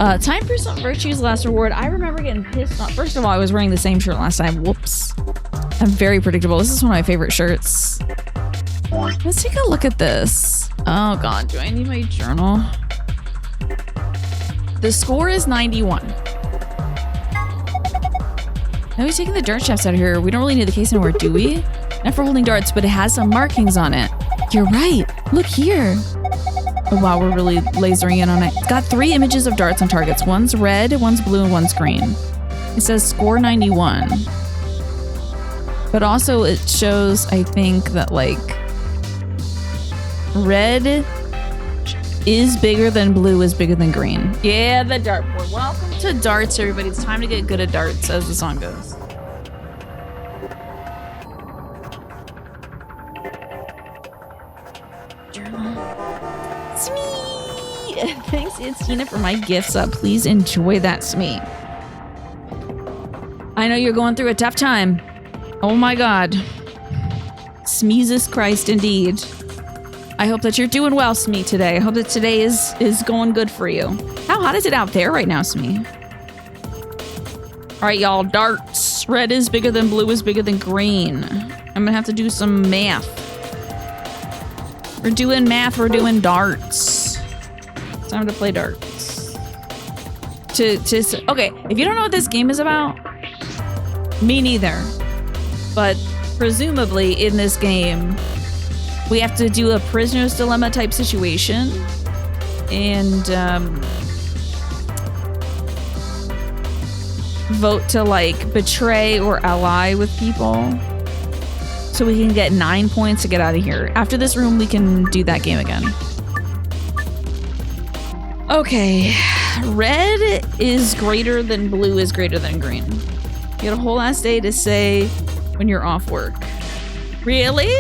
Time for some virtues last reward. I remember getting pissed off. First of all, I was wearing the same shirt last time. Whoops. I'm very predictable. This is one of my favorite shirts. Let's take a look at this. Oh god, do I need my journal? The score is 91. Now we're taking the dart shafts out of here. We don't really need the case anymore, do we? Not for holding darts, but it has some markings on it. You're right. Look here. Oh wow, we're really lasering in on it. It's got 3 images of darts on targets. One's red, one's blue, and one's green. It says score 91. But also it shows, I think, that like red is bigger than blue is bigger than green. Yeah, the dartboard. Welcome to darts, everybody. It's time to get good at darts, as the song goes. Smee! Thanks, it's Tina, for my gifts up. Please enjoy that, Smee. I know you're going through a tough time. Oh my god. Smeezus Christ, indeed. I hope that you're doing well, Smee, today. I hope that today is going good for you. How hot is it out there right now, Smee? All right, y'all, darts. Red is bigger than blue is bigger than green. I'm gonna have to do some math. We're doing math, we're doing darts. It's time to play darts. Okay, if you don't know what this game is about, me neither. But presumably in this game, we have to do a prisoner's dilemma type situation. And vote to like betray or ally with people. So we can get 9 points to get out of here. After this room, we can do that game again. Okay. Red is greater than blue is greater than green. You got a whole ass day to say when you're off work. Really?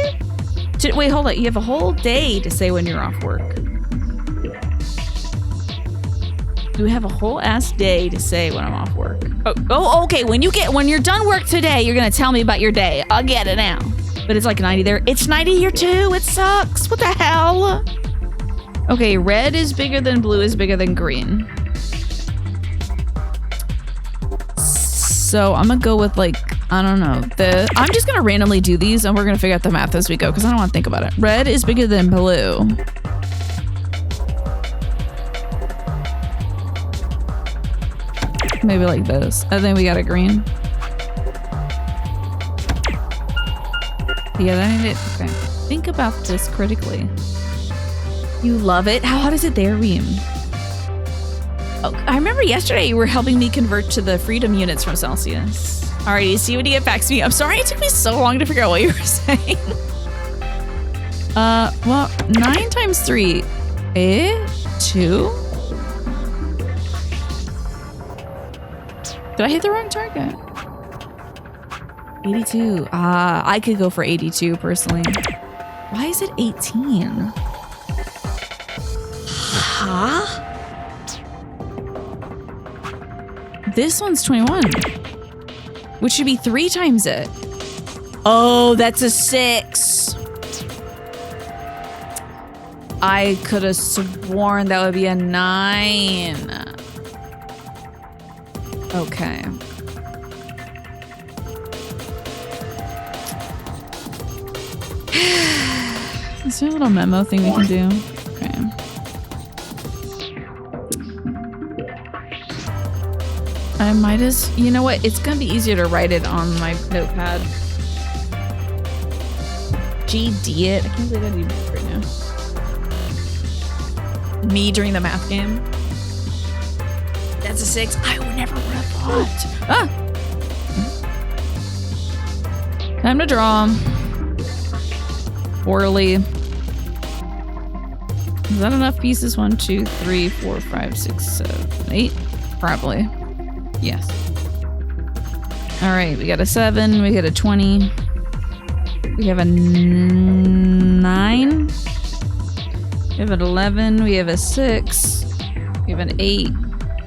Wait, hold on. You have a whole day to say when you're off work. You have a whole ass day to say when I'm off work. Oh, okay. When you're done work today, you're gonna tell me about your day. I'll get it now. But it's like 90 there. It's 90 here too. It sucks. What the hell? Okay, red is bigger than blue is bigger than green. So I'm gonna go with like, I don't know. I'm just gonna randomly do these and we're gonna figure out the math as we go because I don't want to think about it. Red is bigger than blue. Maybe like this. And then we got a green. Yeah, that ain't it. Okay. Think about this critically. You love it? How hot is it there, Reem? Oh, I remember yesterday you were helping me convert to the freedom units from Celsius. Alrighty, see when you get back to me. I'm sorry it took me so long to figure out what you were saying. Well, 9 times 3. 2? Did I hit the wrong target? 82. I could go for 82 personally. Why is it 18? Huh? This one's 21. Which should be 3 times it. Oh, that's a 6. I could have sworn that would be a 9. Okay. Is there a little memo thing we can do? Okay. I might as... You know what? It's gonna be easier to write it on my notepad. GD it. I can't believe I do math right now. Me during the math game. That's a 6. I would never would have thought. Ah! Time to draw. Orally. Is that enough pieces? 1, 2, 3, 4, 5, 6, 7, 8? Probably. Yes. Alright, we got a 7. We got a 20. We have a 9. We have an 11. We have a 6. We have an 8.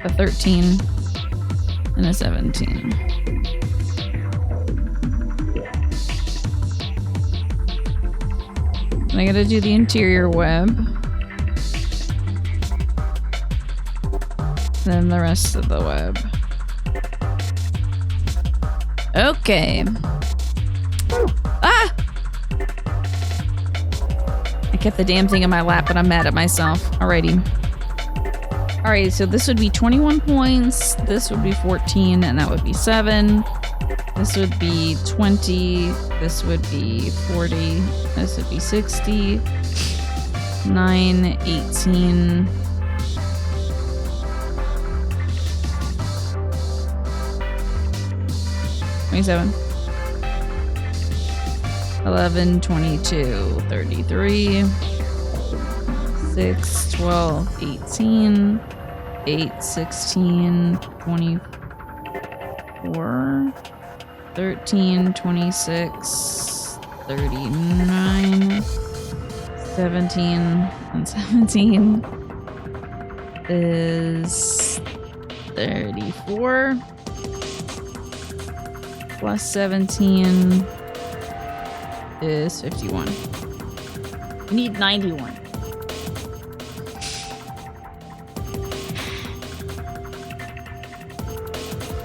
A 13 and a 17. And I gotta do the interior web. than the rest of the web. Okay. Ah! I kept the damn thing in my lap, but I'm mad at myself. Alrighty. Alright, so this would be 21 points. This would be 14, and that would be 7. This would be 20. This would be 40. This would be 60. 9, 18. 27. 11, 22, 33. 6, 12, 18. 8, 16, 24. 13, 26, 39. 17, and 17 is 34. Plus 17 is 51. We need 91.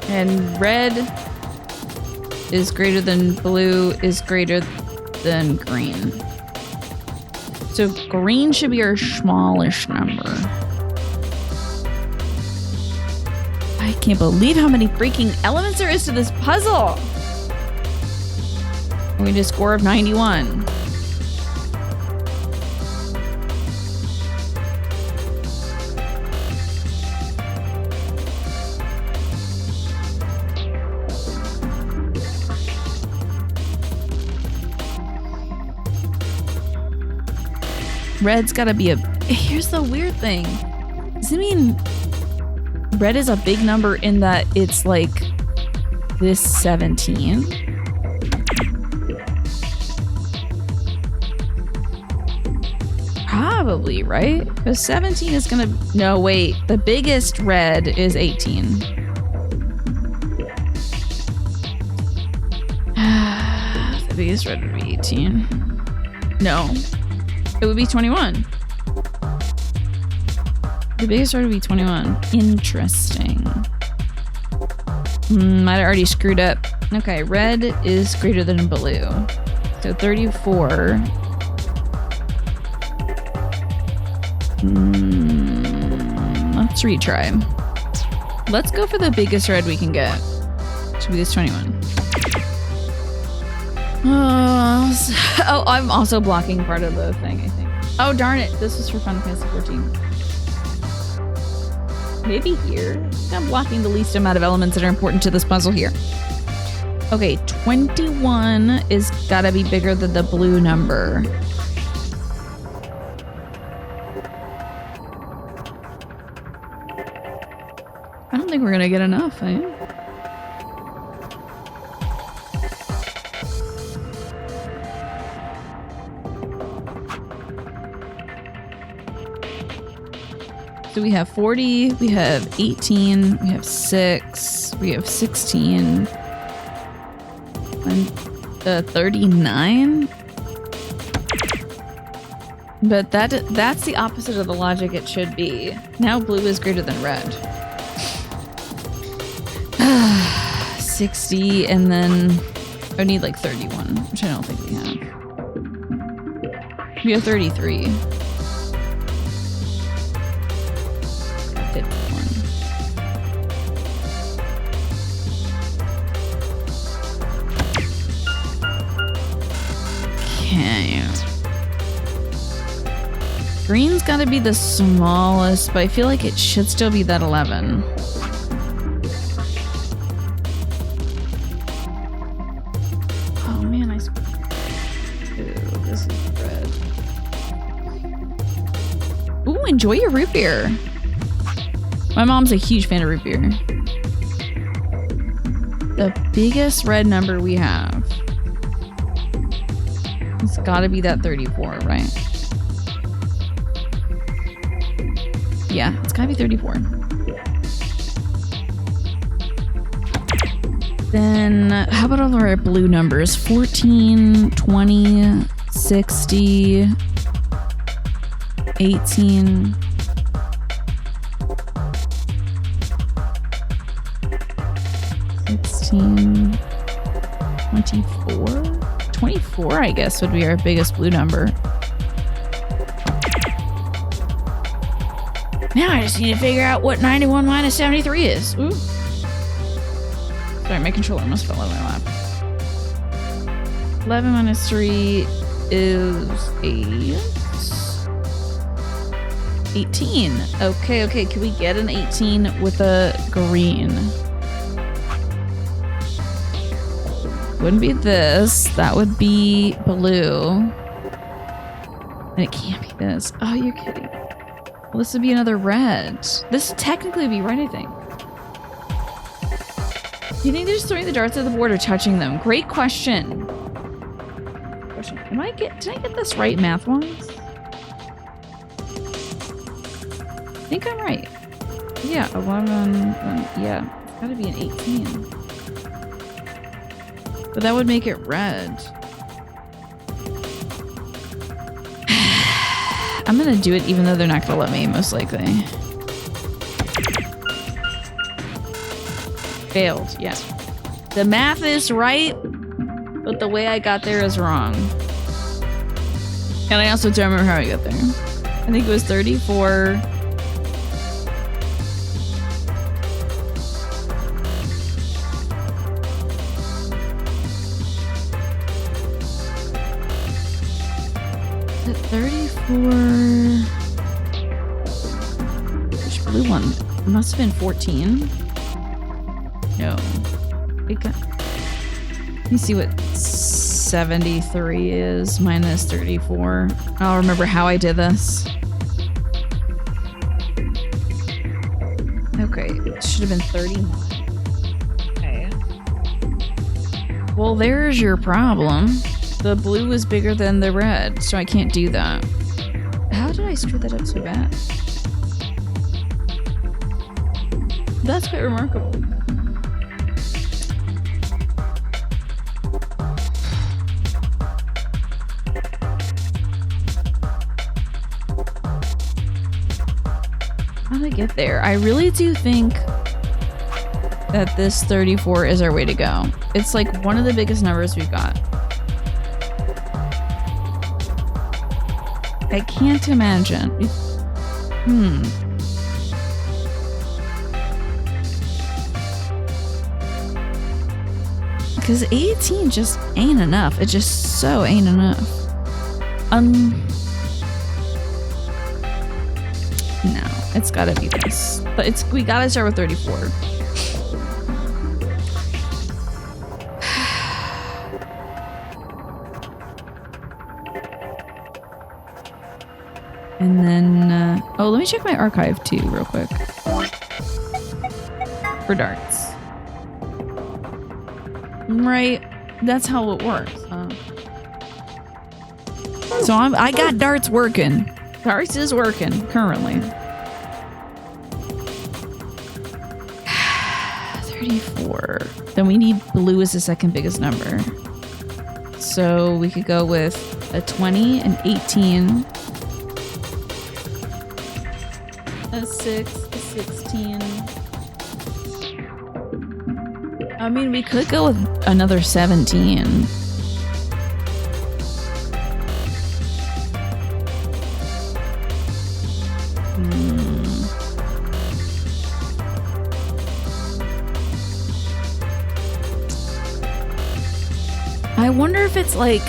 And red is greater than blue is greater than green. So green should be our smallish number. I can't believe how many freaking elements there is to this puzzle. We need a score of 91. Red's gotta be a... Here's the weird thing. Does it mean red is a big number in that it's like this 17? Probably, right? Because 17 is gonna... No, wait. The biggest red is 18. The biggest red would be 18. No. It would be 21. The biggest red would be 21. Interesting. Might have already screwed up. Okay, red is greater than blue. So 34. Let's retry. Let's go for the biggest red we can get. Should be this 21. Oh, I'm also blocking part of the thing, I think. Oh, darn it. This was for Final Fantasy 14. Maybe here. I'm blocking the least amount of elements that are important to this puzzle here. Okay, 21 is gotta be bigger than the blue number. I don't think we're gonna get enough, eh? So we have 40, we have 18, we have 6, we have 16, and 39. But that's the opposite of the logic it should be. Now blue is greater than red. 60, and then I need like 31, which I don't think we have. We have 33. 51. Okay. Green's gotta be the smallest, but I feel like it should still be that 11. Oh man, Ooh, this is red. Ooh, enjoy your root beer. My mom's a huge fan of root beer. The biggest red number we have. It's gotta be that 34, right? Yeah, it's gotta be 34. Then, how about all of our blue numbers? 14, 20, 60, 18... 18, 24? 24, I guess, would be our biggest blue number. Now I just need to figure out what 91 minus 73 is. Ooh. Sorry, my controller almost fell out of my lap. 11 minus 3 is 18. Okay. Can we get an 18 with a green? Wouldn't be this. That would be blue. And it can't be this. Oh, you're kidding. Well, this would be another red. This technically would be right, I think. Do you think they're just throwing the darts at the board or touching them? Great question. Did I get this right math-wise? I think I'm right. Yeah, 11, yeah, it's gotta be an 18. But that would make it red. I'm gonna do it even though they're not gonna let me, most likely. Failed, yeah. The math is right, but the way I got there is wrong. And I also don't remember how I got there. I think it was 34. Is it 34? Which blue one? It must have been 14. No. It got... Let me see what 73 is minus 34. I'll remember how I did this. Okay, it should have been 39. Okay. Well, there's your problem. The blue is bigger than the red, so I can't do that. How did I screw that up so bad? That's quite remarkable. How did I get there? I really do think that this 34 is our way to go. It's like one of the biggest numbers we've got. I can't imagine. Because 18 just ain't enough. It just so ain't enough. No, it's gotta be this. But we gotta start with 34. And then, oh, let me check my archive too, real quick. For darts. Right, that's how it works. So I got darts working. Darts is working currently. 34. Then we need blue as the second biggest number. So we could go with a 20, an 18. A 6, a 16. I mean, we could go with another 17. I wonder if it's like...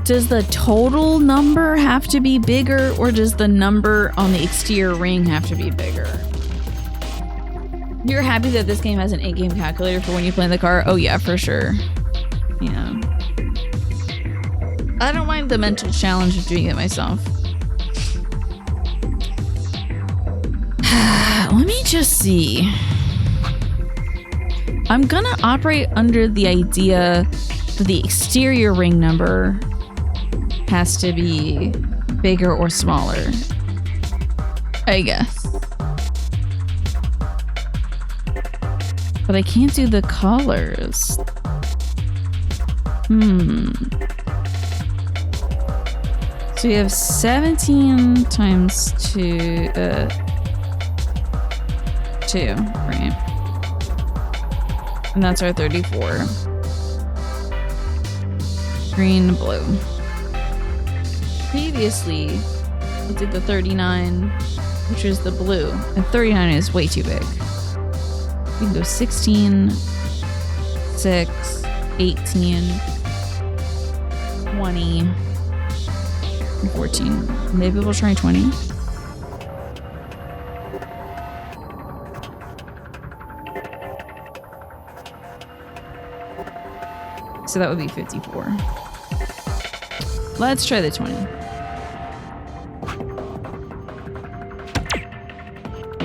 Does the total number have to be bigger, or does the number on the exterior ring have to be bigger? You're happy that this game has an in-game calculator for when you play in the car? Oh yeah, for sure. Yeah. I don't mind the mental challenge of doing it myself. Let me just see. I'm gonna operate under the idea that the exterior ring number has to be bigger or smaller. I guess. But I can't do the colors. So we have 17 times 2. too, right? And that's our 34. Green, blue. Previously, we did the 39, which was the blue. And 39 is way too big. We can go 16, 6, 18, 20, and 14. Maybe we'll try 20. So that would be 54. Let's try the 20.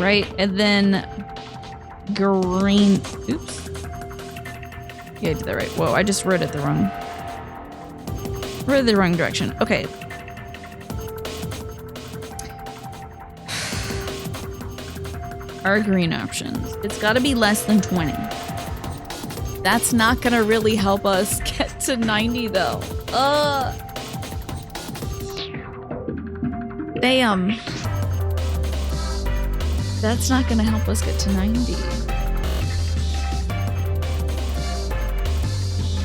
Right, and then green. Oops. Yeah, I did that right. Whoa, I just wrote it the wrong. Wrote it the wrong direction. Okay. Our green options. It's got to be less than 20. That's not gonna really help us get to 90 though. Bam. That's not gonna help us get to 90.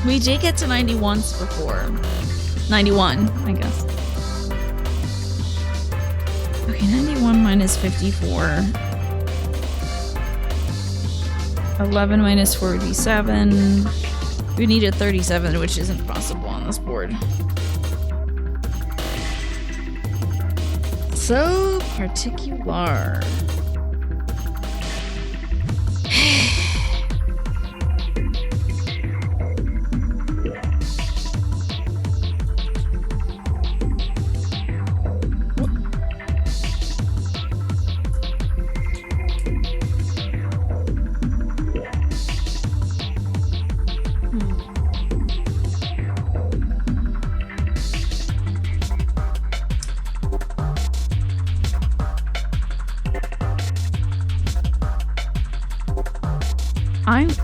We did get to 90 once before. 91, I guess. Okay, 91 minus 54. 11 minus 47. We needed 37, which isn't possible on this board. So particular.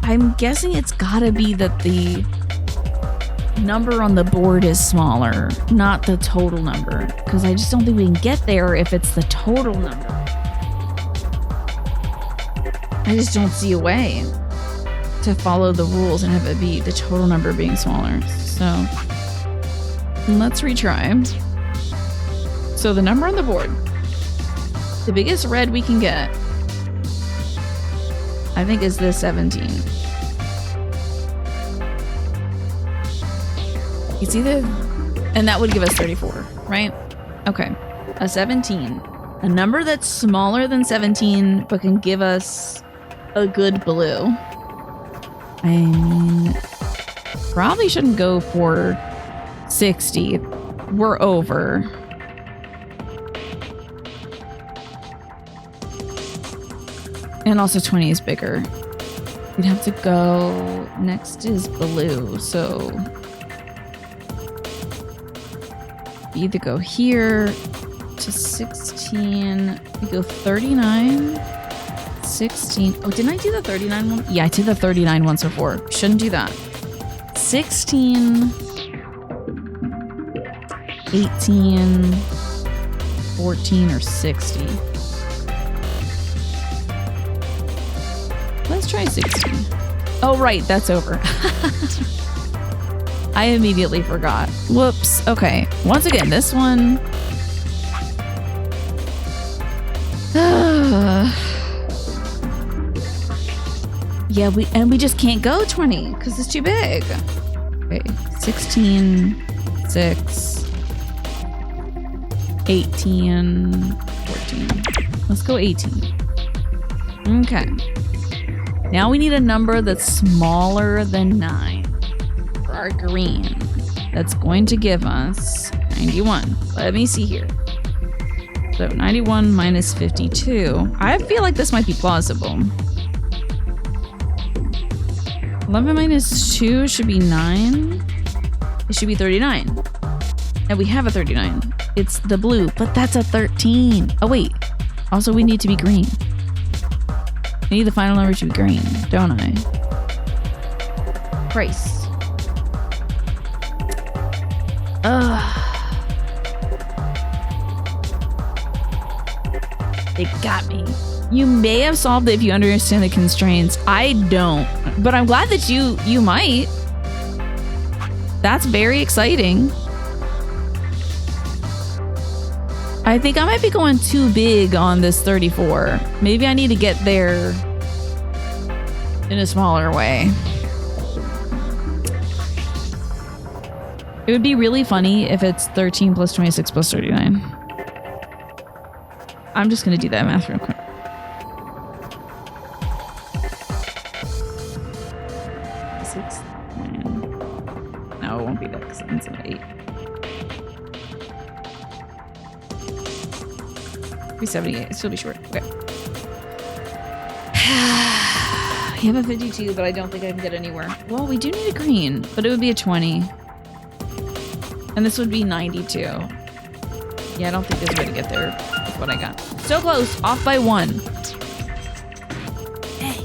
I'm guessing it's gotta be that the number on the board is smaller, not the total number. Because I just don't think we can get there if it's the total number. I just don't see a way to follow the rules and have it be the total number being smaller. So let's retry. So the number on the board, the biggest red we can get, I think is this 17. It's either, and that would give us 34, right? Okay, a 17. A number that's smaller than 17, but can give us a good blue. I mean, probably shouldn't go for 60. We're over. And also 20 is bigger. We'd have to go, next is blue, so either go here to 16, we go 39, 16. Oh, didn't I do the 39 one? Yeah, I did the 39 once before. Shouldn't do that. 16, 18, 14, or 60. Let's try 60. Oh, right, that's over. I immediately forgot. Whoops. Okay. Once again, this one. Yeah, we just can't go 20 because it's too big. Okay. 16, 6, 18, 14. Let's go 18. Okay. Now we need a number that's smaller than 9 for our green. That's going to give us 91. Let me see here. So 91 minus 52. I feel like this might be plausible. 11 minus 2 should be 9. It should be 39. And we have a 39. It's the blue, but that's a 13. Oh, wait. Also, we need to be green. I need the final number to be green, don't I? Price. They got me. You may have solved it if you understand the constraints. I don't, but I'm glad that you might. That's very exciting. I think I might be going too big on this 34. Maybe I need to get there in a smaller way. It would be really funny if it's 13 plus 26 plus 39. I'm just going to do that math real quick. No, it won't be that because it's an 8. 378. Still be short. Okay. You have a 52, but I don't think I can get anywhere. Well, we do need a green, but it would be a 20. And this would be 92. Yeah, I don't think there's a way to get there with what I got. So close. Off by 1. Hey.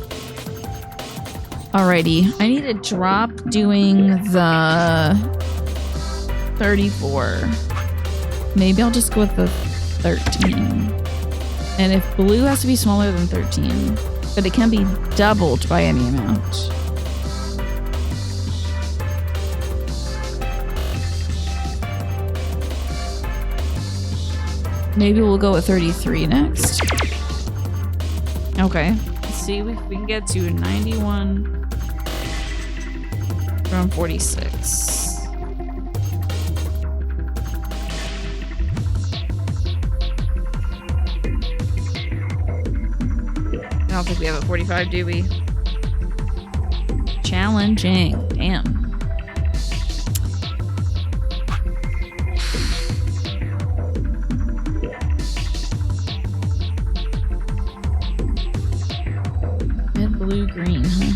Alrighty. I need to drop doing the 34. Maybe I'll just go with the 13. And if blue has to be smaller than 13, but it can be doubled by any amount. Maybe we'll go with 33 next. Okay. Let's see if we can get to 91 from 46. I don't think we have a 45, do we? Challenging. Damn. Red, blue, green, huh?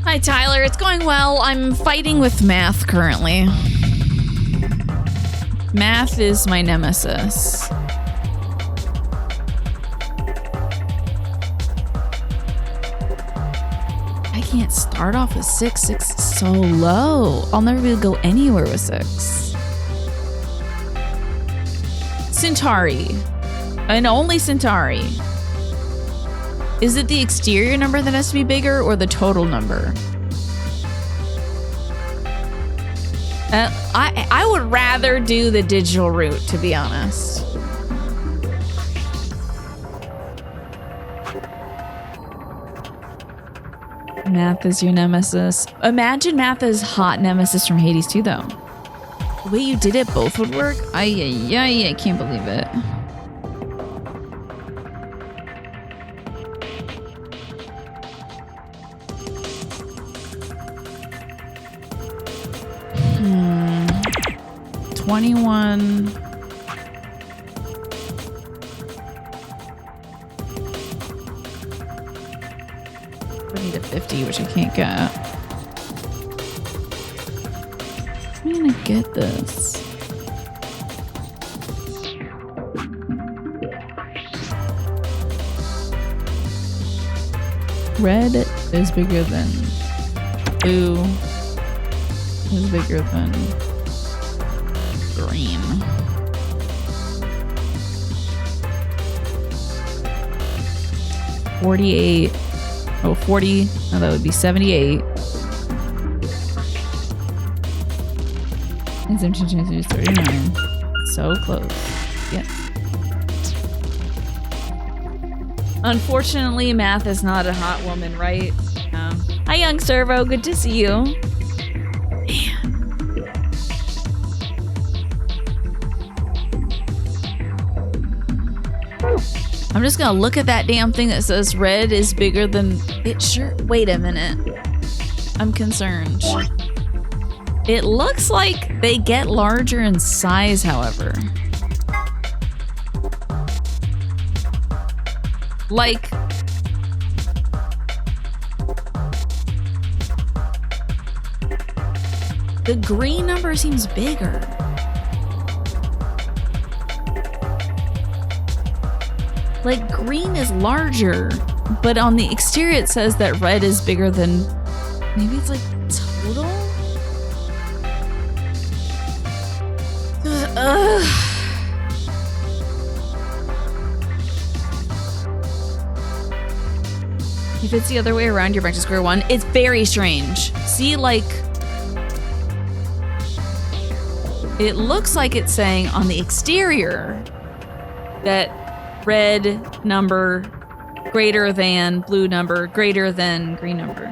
Hi, Tyler. It's going well. I'm fighting with math currently. Math is my nemesis. I can't start off with 6. 6 is so low. I'll never be able to go anywhere with 6. Centauri. And only Centauri. Is it the exterior number that has to be bigger or the total number? I would rather do the digital route, to be honest. Math is your nemesis. Imagine math is hot nemesis from Hades too, though. The way you did it, both would work. I can't believe it. Hmm. 21. I need a 50, which I can't get. I'm gonna get this. Red is bigger than blue is bigger than green. $48. Oh, 40. No, that would be 78. And 17 is 39. So close. Yes. Unfortunately, math is not a hot woman, right? Hi, young Servo. Good to see you. Man. I'm just gonna look at that damn thing that says red is bigger than it. Sure. Wait a minute. I'm concerned. It looks like they get larger in size, however. Like, the green number seems bigger. Like, green is larger, but on the exterior it says that red is bigger than, maybe it's like total? Ugh. If it's the other way around, you're back to square one. It's very strange. See, like, it looks like it's saying on the exterior that red number greater than blue number greater than green number.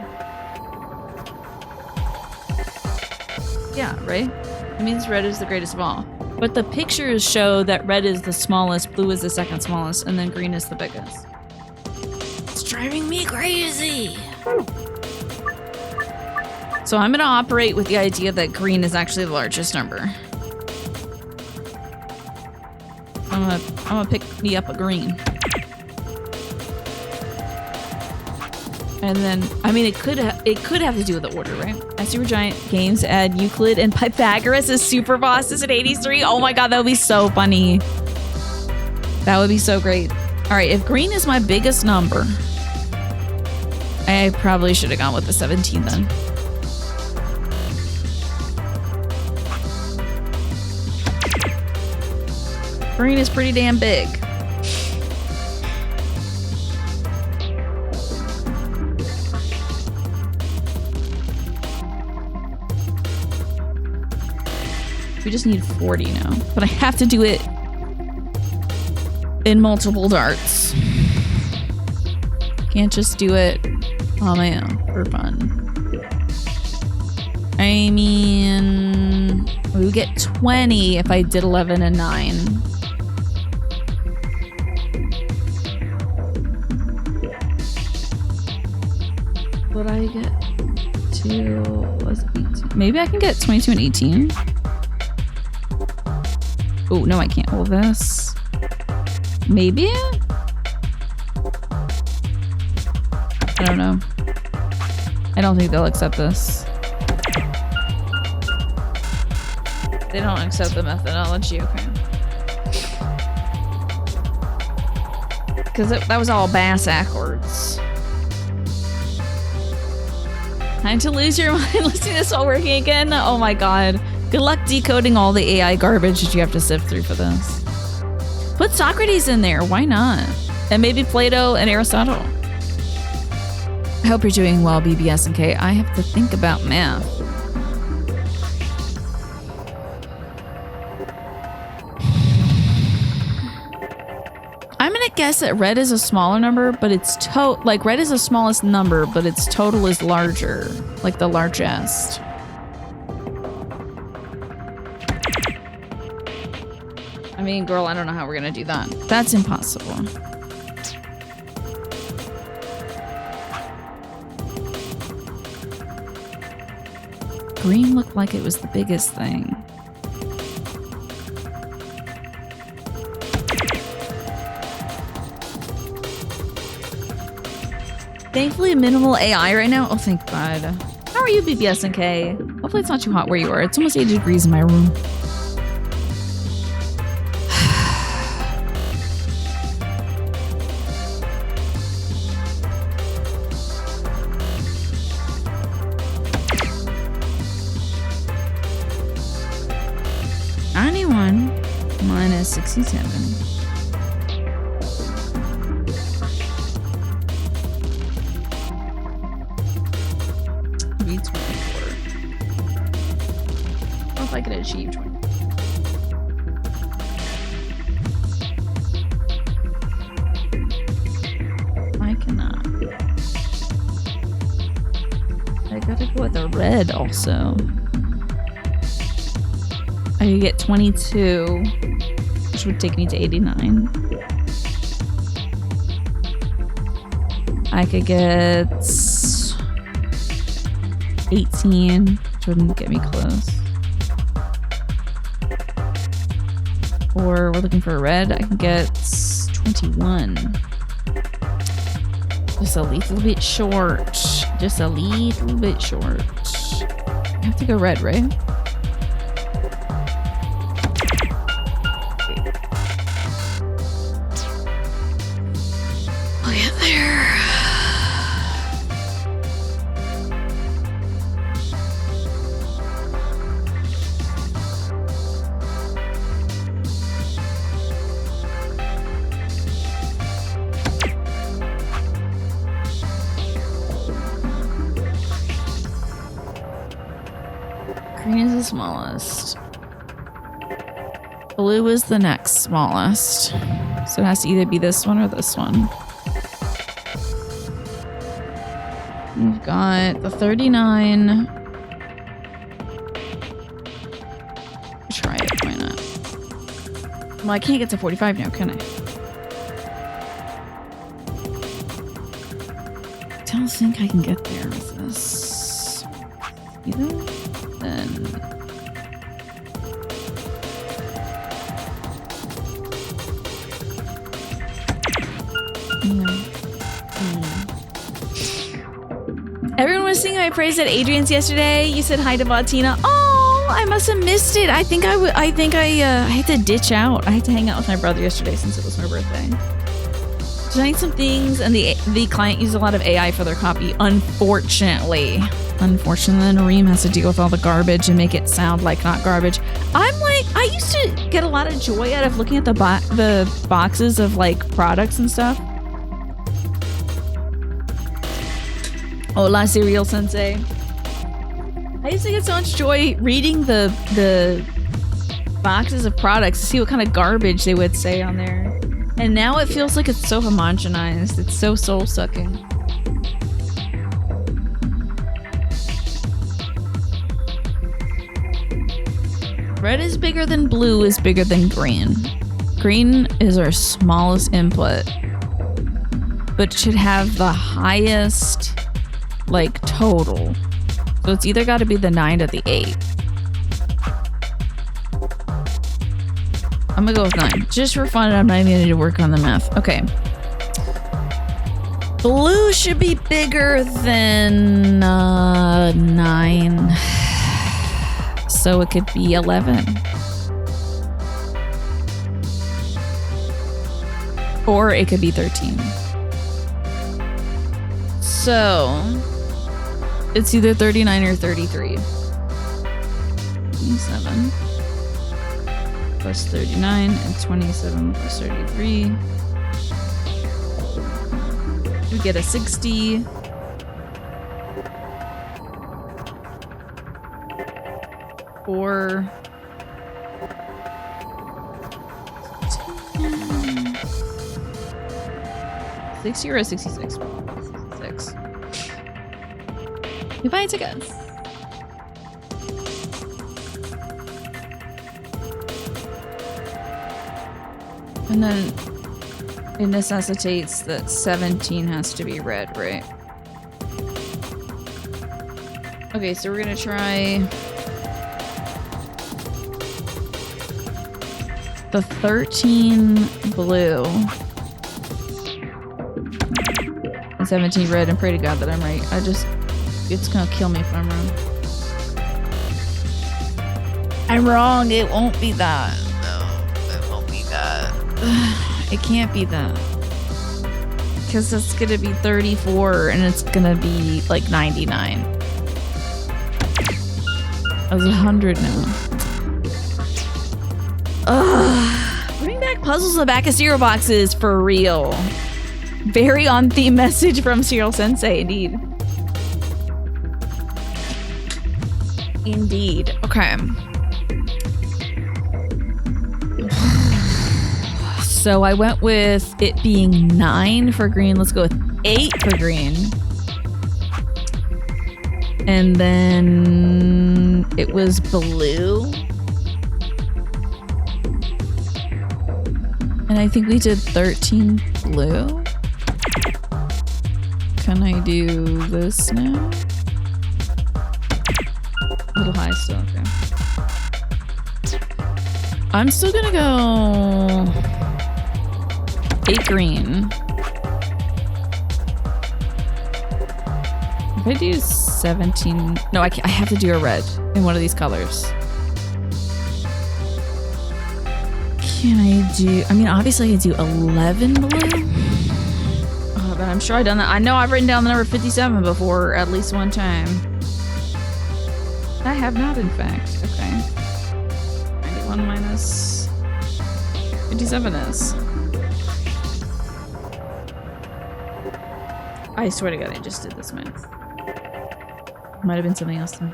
Yeah, right? It means red is the greatest of all. But the pictures show that red is the smallest, blue is the second smallest, and then green is the biggest. It's driving me crazy. So I'm gonna operate with the idea that green is actually the largest number. I'm gonna pick me up a green. And then, I mean, it could have to do with the order, right? I Super Giant Games add Euclid and Pythagoras as super bosses in 83. Oh my god, that would be so funny. That would be so great. All right, if green is my biggest number, I probably should have gone with the 17 then. Green is pretty damn big. We just need 40 now, but I have to do it in multiple darts. Can't just do it on my own for fun. I mean, we would get 20 if I did 11 and 9. Would I get to, was it 18? Maybe I can get 22 and 18. Oh, no, I can't hold this. Maybe? I don't know. I don't think they'll accept this. They don't accept the methodology, okay. Because that was all bass backwards. Time to lose your mind listening to this while working again? Oh my god. Good luck decoding all the AI garbage that you have to sift through for this. Put Socrates in there, why not? And maybe Plato and Aristotle. I hope you're doing well, BBS and K. I have to think about math. I'm gonna guess that red is a smaller number, but it's like red is the smallest number, but its total is larger, like the largest. I mean, girl, I don't know how we're gonna do that. That's impossible. Green looked like it was the biggest thing. Thankfully, minimal AI right now. Oh, thank God. How are you, BBS and K? Hopefully it's not too hot where you are. It's almost 80 degrees in my room. Minus 67. Maybe 24. What if I could achieve 20? I cannot. I gotta go with the red also. I could get 22, which would take me to 89. I could get 18, which wouldn't get me close. Or we're looking for a red. I can get 21. Just a little bit short. Just a little bit short. I have to go red, right? the smallest. Blue is the next smallest. So it has to either be this one or this one. We've got the 39. Try it, why not? Well, I can't get to 45 now, can I? I don't think I can get there with this. Either? Then... Everyone was singing my praise at Adrian's yesterday. You said hi to Vatina. Oh, I must have missed it. I think I had to ditch out. I had to hang out with my brother yesterday since it was my birthday. Designed some things, and the client used a lot of AI for their copy. Unfortunately, Reem has to deal with all the garbage and make it sound like not garbage. I'm like, I used to get a lot of joy out of looking at the boxes of like products and stuff. Hola, Cereal Sensei. I used to get so much joy reading the boxes of products to see what kind of garbage they would say on there. And now it feels like it's so homogenized. It's so soul-sucking. Red is bigger than blue is bigger than green. Green is our smallest input, but should have the highest like total. So it's either got to be the 9 or the 8. I'm gonna go with 9. Just for fun, I'm not even gonna need to work on the math. Okay. Blue should be bigger than 9. So it could be 11. Or it could be 13. So it's either 39 or 33. 27 plus 39 and 27 plus 33. We get a 60. Or 60 or a 66? 66. We buy tickets. And then it necessitates that 17 has to be red, right? Okay, so we're gonna try the 13 blue and 17 red, and pray to God that I'm right. It's gonna kill me if I'm wrong. I'm wrong. It won't be that. No, it won't be that. It can't be that. Because it's gonna be 34 and it's gonna be like 99. I was 100 now. Bring back puzzles in the back of cereal boxes for real. Very on theme message from Cereal Sensei, indeed. Indeed. Okay. So I went with it being 9 for green. Let's go with 8 for green. And then it was blue. And I think we did 13 blue. Can I do this now? A little high still, okay. I'm still gonna go 8 green. If I do 17, no, I have to do a red in one of these colors. Can I do, I mean, obviously I can do 11 blue. Oh, but I'm sure I've done that. I know I've written down the number 57 before at least one time. I have not, in fact. Okay. 91 minus 57 is. I swear to God, I just did this math. Might have been something else then.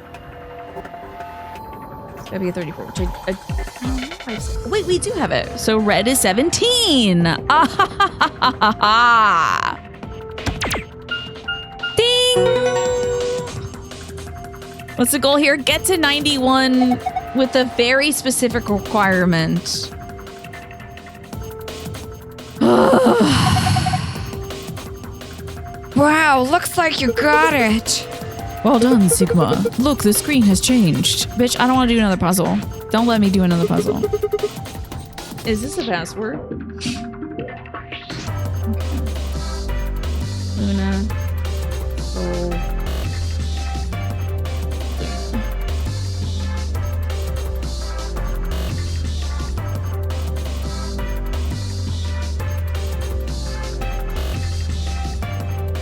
That'd be a 34, which wait, we do have it. So red is 17. Ah, ha, ha, ha, ha, ha. Ding! What's the goal here? Get to 91 with a very specific requirement. Wow, looks like you got it. Well done, Sigma. Look, the screen has changed. Bitch, I don't want to do another puzzle. Don't let me do another puzzle. Is this a password? Luna. Oh.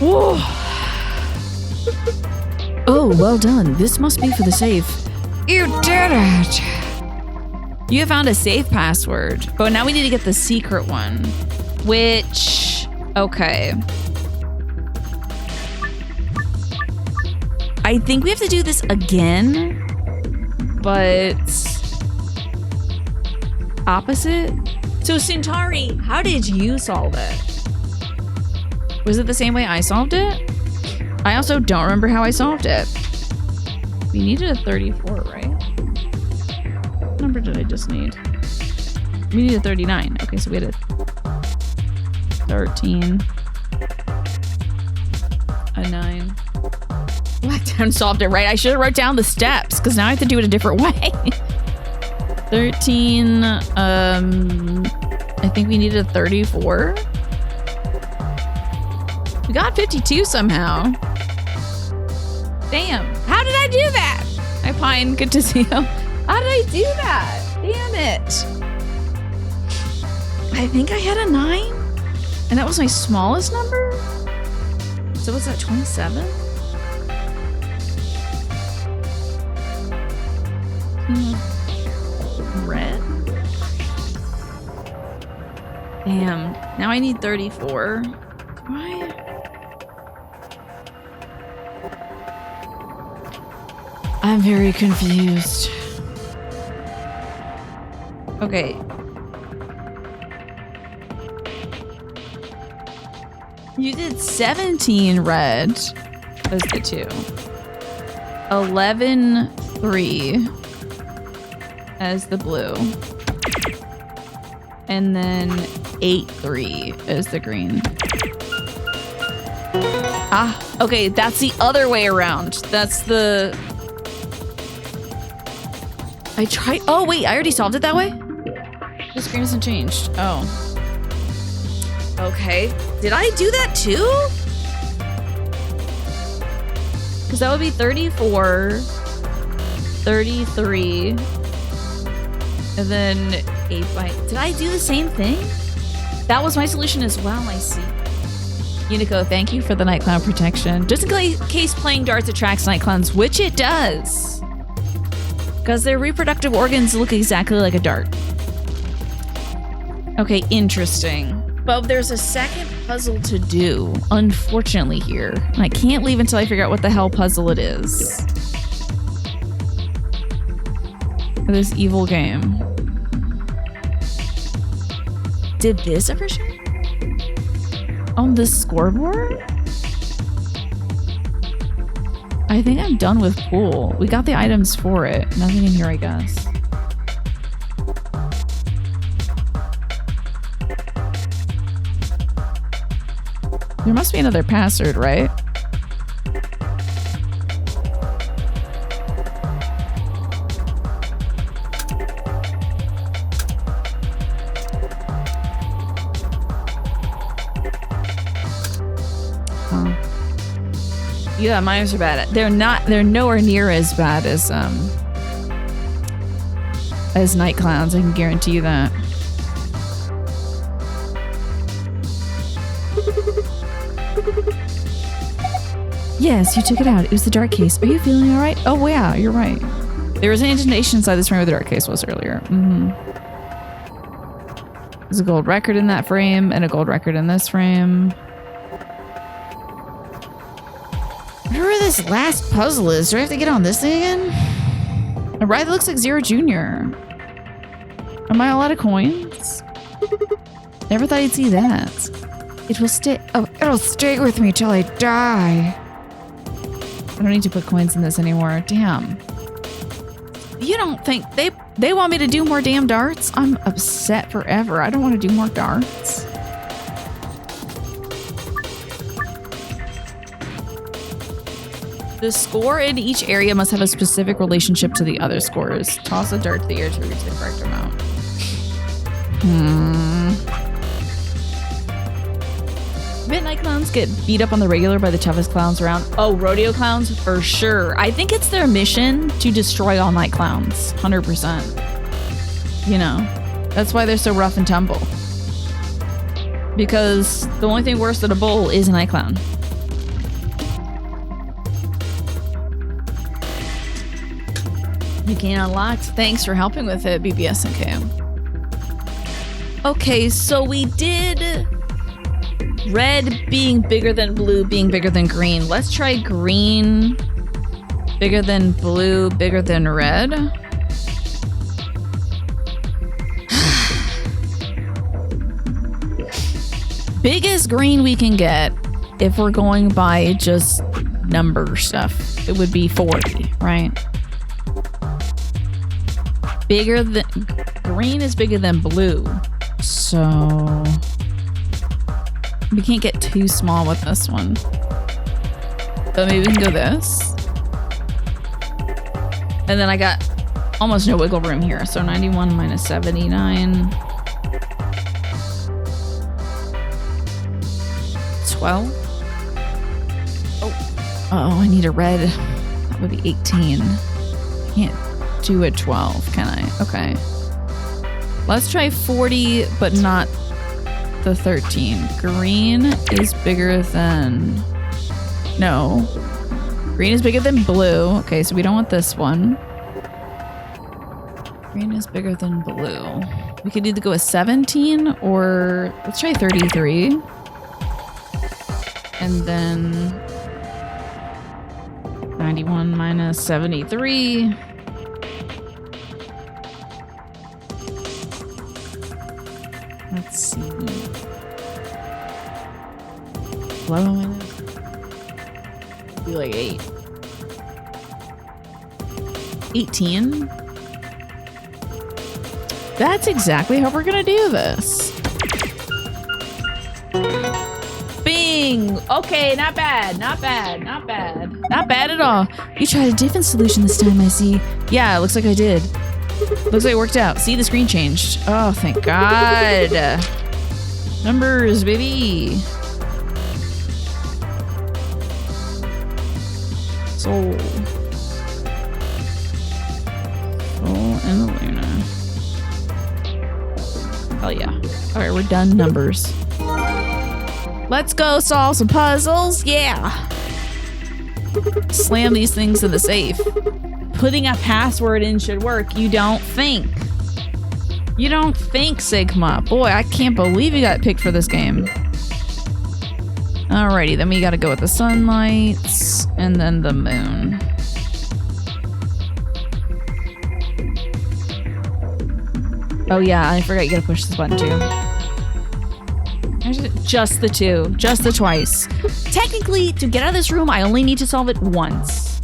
Whoa. Oh, well done. This must be for the safe. You did it. You have found a safe password, but now we need to get the secret one, which, okay. I think we have to do this again, but opposite. So Centauri, how did you solve it? Was it the same way I solved it? I also don't remember how I solved it. We needed a 34, right? What number did I just need? We needed a 39. Okay, so we had a 13. A 9. What? I solved it right. I should have wrote down the steps because now I have to do it a different way. 13. I think we needed a 34. We got 52 somehow. Damn. How did I do that? Hi, Pine. Good to see you. How did I do that? Damn it. I think I had a 9. And that was my smallest number? So what's that, 27? Red? Damn. Now I need 34. Why? I'm very confused. Okay. You did 17 red as the 2. 11 3 as the blue. And then 8 3 as the green. Ah, okay, that's the other way around. That's the... I tried... Oh, wait, I already solved it that way? The screen hasn't changed. Oh. Okay. Did I do that too? Because that would be 34, 33, and then 8 by... Did I do the same thing? That was my solution as well, I see. Unico, thank you for the night clown protection. Just in case playing darts attracts night clowns, which it does. Because their reproductive organs look exactly like a dart. Okay, interesting. But there's a second puzzle to do, unfortunately, here. And I can't leave until I figure out what the hell puzzle it is. This evil game. Did this ever show? On the scoreboard? I think I'm done with pool. We got the items for it. Nothing in here, I guess. There must be another password, right? Yeah, mines are bad. They're nowhere near as bad as night clowns, I can guarantee you that. Yes, you took it out. It was the dark case. Are you feeling all right? Oh, yeah, you're right. There was an indentation inside this frame where the dark case was earlier. There's a gold record in that frame and a gold record in this frame. Whatever this last puzzle is, do I have to get on this thing again? Right, that looks like Zero Jr. Am I allowed of coins? Never thought I'd see that. It will stay. Oh, it'll stay with me till I die. I don't need to put coins in this anymore. Damn. You don't think they want me to do more damn darts? I'm upset forever. I don't want to do more darts. The score in each area must have a specific relationship to the other scores. Toss a dart to the air to reach the correct amount. Midnight clowns get beat up on the regular by the toughest clowns around. Oh, rodeo clowns? For sure. I think it's their mission to destroy all night clowns. 100%. You know, that's why they're so rough and tumble. Because the only thing worse than a bull is a night clown. You can unlocked. Thanks for helping with it, BBS and KM. Okay, so we did red being bigger than blue, being bigger than green. Let's try green bigger than blue, bigger than red. Biggest green we can get, if we're going by just number stuff, it would be 40, right? Bigger than green is bigger than blue, so we can't get too small with this one. But maybe we can go this, and then I got almost no wiggle room here. So 91 minus 79, 12. Oh, I need a red. That would be 18. Can't do a 12, can I? Okay. Let's try 40, but not the 13. Green is bigger than... No. Green is bigger than blue. Okay, so we don't want this one. Green is bigger than blue. We could either go with 17 or... Let's try 33. And then... 91 minus 73... Let's see. 11 minutes. Be like 8. 18. That's exactly how we're gonna do this. Bing! Okay, not bad, not bad, not bad. Not bad at all. You tried a different solution this time, I see. Yeah, it looks like I did. Looks like it worked out. See, the screen changed. Oh, thank God. Numbers, baby. Soul. Soul and the Luna. Hell yeah. All right, we're done numbers. Let's go solve some puzzles. Yeah. Slam these things in the safe. Putting a password in should work. You don't think. You don't think, Sigma. Boy, I can't believe you got picked for this game. Alrighty, then we gotta go with the sunlights and then the moon. Oh yeah, I forgot you gotta push this button too. Just the two. Just the twice. Technically, to get out of this room, I only need to solve it once.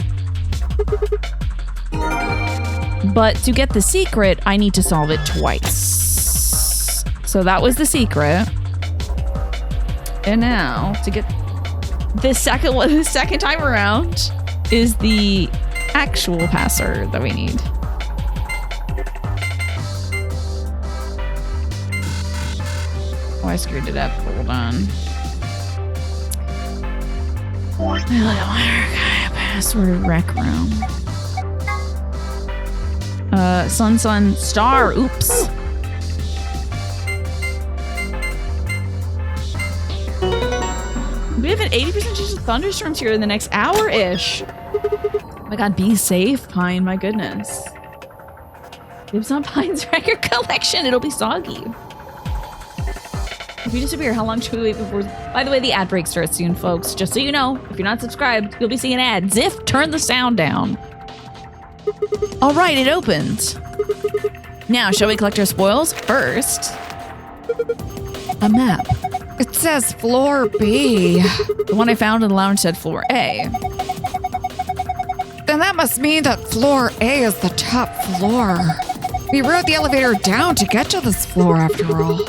But to get the secret, I need to solve it twice. So that was the secret. And now, to get the second one, the second time around, is the actual password that we need. Oh, I screwed it up. Hold on. Password rec room. Sun, star. Oops. We have an 80% chance of thunderstorms here in the next hour-ish. Oh my God, be safe, Pine. My goodness. Dibs on Pine's record collection. It'll be soggy. If you disappear, how long should we wait before... By the way, the ad break starts soon, folks. Just so you know, if you're not subscribed, you'll be seeing an ad. Ziff, turn the sound down. All right, it opened. Now, shall we collect our spoils? First, a map. It says floor B. The one I found in the lounge said floor A. Then that must mean that floor A is the top floor. We rode the elevator down to get to this floor after all.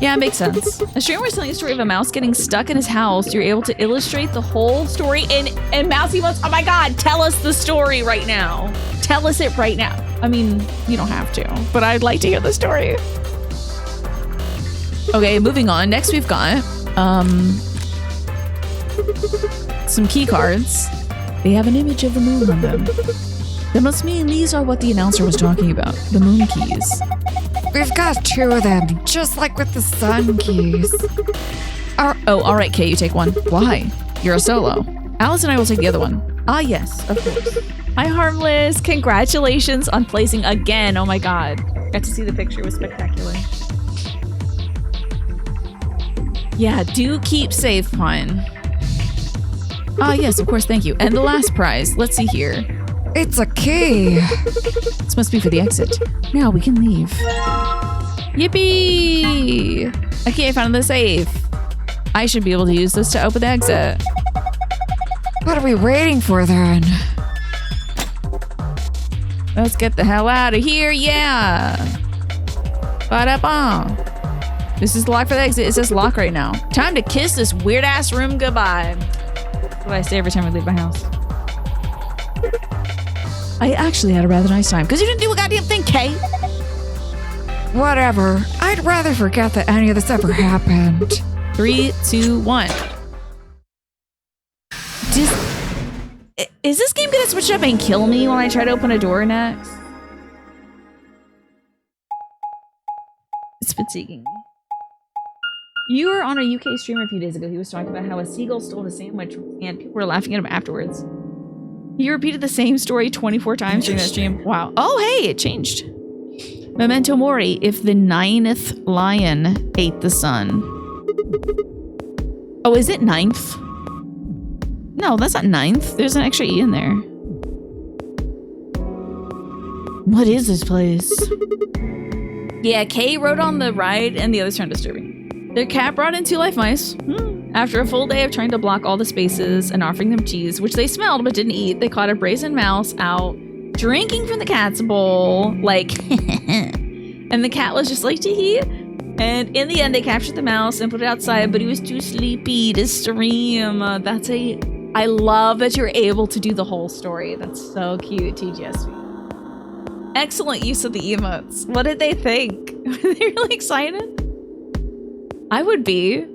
Yeah, it makes sense. A streamer was telling a story of a mouse getting stuck in his house. You're able to illustrate the whole story in mouse emotes. Oh my God, tell us the story right now. Tell us it right now. I mean, you don't have to, but I'd like to hear the story. Okay, moving on. Next we've got some key cards. They have an image of the moon on them. That must mean these are what the announcer was talking about, the moon keys. We've got 2 of them, just like with the sun keys. Oh, all right, Kay, you take one. Why? You're a solo. Alice and I will take the other one. Ah, yes, of course. Hi, Harmless. Congratulations on placing again. Oh my God. Got to see the picture. It was spectacular. Yeah, do keep safe, Pine. Ah, yes, of course, thank you. And the last prize. Let's see here. It's a key. This must be for the exit. Now we can leave. Yippee! Okay, I found the safe. I should be able to use this to open the exit. What are we waiting for then? Let's get the hell out of here, yeah! Ba-da-bum. This is the lock for the exit. It says lock right now. Time to kiss this weird-ass room goodbye. That's what I say every time I leave my house. I actually had a rather nice time, because you didn't do a goddamn thing, Kay. Whatever. I'd rather forget that any of this ever happened. 3, 2, 1. Is this game gonna switch up and kill me when I try to open a door next? It's fatiguing me. You were on a UK streamer a few days ago. He was talking about how a seagull stole a sandwich and people were laughing at him afterwards. He repeated the same story 24 times during that stream. Wow. Oh, hey, it changed. Memento Mori, if the 9th lion ate the sun. Oh, is it 9th? No, that's not 9th. There's an extra E in there. What is this place? Yeah, Kay rode on the ride and the others found disturbing. Their cat brought in 2 life mice. After a full day of trying to block all the spaces and offering them cheese, which they smelled but didn't eat, they caught a brazen mouse out drinking from the cat's bowl, like, and the cat was just like, tee. And in the end, they captured the mouse and put it outside, but he was too sleepy to stream. I love that you're able to do the whole story. That's so cute, TGSV. Excellent use of the emotes. What did they think? Were they really excited? I would be.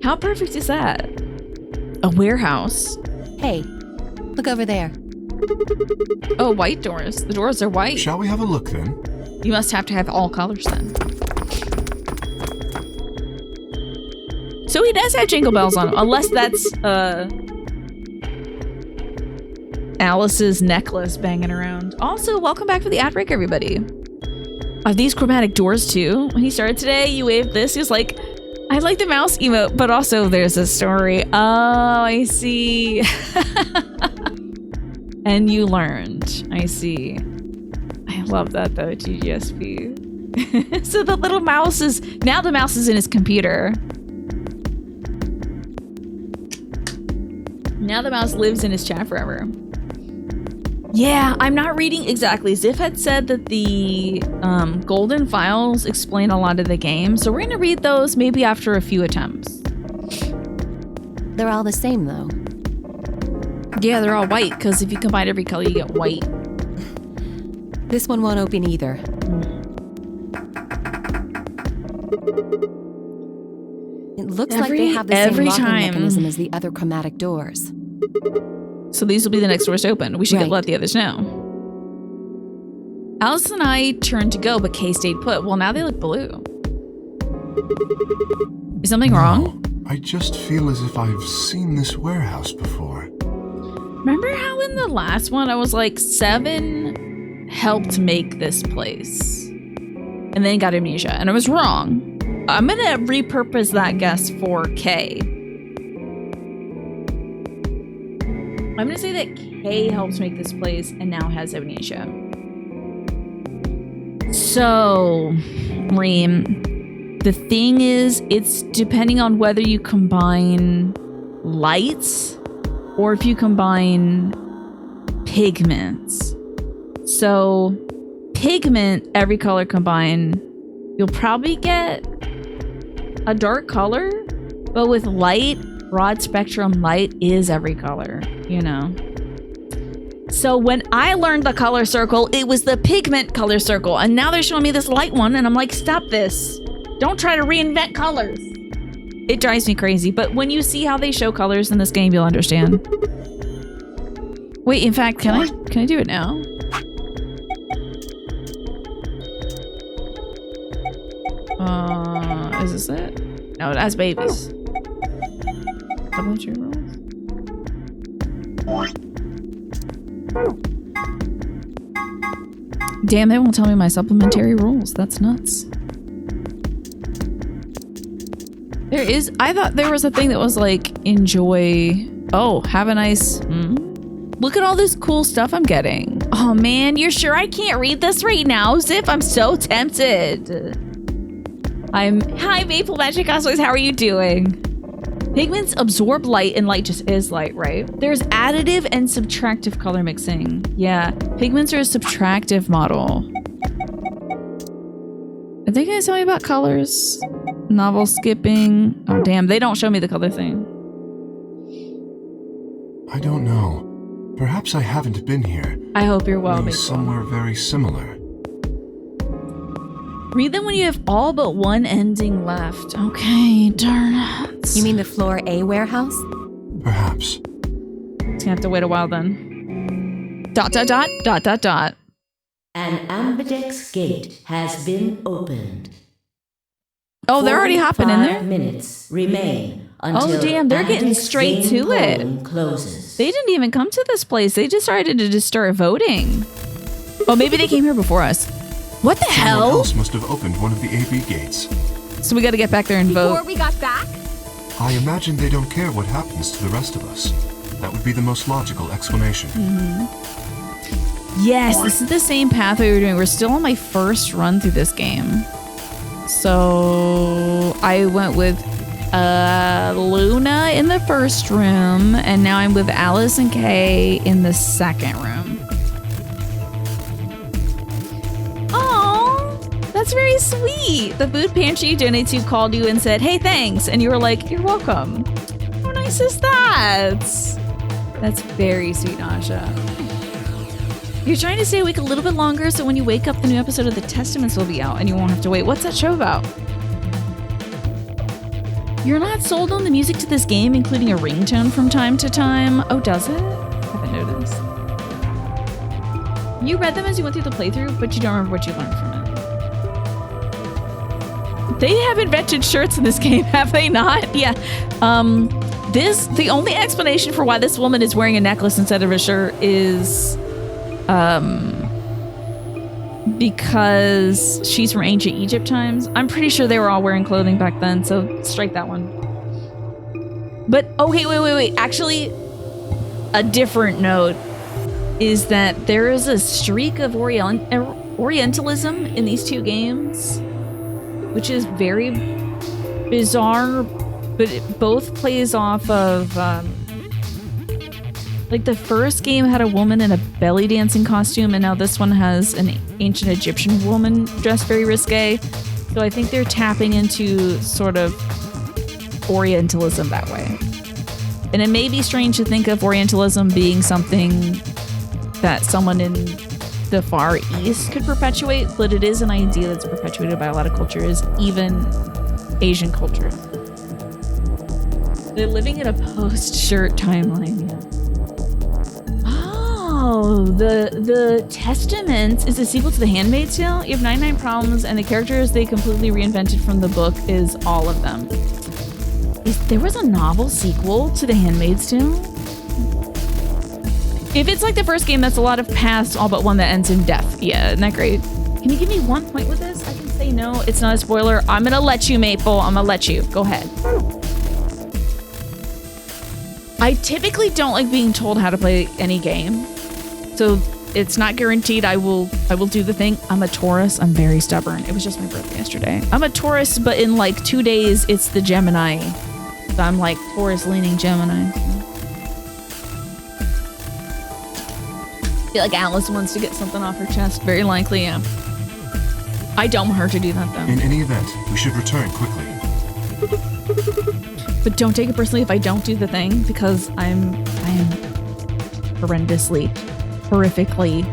How perfect is that? A warehouse. Hey, look over there. Oh, white doors. The doors are white. Shall we have a look then? You must have to have all colors then. So he does have jingle bells on him, unless that's Alice's necklace banging around. Also, welcome back for the ad break, everybody. Are these chromatic doors too? When he started today, you waved this. He was like, I like the mouse emote, but also there's a story. Oh, I see. And you learned. I see. I love that though, TGSP. So the little mouse is, now the mouse is in his computer. Now the mouse lives in his chat forever. Yeah, I'm not reading exactly. Ziff had said that the golden files explain a lot of the game, so we're going to read those maybe after a few attempts. They're all the same, though. Yeah, they're all white, because if you combine every color, you get white. This one won't open either. It looks like they have the same locking mechanism as the other chromatic doors. So these will be the next doors to open. We should let the others know. Alice and I turned to go, but Kay stayed put. Well, now they look blue. Is something wrong? I just feel as if I've seen this warehouse before. Remember how in the last one I was like, 7 helped make this place and then got amnesia, and I was wrong. I'm gonna repurpose that guess for Kay. I'm gonna say that Kay helps make this place and now has amnesia. So, Reem, the thing is, it's depending on whether you combine lights or if you combine pigments. So, pigment, every color combined, you'll probably get a dark color, but with light, broad spectrum light is every color, you know. So when I learned the color circle, it was the pigment color circle, and now they're showing me this light one, and I'm like, stop this. Don't try to reinvent colors. It drives me crazy, but when you see how they show colors in this game, you'll understand. Wait, in fact, can I do it now? Is this it? No, it has babies. Supplementary rules. Damn, they won't tell me my supplementary rules. That's nuts. I thought there was a thing that was like, enjoy. Oh, have a nice. Look at all this cool stuff I'm getting. Oh man, you're sure I can't read this right now, Zip? I'm so tempted. Hi, Maple Magic Cosplays. How are you doing? Pigments absorb light and light just is light, right? There's additive and subtractive color mixing. Yeah, pigments are a subtractive model. Are they gonna tell me about colors? Novel skipping. Oh damn, they don't show me the color thing. I don't know. Perhaps I haven't been here. I hope you're well, Maple. Somewhere very similar. Read them when you have all but one ending left. Okay, darn it. You mean the floor A warehouse? Perhaps. It's gonna have to wait a while then. ... An ambidex gate has been opened. Oh, they're already hopping in there? 5 minutes remain until oh, damn, they're getting ambidex straight game to it. polling closes. They didn't even come to this place. They just started to just start voting. Oh, maybe they came here before us. What the Someone hell? else must have opened one of the AB gates. So we gotta get back there and vote. Before we got back? I imagine they don't care what happens to the rest of us. That would be the most logical explanation. Yes, this is the same path we were doing. We're still on my first run through this game. So I went with Luna in the first room, and now I'm with Alice and Kay in the second room. Oh, that's very sweet. The food pantry you donated to called you and said, hey, thanks. And you were like, you're welcome. How nice is that? That's very sweet, Nasha. You're trying to stay awake a little bit longer so when you wake up, the new episode of The Testaments will be out and you won't have to wait. What's that show about? You're not sold on the music to this game, including a ringtone from time to time. Oh, does it? I haven't noticed. You read them as you went through the playthrough, but you don't remember what you learned from it. They have invented shirts in this game, have they not? Yeah. The only explanation for why this woman is wearing a necklace instead of a shirt is because she's from ancient Egypt times. I'm pretty sure they were all wearing clothing back then, so strike that one. But, okay, wait. Actually, a different note is that there is a streak of Orientalism in these two games, which is very bizarre, but it both plays off of, like the first game had a woman in a belly dancing costume, and now this one has an ancient Egyptian woman dressed very risque. So I think they're tapping into sort of Orientalism that way. And it may be strange to think of Orientalism being something that someone in the Far East could perpetuate, but it is an idea that's perpetuated by a lot of cultures, even Asian culture. They're living in a post-shirt timeline. Oh, the Testaments is a sequel to The Handmaid's Tale. You have 99 problems, and the characters they completely reinvented from the book is all of them. There was a novel sequel to The Handmaid's Tale? If it's like the first game, that's a lot of past, all but one that ends in death. Yeah, isn't that great? Can you give me 1 point with this? I can say no, it's not a spoiler. I'm gonna let you, Maple. I'm gonna let you. Go ahead. I typically don't like being told how to play any game. So it's not guaranteed I will do the thing. I'm a Taurus. I'm very stubborn. It was just my birthday yesterday. I'm a Taurus, but in like 2 days, it's the Gemini. So I'm like Taurus leaning Gemini. I feel like Alice wants to get something off her chest. Very likely, yeah. I don't want her to do that though. In any event, we should return quickly. But don't take it personally if I don't do the thing, because I am horrendously, horrifically,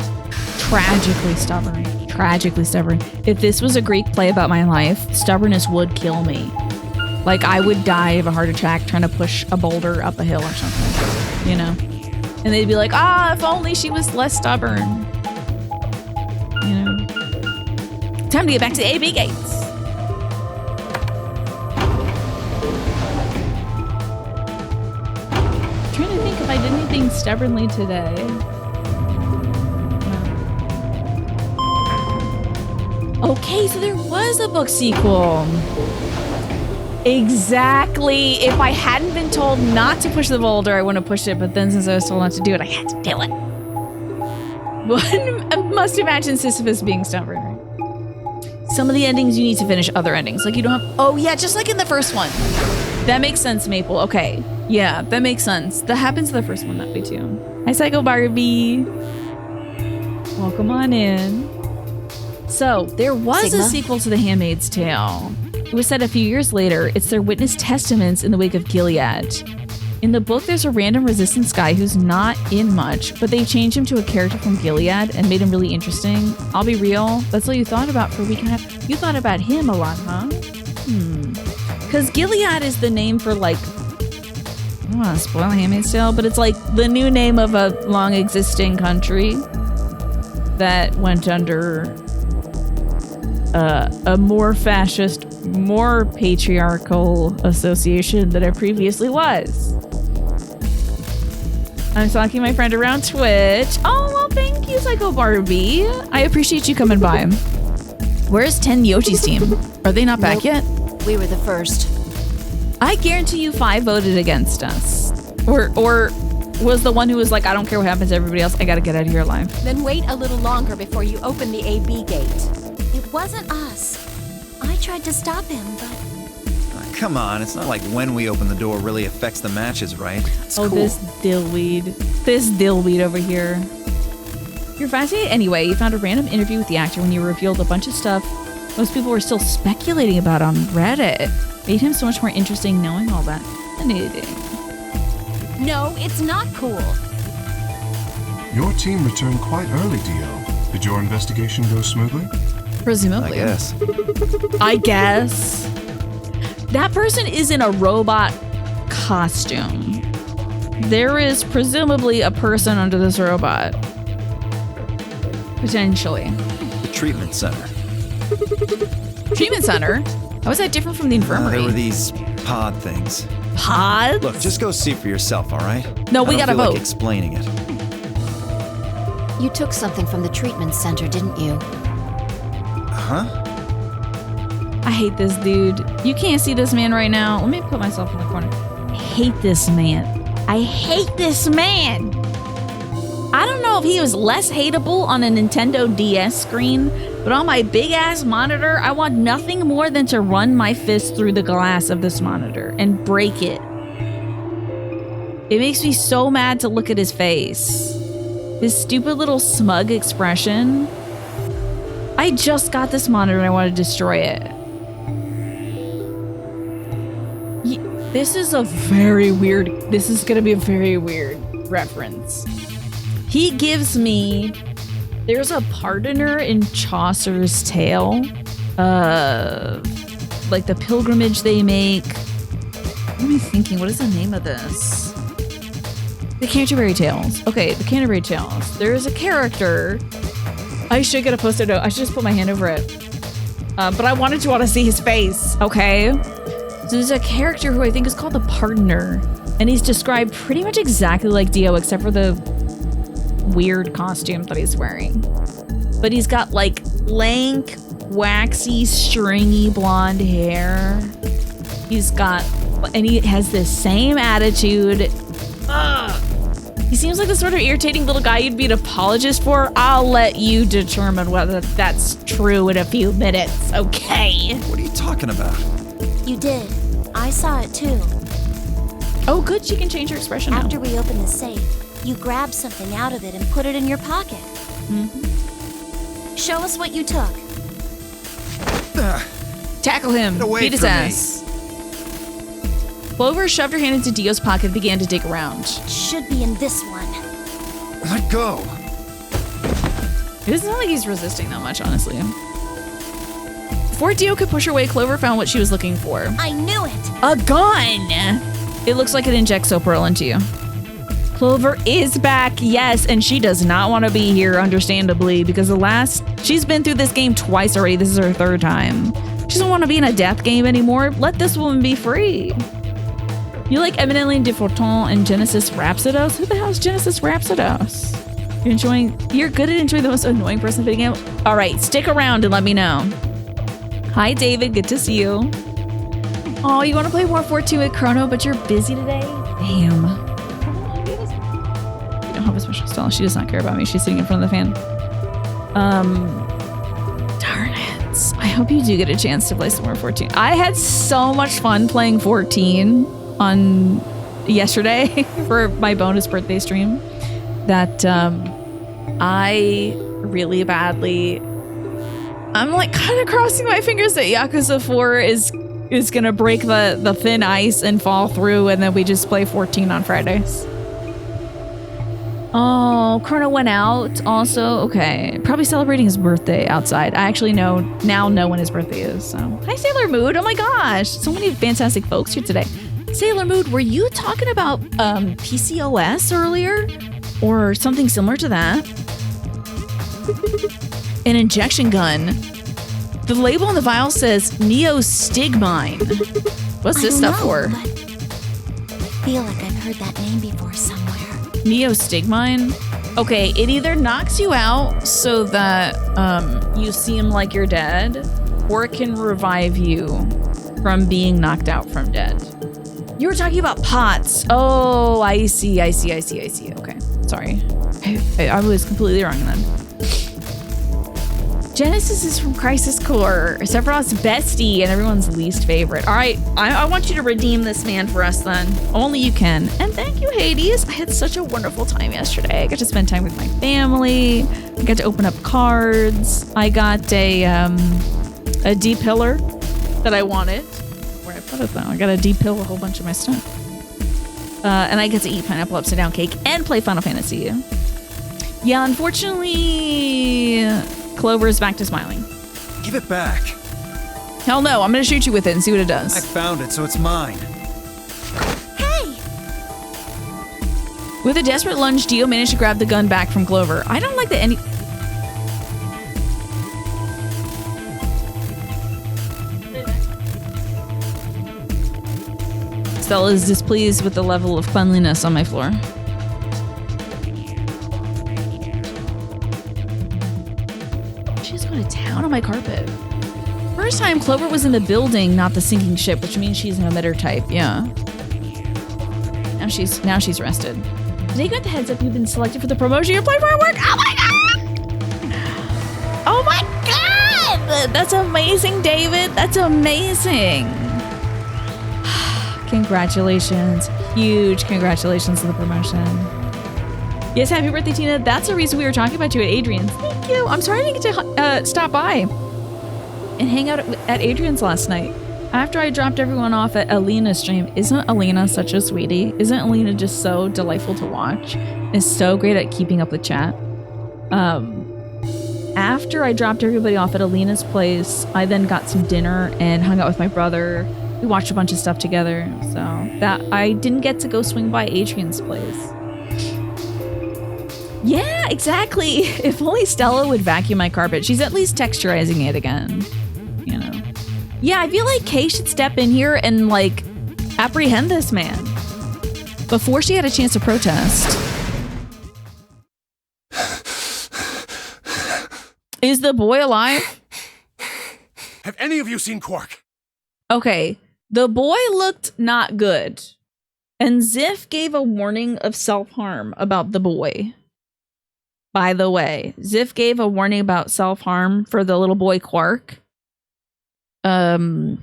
tragically stubborn. Tragically stubborn. If this was a Greek play about my life, stubbornness would kill me. Like I would die of a heart attack trying to push a boulder up a hill or something, you know? And they'd be like, if only she was less stubborn. You know? Time to get back to the AB gates. I'm trying to think if I did anything stubbornly today. No. Okay, so there was a book sequel. Exactly. If I hadn't been told not to push the boulder, I wouldn't have pushed it. But then since I was told not to do it, I had to do it. One must imagine Sisyphus being stubborn, right? Some of the endings you need to finish other endings. Like you don't have... Oh, yeah, just like in the first one. That makes sense, Maple. Okay. Yeah, that makes sense. That happens in the first one that way, too. Hi, Psycho Barbie. Welcome on in. So, there was a sequel to The Handmaid's Tale. It was set a few years later. It's their witness testaments in the wake of Gilead. In the book, there's a random resistance guy who's not in much, but they changed him to a character from Gilead and made him really interesting. I'll be real, that's all you thought about for a week and a half. You thought about him a lot, huh? Because Gilead is the name for like, I don't want to spoil Handmaid's Tale, but it's like the new name of a long existing country that went under a more fascist, more patriarchal association than it previously was. I'm stalking my friend around Twitch. Oh, well, thank you, Psycho Barbie. I appreciate you coming by. Where's 10 Yoshi's team? Are they not back yet? We were the first. I guarantee you 5 voted against us. Or was the one who was like, I don't care what happens to everybody else. I gotta get out of here alive. Then wait a little longer before you open the AB gate. It wasn't us. I tried to stop him, but... Come on, it's not like when we open the door really affects the matches, right? It's cool. This dillweed. This dillweed over here. You're fascinated? Anyway, you found a random interview with the actor when you revealed a bunch of stuff most people were still speculating about on Reddit. Made him so much more interesting knowing all that. Fascinating. No, it's not cool. Your team returned quite early, Dio. Did your investigation go smoothly? Presumably. I guess. That person is in a robot costume. There is presumably a person under this robot. Potentially. The treatment center. Treatment center? How is that different from the infirmary? There were these pod things. Pods? Look, just go see for yourself, all right? No, we gotta vote. Like explaining it. You took something from the treatment center, didn't you? Huh? I hate this dude. You can't see this man right now. Let me put myself in the corner. I hate this man. I hate this man. I don't know if he was less hateable on a Nintendo DS screen, but on my big ass monitor, I want nothing more than to run my fist through the glass of this monitor and break it. It makes me so mad to look at his face. His stupid little smug expression. I just got this monitor and I want to destroy it. This is a very weird, this is going to be a very weird reference. He gives me, there's a pardoner in Chaucer's tale, like the pilgrimage they make. What am I thinking? What is the name of this? The Canterbury Tales. Okay, the Canterbury Tales. There is a character. I should get a post-it note. I should just put my hand over it. But I wanted to see his face, okay? So there's a character who I think is called the Pardoner, and he's described pretty much exactly like Dio, except for the weird costume that he's wearing. But he's got like lank, waxy, stringy blonde hair. He's got, and he has this same attitude. He seems like the sort of irritating little guy you'd be an apologist for. I'll let you determine whether that's true in a few minutes, okay? What are you talking about? You did. I saw it too. Oh, good. She can change her expression now. After we opened the safe, you grabbed something out of it and put it in your pocket. Mm-hmm. Show us what you took. Tackle him. Get away Beat his from me. ass. Clover shoved her hand into Dio's pocket and began to dig around. Should be in this one. Let go. It doesn't sound like he's resisting that much, honestly. Before Dio could push her away, Clover found what she was looking for. I knew it! A gun! It looks like it injects Soperl into you. Clover is back, yes, and she does not want to be here, understandably, because she's been through this game twice already. This is her third time. She doesn't want to be in a death game anymore. Let this woman be free. You like Eminently Defortant and Genesis Rhapsodos? Who the hell is Genesis Rhapsodos? You're good at enjoying the most annoying person in the video game? All right, stick around and let me know. Hi, David. Good to see you. Oh, you want to play more 4-2 with Chrono, but you're busy today? Damn. You don't have a special style. She does not care about me. She's sitting in front of the fan. Darn it. I hope you do get a chance to play some more 14. I had so much fun playing 14 on yesterday for my bonus birthday stream that I really badly... I'm like kind of crossing my fingers that Yakuza 4 is gonna break the thin ice and fall through, and then we just play 14 on Fridays. Oh, Chrono went out also. Okay, probably celebrating his birthday outside. I actually now know when his birthday is. So hi, Sailor Mood. Oh my gosh, so many fantastic folks here today. Sailor Mood, were you talking about PCOS earlier, or something similar to that? An injection gun. The label on the vial says neostigmine. What's this stuff for? I feel like I've heard that name before somewhere. Neostigmine? Okay, it either knocks you out so that you seem like you're dead, or it can revive you from being knocked out from dead. You were talking about POTS. Oh, I see. Okay, sorry. I was completely wrong then. Genesis is from Crisis Core, Sephiroth's bestie and everyone's least favorite. All right, I want you to redeem this man for us then. Only you can. And thank you, Hades. I had such a wonderful time yesterday. I got to spend time with my family. I got to open up cards. I got a D-pillar that I wanted. Where I put it though? I got to D-pill a whole bunch of my stuff. And I get to eat pineapple upside down cake and play Final Fantasy. Yeah, unfortunately... Clover is back to smiling. Give it back. Hell no, I'm gonna shoot you with it and see what it does. I found it, so it's mine. Hey! With a desperate lunge, Dio managed to grab the gun back from Clover. I don't like that any... Stella is displeased with the level of cleanliness on my floor. To town on my carpet. First time Clover was in the building, not the sinking ship, which means she's an emitter type. Yeah. Now she's rested. Today got the heads up you've been selected for the promotion you're playing for at work. Oh my god! Oh my god! That's amazing, David. That's amazing. Congratulations. Huge congratulations on the promotion. Yes, happy birthday, Tina. That's the reason we were talking about you at Adrian's. Thank you. I'm sorry I didn't get to stop by and hang out at Adrian's last night. After I dropped everyone off at Alina's stream, isn't Alina such a sweetie? Isn't Alina just so delightful to watch? Is so great at keeping up with chat. After I dropped everybody off at Alina's place, I then got some dinner and hung out with my brother. We watched a bunch of stuff together. So that I didn't get to go swing by Adrian's place. Yeah, exactly. If only Stella would vacuum my carpet. She's at least texturizing it again. You know. Yeah, I feel like Kay should step in here and, like, apprehend this man before she had a chance to protest. Is the boy alive? Have any of you seen Quark? Okay. The boy looked not good. And Ziff gave a warning of self-harm about the boy. By the way, Ziff gave a warning about self-harm for the little boy Quark. And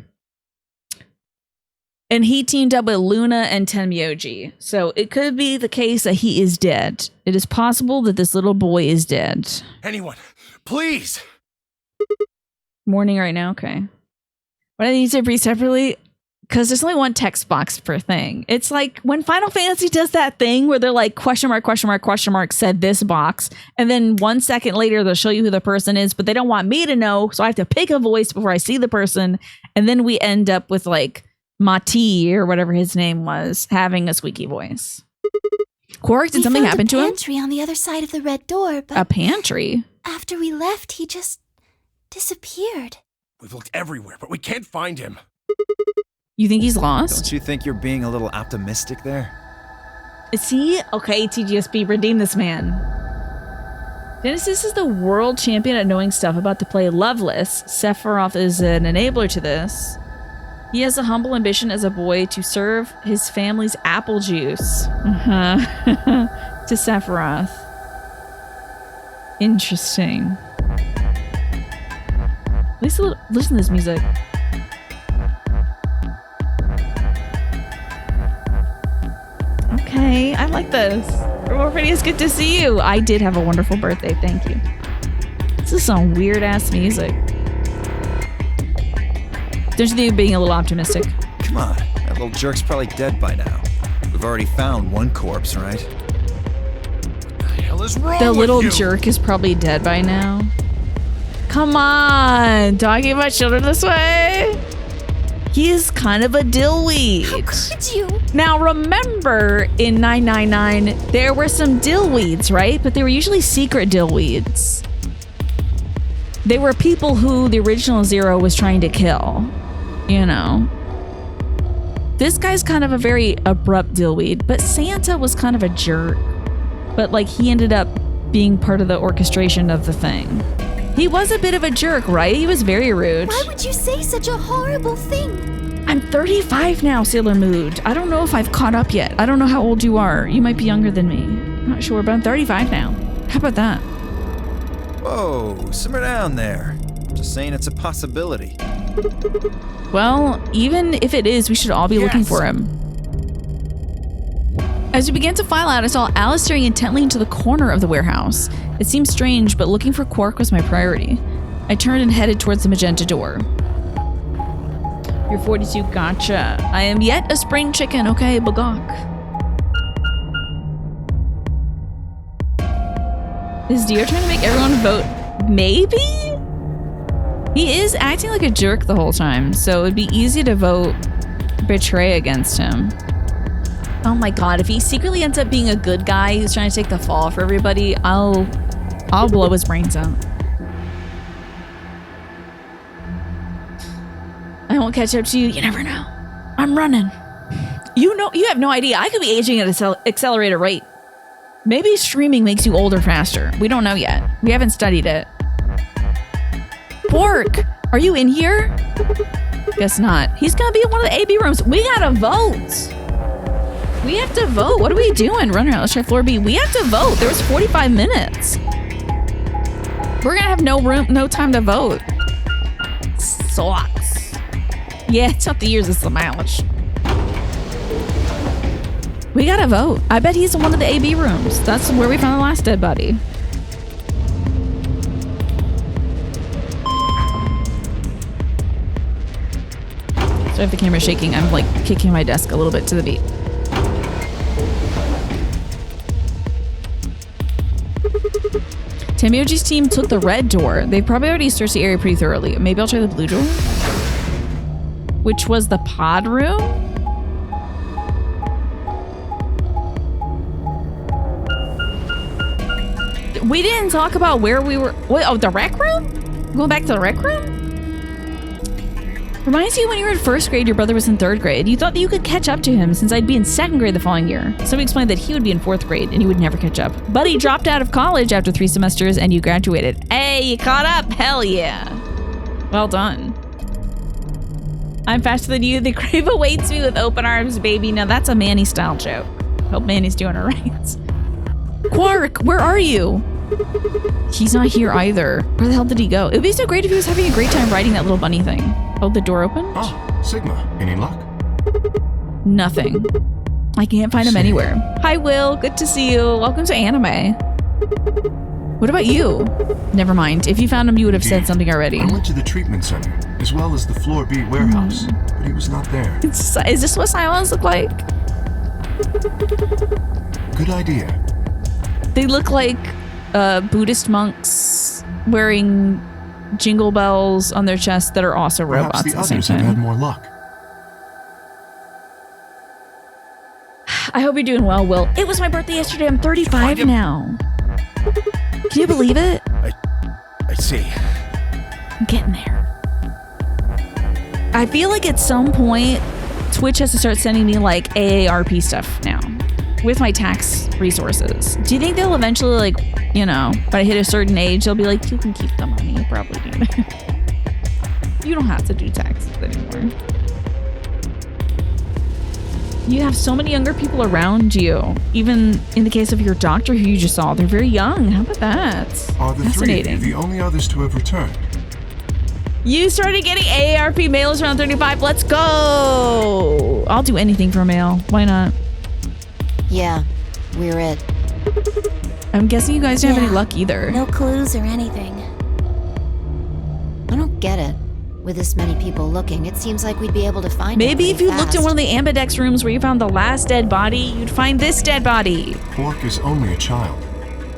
he teamed up with Luna and Tenmyoji. So it could be the case that he is dead. It is possible that this little boy is dead. Anyone, please. Morning right now? Okay. What I need to read separately? Because there's only one text box per thing. It's like when Final Fantasy does that thing where they're like, question mark, said this box. And then 1 second later, they'll show you who the person is, but they don't want me to know. So I have to pick a voice before I see the person. And then we end up with like Mati or whatever his name was having a squeaky voice. Quark, did something happen to him? A pantry on the other side of the red door, but A pantry? after we left, he just disappeared. We've looked everywhere, but we can't find him. You think he's lost? Don't you think you're being a little optimistic there? Is he? Okay, TGSB, redeem this man. Genesis is the world champion at knowing stuff about to play Loveless. Sephiroth is an enabler to this. He has a humble ambition as a boy to serve his family's apple juice. To Sephiroth. Interesting. Listen to this music. Okay, I like this. Pretty, it's good to see you. I did have a wonderful birthday, thank you. This is some weird ass music. Don't you think you're being a little optimistic? Come on, that little jerk's probably dead by now. We've already found one corpse, right? What the hell is wrong The with little you? jerk is probably dead by now. Come on, talking about children this way? He is kind of a dillweed. How could you? Now remember, in 999, there were some dillweeds, right? But they were usually secret dillweeds. They were people who the original Zero was trying to kill. You know. This guy's kind of a very abrupt dillweed, but Santa was kind of a jerk. But like he ended up being part of the orchestration of the thing. He was a bit of a jerk, right? He was very rude. Why would you say such a horrible thing? I'm 35 now, Sailor Mood. I don't know if I've caught up yet. I don't know how old you are. You might be younger than me. I'm not sure, but I'm 35 now. How about that? Whoa, simmer down there. Just saying it's a possibility. Well, even if it is, we should all be looking for him. As we began to file out, I saw Alice staring intently into the corner of the warehouse. It seemed strange, but looking for Quark was my priority. I turned and headed towards the magenta door. You're 42, gotcha. I am yet a spring chicken, okay, bagok. Is Dio trying to make everyone vote? Maybe? He is acting like a jerk the whole time, so it'd be easy to vote betray against him. Oh my god, if he secretly ends up being a good guy who's trying to take the fall for everybody, I'll blow his brains out. I won't catch up to you. You never know. I'm running. You have no idea. I could be aging at an accelerated rate. Maybe streaming makes you older faster. We don't know yet. We haven't studied it. Quark, are you in here? Guess not. He's gonna be in one of the AB rooms. We gotta vote. We have to vote. What are we doing? Run around. Let's try floor B. We have to vote. There was 45 minutes. We're gonna have no time to vote. Sucks. Yeah, it's not the years, it's the mileage. We gotta vote. I bet he's in one of the AB rooms. That's where we found the last dead body. So if the camera's shaking, I'm like kicking my desk a little bit to the beat. Tenmyoji's team took the red door. They probably already searched the area pretty thoroughly. Maybe I'll try the blue door? Which was the pod room? We didn't talk about where we were. Wait, oh, the rec room? Going back to the rec room? Reminds you when you were in first grade, your brother was in third grade. You thought that you could catch up to him since I'd be in second grade the following year. Somebody explained that he would be in fourth grade and you would never catch up. But he dropped out of college after 3 semesters and you graduated. Hey, you caught up? Hell yeah. Well done. I'm faster than you. The grave awaits me with open arms, baby. Now that's a Manny style joke. Hope Manny's doing it right. Quark, where are you? He's not here either. Where the hell did he go? It would be so great if he was having a great time riding that little bunny thing. Oh, the door opened? Oh, Sigma. Any luck? Nothing. I can't find him anywhere. Hi, Will. Good to see you. Welcome to anime. What about you? Never mind. If you found him, you would have said something already. I went to the treatment center, as well as the Floor B warehouse, but he was not there. Is this what Cylons look like? Good idea. They look like Buddhist monks wearing jingle bells on their chests that are also robots. Perhaps the at the same others have time. had more luck. I hope you're doing well, Will. It was my birthday yesterday. I'm 35 now. Can you believe it? I see. I'm getting there. I feel like at some point, Twitch has to start sending me like AARP stuff now with my tax resources. Do you think they'll eventually, like, you know, if I hit a certain age, they'll be like, you can keep the money. You probably do. You don't have to do taxes anymore. You have so many younger people around you. Even in the case of your doctor who you just saw, they're very young. How about that? Are the three of you the only others to have returned? You started getting AARP mailers around 35. Let's go. I'll do anything for mail. Why not? Yeah, we're it. I'm guessing you guys don't have any luck either. No clues or anything. I don't get it. With this many people looking, it seems like we'd be able to find Maybe if you looked in one of the ambidex rooms where you found the last dead body, you'd find this dead body. Quark is only a child.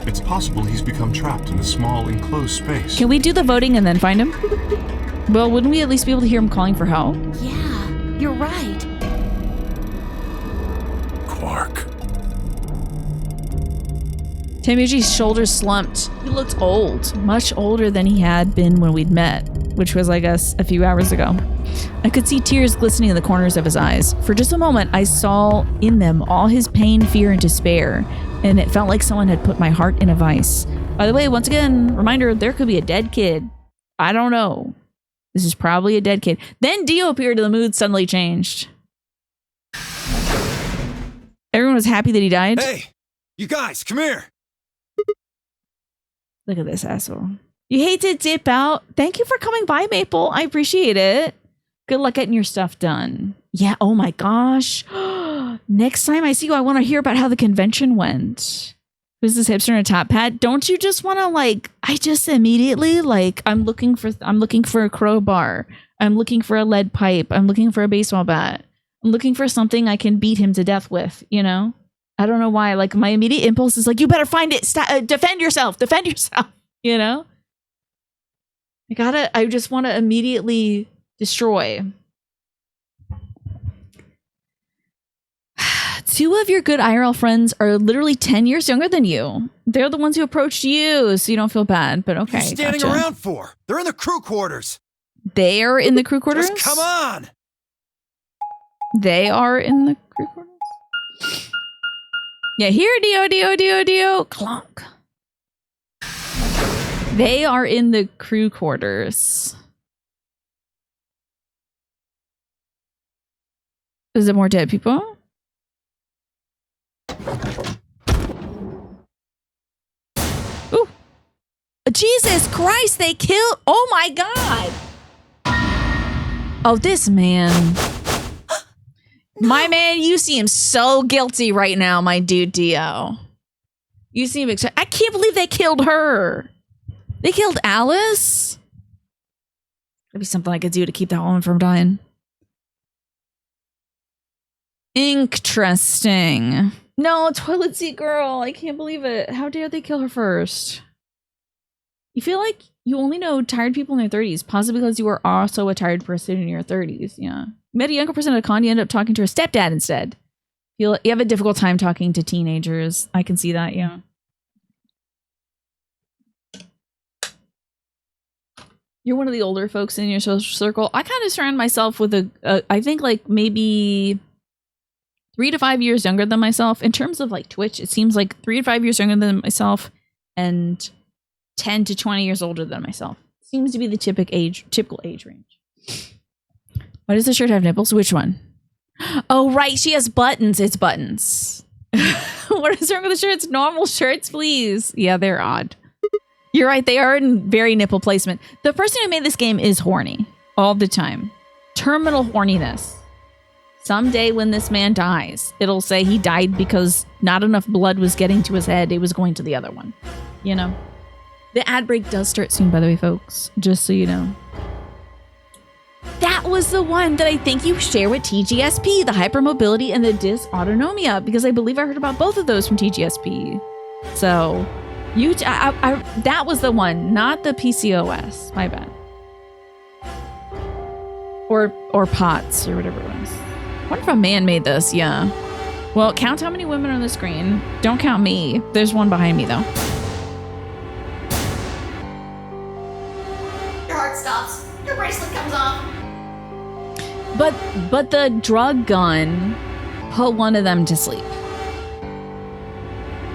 It's possible he's become trapped in a small enclosed space. Can we do the voting and then find him? Well, wouldn't we at least be able to hear him calling for help? Yeah, you're right. Quark. Tamuji's shoulders slumped. He looked old, much older than he had been when we'd met, which was, I guess, a few hours ago. I could see tears glistening in the corners of his eyes. For just a moment, I saw in them all his pain, fear, and despair, and it felt like someone had put my heart in a vice. By the way, once again, reminder, there could be a dead kid. I don't know. This is probably a dead kid. Then Dio appeared and the mood suddenly changed. Everyone was happy that he died. Hey, you guys, come here. Look at this asshole. You hate to dip out. Thank you for coming by, Maple. I appreciate it. Good luck getting your stuff done. Yeah, oh my gosh. Next time I see you, I want to hear about how the convention went. Who's this hipster in a top hat? Don't you just want to, like, I just immediately, like, I'm looking for a crowbar. I'm looking for a lead pipe. I'm looking for a baseball bat. I'm looking for something I can beat him to death with, you know? I don't know why. Like, my immediate impulse is like, you better find it. Defend yourself. Defend yourself. You know? I just want to immediately destroy. Two of your good IRL friends are literally 10 years younger than you. They're the ones who approached you, so you don't feel bad, but okay. What are you standing around for? They're in the crew quarters. They are in the crew quarters? Just come on. They are in the crew quarters? Yeah, here, Dio. Clunk. They are in the crew quarters. Is there more dead people? Ooh. Jesus Christ, they killed. Oh my God. Oh, this man. My man, you seem so guilty right now, my dude Dio. You seem excited. I can't believe they killed her. They killed Alice? That'd be something I could do to keep that woman from dying. Interesting. No, toilet seat girl. I can't believe it. How dare they kill her first? You feel like you only know tired people in their 30s, possibly because you are also a tired person in your 30s. Yeah. You met a younger person at a con, you end up talking to her stepdad instead. You have a difficult time talking to teenagers. I can see that, yeah. You're one of the older folks in your social circle. I kind of surround myself with I think like maybe 3 to 5 years younger than myself. In terms of like Twitch, it seems like 3 to 5 years younger than myself and 10 to 20 years older than myself. Seems to be the typical age range. Why does the shirt have nipples? Which one? Oh, right. She has buttons. It's buttons. What is wrong with the shirts? Normal shirts, please. Yeah, they're odd. You're right. They are in very nipple placement. The person who made this game is horny all the time. Terminal horniness. Someday when this man dies, it'll say he died because not enough blood was getting to his head. It was going to the other one. You know? The ad break does start soon, by the way, folks. Just so you know. That was the one that I think you share with TGSP, the hypermobility and the dysautonomia, because I believe I heard about both of those from TGSP. So, that was the one, not the PCOS. My bad. Or POTS, or whatever it was. I wonder if a man made this, yeah. Well, count how many women are on the screen. Don't count me. There's one behind me, though. Your heart stops. Your bracelet comes off. But the drug gun put one of them to sleep.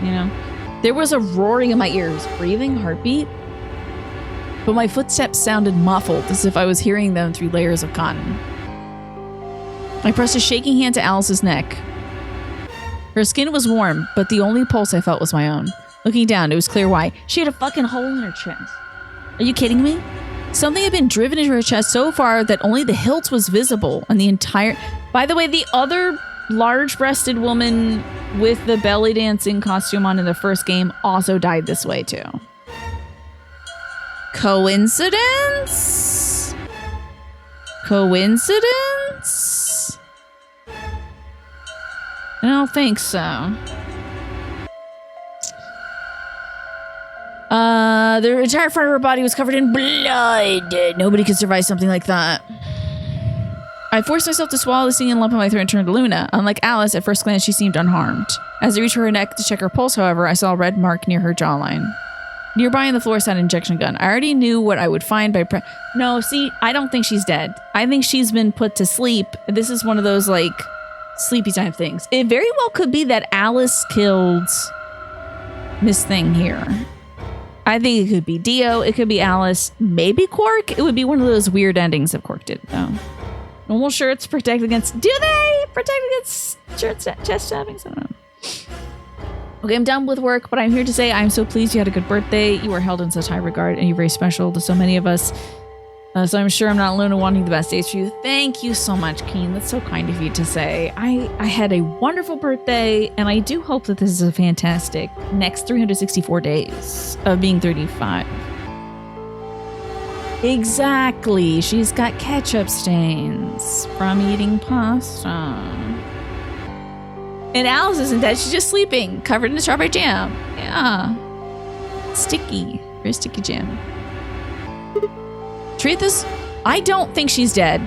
You know? There was a roaring in my ears, breathing, heartbeat. But my footsteps sounded muffled, as if I was hearing them through layers of cotton. I pressed a shaking hand to Alice's neck. Her skin was warm, but the only pulse I felt was my own. Looking down, it was clear why. She had a fucking hole in her chest. Are you kidding me? Something had been driven into her chest so far that only the hilt was visible, and the entire... By the way, the other large-breasted woman with the belly dancing costume on in the first game also died this way, too. Coincidence? Coincidence? I don't think so. The entire front of her body was covered in blood. Nobody could survive something like that. I forced myself to swallow the stinging lump in my throat and turned to Luna. Unlike Alice, at first glance, she seemed unharmed. As I reached for her neck to check her pulse, however, I saw a red mark near her jawline. Nearby on the floor sat an injection gun. I already knew what I would find by No, see, I don't think she's dead. I think she's been put to sleep. This is one of those, like, sleepy time things. It very well could be that Alice killed Miss Thing here. I think it could be Dio. It could be Alice. Maybe Quark. It would be one of those weird endings if Quark did, though. Normal shirts protect against... Do they protect against chest stabbings? I don't know. Okay, I'm done with work, but I'm here to say I'm so pleased you had a good birthday. You are held in such high regard, and you're very special to so many of us. So I'm sure I'm not alone in wanting the best days for you. Thank you so much, Keen. That's so kind of you to say. I had a wonderful birthday, and I do hope that this is a fantastic next 364 days of being 35. Exactly. She's got ketchup stains from eating pasta. And Alice isn't dead. She's just sleeping, covered in strawberry jam. Yeah. Sticky. Very sticky jam. Treat this... I don't think she's dead.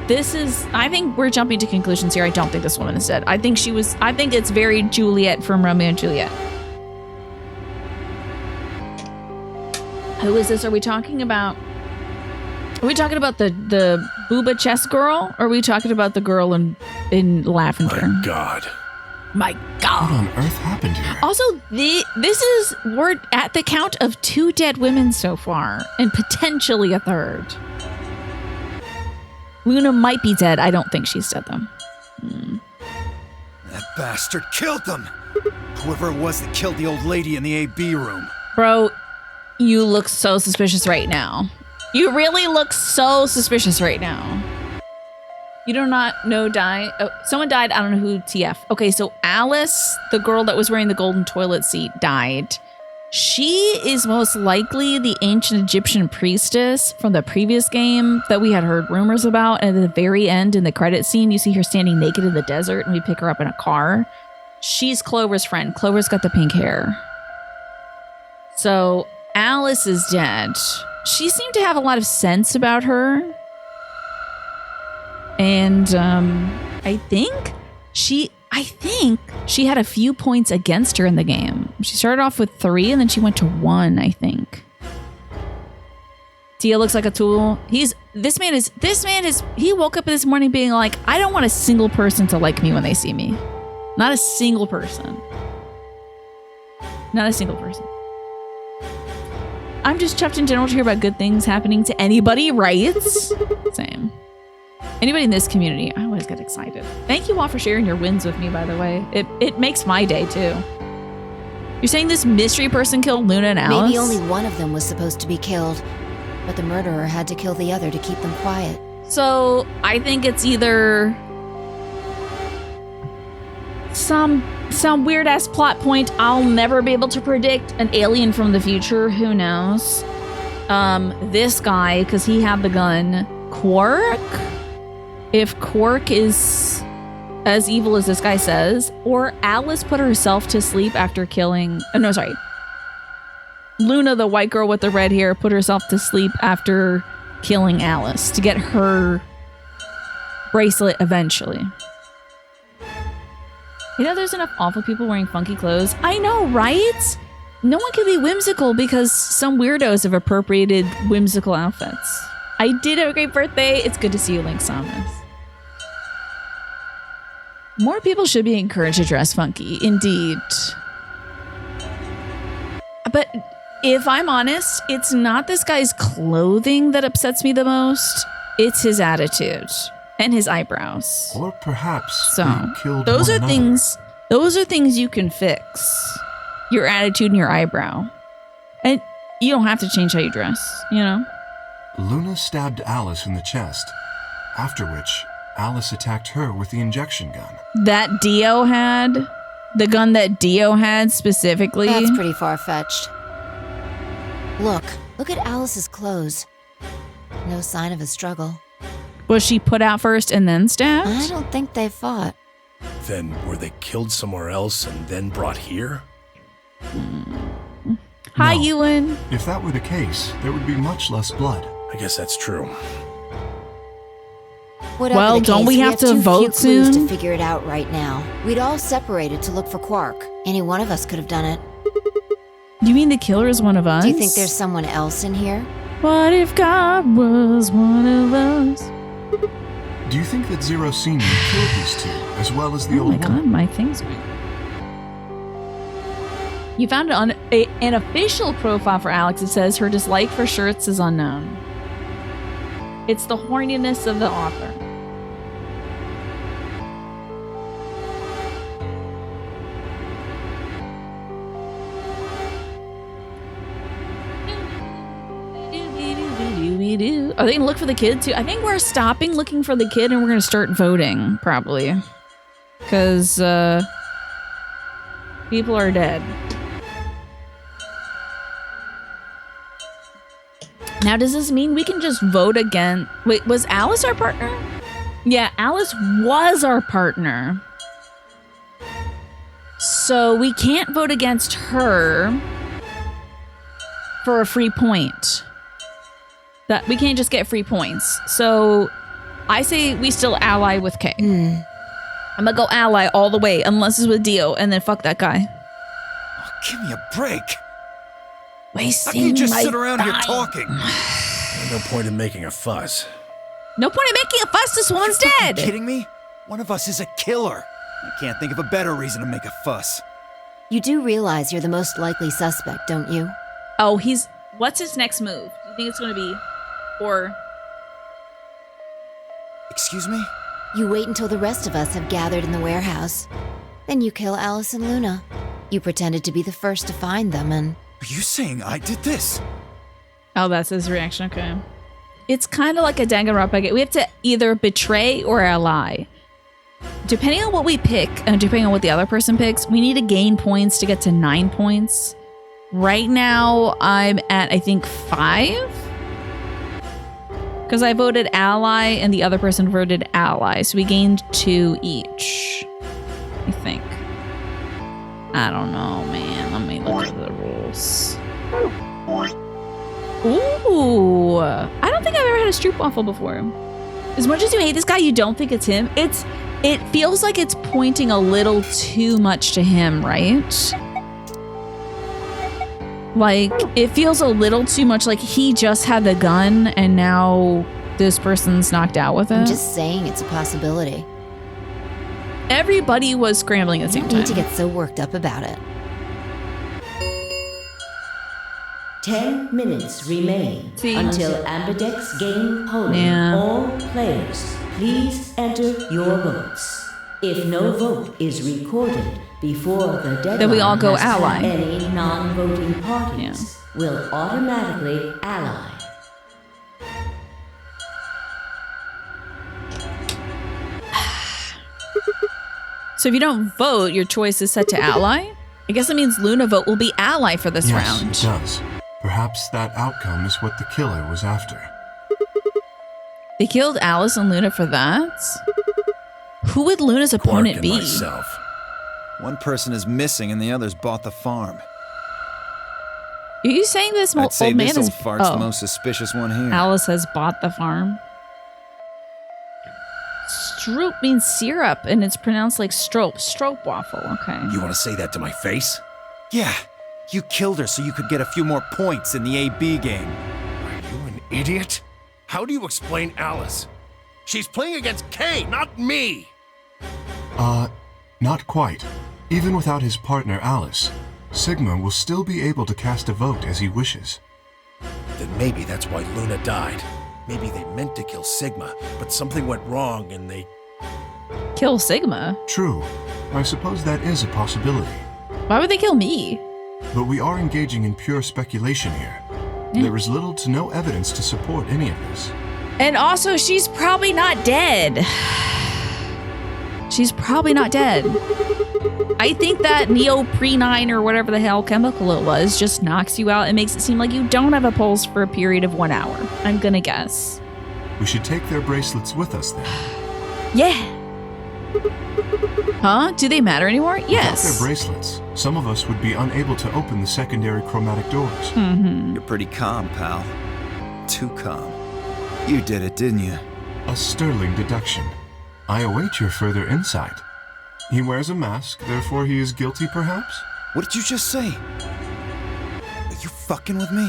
I think we're jumping to conclusions here. I don't think this woman is dead. I think it's very Juliet from Romeo and Juliet. Who is this? Are we talking about the booba chest girl? Or are we talking about the girl in lavender? My God. My God. What on earth happened here? Also, we're at the count of 2 dead women so far, and potentially a third. Luna might be dead. I don't think she's dead, though. That bastard killed them. Whoever it was that killed the old lady in the AB room. Bro, you look so suspicious right now. You really look so suspicious right now. You do not know die. Oh, someone died. I don't know who. TF. Okay, so Alice, the girl that was wearing the golden toilet seat, died. She is most likely the ancient Egyptian priestess from the previous game that we had heard rumors about. And at the very end in the credit scene, you see her standing naked in the desert and we pick her up in a car. She's Clover's friend. Clover's got the pink hair. So Alice is dead. She seemed to have a lot of sense about her. And I think she had a few points against her in the game. She started off with 3 and then she went to 1, I think. Tia looks like a tool. He woke up this morning being like, I don't want a single person to like me when they see me. Not a single person. Not a single person. I'm just chuffed in general to hear about good things happening to anybody, right? Same. Anybody in this community, I always get excited. Thank you all for sharing your wins with me, by the way. It makes my day, too. You're saying this mystery person killed Luna and Alice? Maybe only one of them was supposed to be killed, but the murderer had to kill the other to keep them quiet. So, I think it's either some weird-ass plot point I'll never be able to predict. An alien from the future, who knows? This guy, because he had the gun. Quark? If Quark is as evil as this guy says, or Alice put herself to sleep after killing... Oh, no, sorry. Luna, the white girl with the red hair, put herself to sleep after killing Alice to get her bracelet eventually. You know, there's enough awful people wearing funky clothes. I know, right? No one can be whimsical because some weirdos have appropriated whimsical outfits. I did have a great birthday. It's good to see you, Link Samus. More people should be encouraged to dress funky, indeed. But if I'm honest, it's not this guy's clothing that upsets me the most. It's his attitude and his eyebrows. Or perhaps So they killed those one are another. things. Those are things you can fix. Your attitude and your eyebrow, and you don't have to change how you dress. You know. Luna stabbed Alice in the chest, after which Alice attacked her with the injection gun. That Dio had, the gun that Dio had specifically. That's pretty far-fetched. Look at Alice's clothes. No sign of a struggle. Was she put out first and then stabbed? I don't think they fought. Then were they killed somewhere else and then brought here? Hi, No. Ewan. If that were the case, there would be much less blood. I guess that's true. Whatever Well, the don't case, we have to too vote few clues soon? to figure it out right now. We'd all separated to look for Quark. Any one of us could have done it. Do you mean the killer is one of us? Do you think there's someone else in here? What if God was one of us? Do you think that Zero Senior killed these two, as well as the Oh old my god, woman? my things went. You found an official profile for Alex. It says her dislike for shirts is unknown. It's the horniness of the author. Are they gonna look for the kid too? I think we're stopping looking for the kid and we're gonna start voting, probably. Because, people are dead. Now, does this mean we can just vote again? Wait, was Alice our partner? Yeah, Alice was our partner. So we can't vote against her for a free point. That we can't just get free points. So I say we still ally with Kay. I'm gonna go ally all the way, unless it's with Dio, and then fuck that guy. Oh, give me a break. How Wasting can you just my sit around here time. talking? There's no point in making a fuss. No point in making a fuss. This woman's Are you dead. kidding me? One of us is a killer. I can't think of a better reason to make a fuss. You do realize you're the most likely suspect, don't you? Oh, what's his next move? Do you think it's gonna be, or Excuse me? You wait until the rest of us have gathered in the warehouse. Then you kill Alice and Luna. You pretended to be the first to find them and... Are you saying I did this? oh, that's his reaction. Okay, it's kind of like a Danganronpa. We have to either betray or ally. Depending on what we pick, and depending on what the other person picks, we need to gain points to get to 9 points. Right now, I'm at, I think, 5. Because I voted ally and the other person voted ally. So we gained 2 each, I think. I don't know, man. Let me look at the rules. Ooh. I don't think I've ever had a stroopwafel before. As much as you hate this guy, you don't think it's him. It feels like it's pointing a little too much to him, right? Like, it feels a little too much like he just had the gun and now this person's knocked out with it. I'm just saying it's a possibility. Everybody was scrambling at the You same don't need time. to get so worked up about it. 10 minutes remain See. until Ambidex game polling. Yeah. All players, Please enter your votes. If no vote is recorded before the deadline Then we all go has passed, ally. any non-voting parties will automatically ally. So if you don't vote, your choice is set to ally? I guess that means Luna vote will be ally for this Yes, round. it does. Perhaps that outcome is what the killer was after. They killed Alice and Luna for that? Who would Luna's Quark opponent and be? myself. One person is missing and the others bought the farm. Are you saying this I'd say old man this is... old fart's the most suspicious one here. Alice has bought the farm. Stroop means syrup, and it's pronounced like stroop. Stroop waffle, okay. You want to say that to my face? Yeah, you killed her so you could get a few more points in the AB game. Are you an idiot? How do you explain Alice? She's playing against Kay, not me! Not quite. Even without his partner Alice, Sigma will still be able to cast a vote as he wishes. Then maybe that's why Luna died. Maybe they meant to kill Sigma, but something went wrong and they... Kill Sigma? True. I suppose that is a possibility. Why would they kill me? But we are engaging in pure speculation here. There is little to no evidence to support any of this. And also, she's probably not dead. She's probably not dead. I think that neoprene or whatever the hell chemical it was just knocks you out and makes it seem like you don't have a pulse for a period of 1 hour. I'm gonna guess. We should take their bracelets with us then. Yeah. Huh? Do they matter anymore? Yes. Without their bracelets, some of us would be unable to open the secondary chromatic doors. You're pretty calm, pal. Too calm. You did it, didn't you? A sterling deduction. I await your further insight. He wears a mask, therefore he is guilty, perhaps? What did you just say? Are you fucking with me?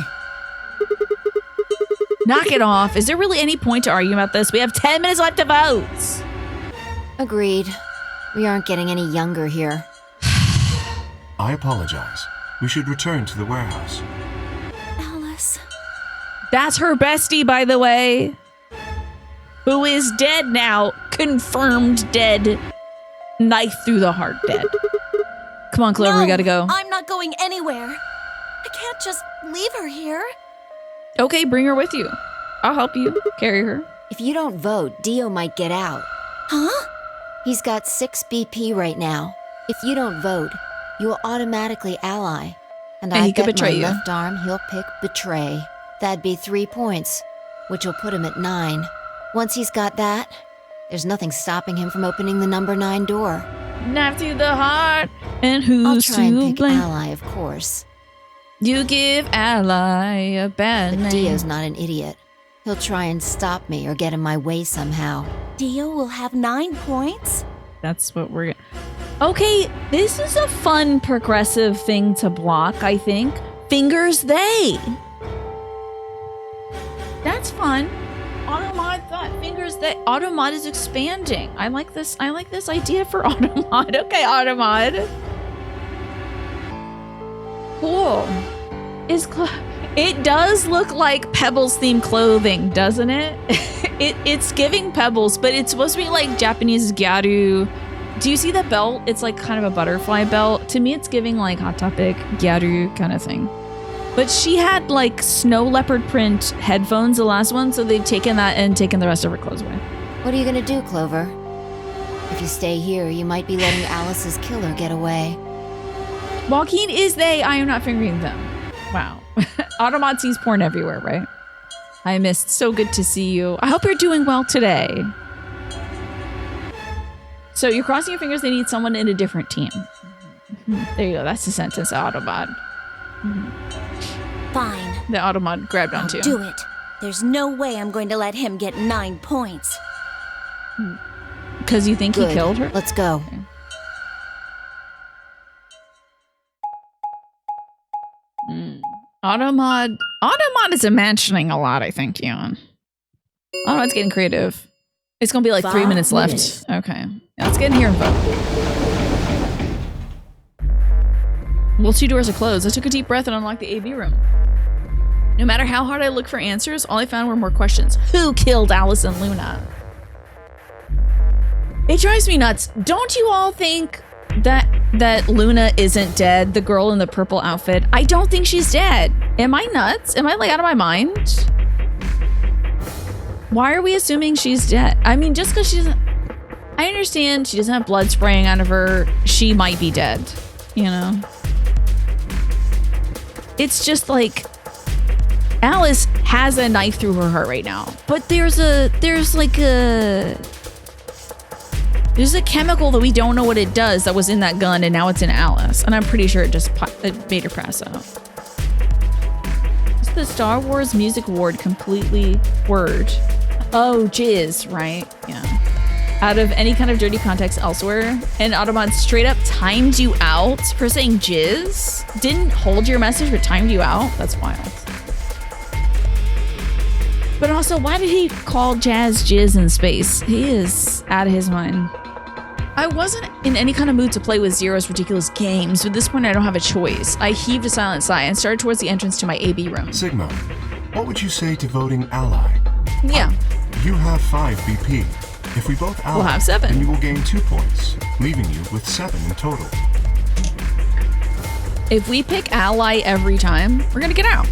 Knock it off. Is there really any point to argue about this? We have 10 minutes left to vote. Agreed. We aren't getting any younger here. I apologize. We should return to the warehouse. Alice. That's her bestie, by the way. Who is dead now. Confirmed dead. Knife through the heart dead. Come on, Clover, No, we gotta go. I'm not going anywhere. I can't just leave her here. Okay, bring her with you. I'll help you carry her. If you don't vote, Dio might get out. Huh? He's got 6 BP right now. If you don't vote, you will automatically ally. And And I he could bet betray my you. left arm he'll pick betray. That'd be 3 points, which will put him at 9. Once he's got that, there's nothing stopping him from opening the number 9 door. Knife to the heart. And I'll who's try and to pick blame? ally, of course. You give ally a bad But name. Dio's not an idiot. He'll try and stop me or get in my way somehow. Dio will have 9 points? That's what we're... Okay, this is a fun progressive thing to block, I think. Fingers they. That's fun. Automod thought fingers they. Automod is expanding. I like this idea for Automod. Okay, Automod. Cool. It does look like Pebbles themed clothing, doesn't it? It's giving Pebbles, but it's supposed to be like Japanese gyaru. Do you see the belt? It's like kind of a butterfly belt. To me, it's giving like Hot Topic gyaru kind of thing. But she had like snow leopard print headphones, the last one, so they've taken that and taken the rest of her clothes away. What are you gonna do, Clover? If you stay here, you might be letting Alice's killer get away. Joaquin is they. I am not fingering them. Wow. Automod sees porn everywhere, right? Hi, Mist. So good to see you. I hope you're doing well today. So you're crossing your fingers. They need someone in a different team. There you go. That's the sentence, Automod. Fine. The Automod grabbed I'll onto. do it. There's no way I'm going to let him get 9 points. Because you think Good. he killed her? Let's go. Okay. Automod is imagining a lot, I think, Ewan. Automod's getting creative. It's gonna be like 3 5 minutes left. minutes. Okay. Let's get in here and vote. Well, 2 doors are closed. I took a deep breath and unlocked the AB room. No matter how hard I looked for answers, all I found were more questions. Who killed Alice and Luna? It drives me nuts. Don't you all think that Luna isn't dead? The girl in the purple outfit. I don't think she's dead. Am I nuts? Am I like out of my mind? Why are we assuming she's dead? I mean, just because she's... I understand she doesn't have blood spraying out of her. She might be dead, you know? It's just like... Alice has a knife through her heart right now. But there's a chemical that we don't know what it does that was in that gun, and now it's in Alice. And I'm pretty sure it made her pass out. It's the Star Wars Music Award completely word. Oh, jizz, right? Yeah. Out of any kind of dirty context elsewhere, and Automod straight up timed you out for saying jizz? Didn't hold your message, but timed you out? That's wild. But also, why did he call Jazz jizz in space? He is out of his mind. I wasn't in any kind of mood to play with Zero's ridiculous games, but at this point I don't have a choice. I heaved a silent sigh and started towards the entrance to my AB room. Sigma, what would you say to voting ally? Yeah. You have 5 BP. If we both ally, We'll have 7. then you will gain 2 points, leaving you with 7 in total. If we pick ally every time, we're gonna get out.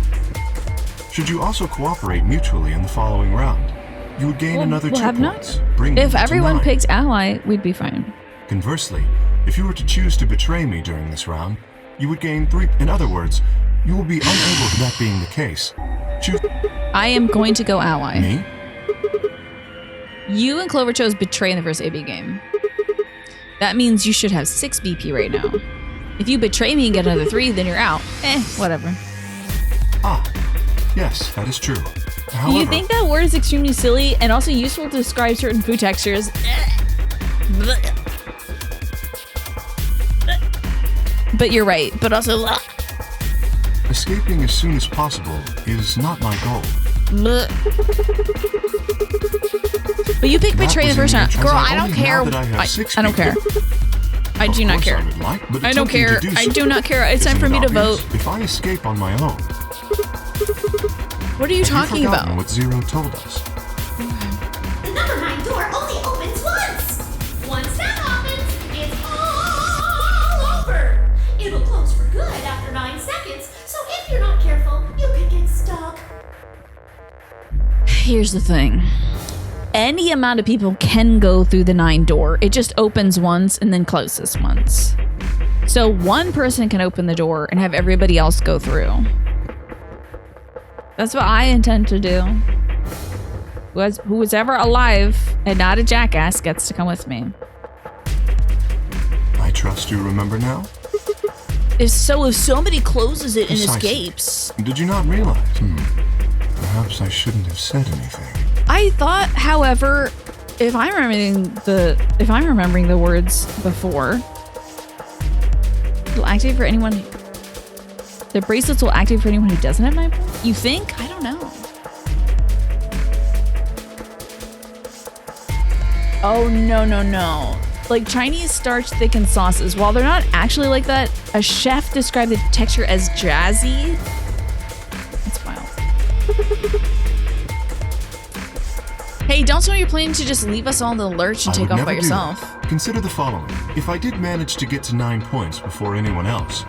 Should you also cooperate mutually in the following round, you would gain another 2 points, bringing If you to everyone 9. picked ally, we'd be fine. Conversely, if you were to choose to betray me during this round, you would gain 3. In other words, you will be unable to that being the case. Choose I am going to go ally. me. You and Clover chose betray in the first AB game. That means you should have 6 BP right now. If you betray me and get another 3, then you're out. Whatever. Ah, yes, that is true. However, You think that word is extremely silly and also useful to describe certain food textures? But you're right. But also... escaping as soon as possible is not my goal. But you picked betray the first round. As Girl, I I don't only care. now that I have 6 I don't care. I do not Of course care. I would like, but I don't attempting care. to do I so do not care. It's time isn't for me it to obvious? vote. If I escape on my own, What are you have talking you forgotten about? what Zero told us? The number 9 door only opens once. Once that happens, it's all over. It'll close for good after 9 seconds, so if you're not careful, you could get stuck. Here's the thing. Any amount of people can go through the 9 door. It just opens once and then closes once. So one person can open the door and have everybody else go through. That's what I intend to do. Who was ever alive and not a jackass gets to come with me. I trust you remember now? If somebody closes it and Precisely. escapes. Did you not realize? Perhaps I shouldn't have said anything. I thought, however, if I'm remembering the words before, it'll activate for anyone. The bracelets will activate for anyone who doesn't have 9 points. You think? I don't know. Oh no! Like Chinese starch thickened sauces. While they're not actually like that, a chef described the texture as jazzy. It's wild. Hey, don't tell me you're planning to just leave us all in the lurch and I take would off never by do yourself. that. Consider the following. If I did manage to get to 9 points before anyone else,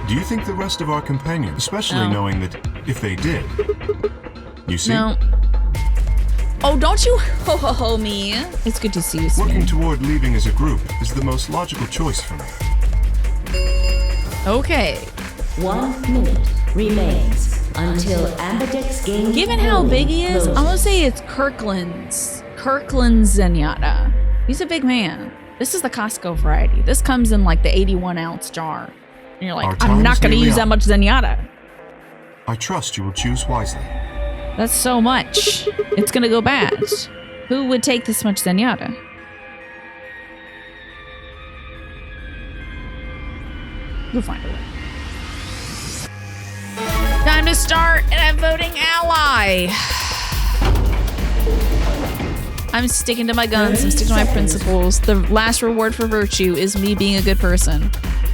do you think the rest of our companions, especially No. knowing that if they did, you see? No. Oh, don't you ho me. It's good to see you, Working Smee. toward leaving as a group is the most logical choice for me. Okay. 1 minute remains until Ambidex game. Given how big he is, I'm gonna say it's Kirkland's Zenyatta. He's a big man. This is the Costco variety. This comes in like the 81-ounce jar. And you're Our like, time I'm not is gonna nearly use that up. much Zenyatta. I trust you will choose wisely. That's so much. It's gonna go bad. Who would take this much Zenyatta? You'll find a way. Time to start, and I'm voting ally. I'm sticking to my guns. I'm sticking to my principles. The last reward for virtue is me being a good person.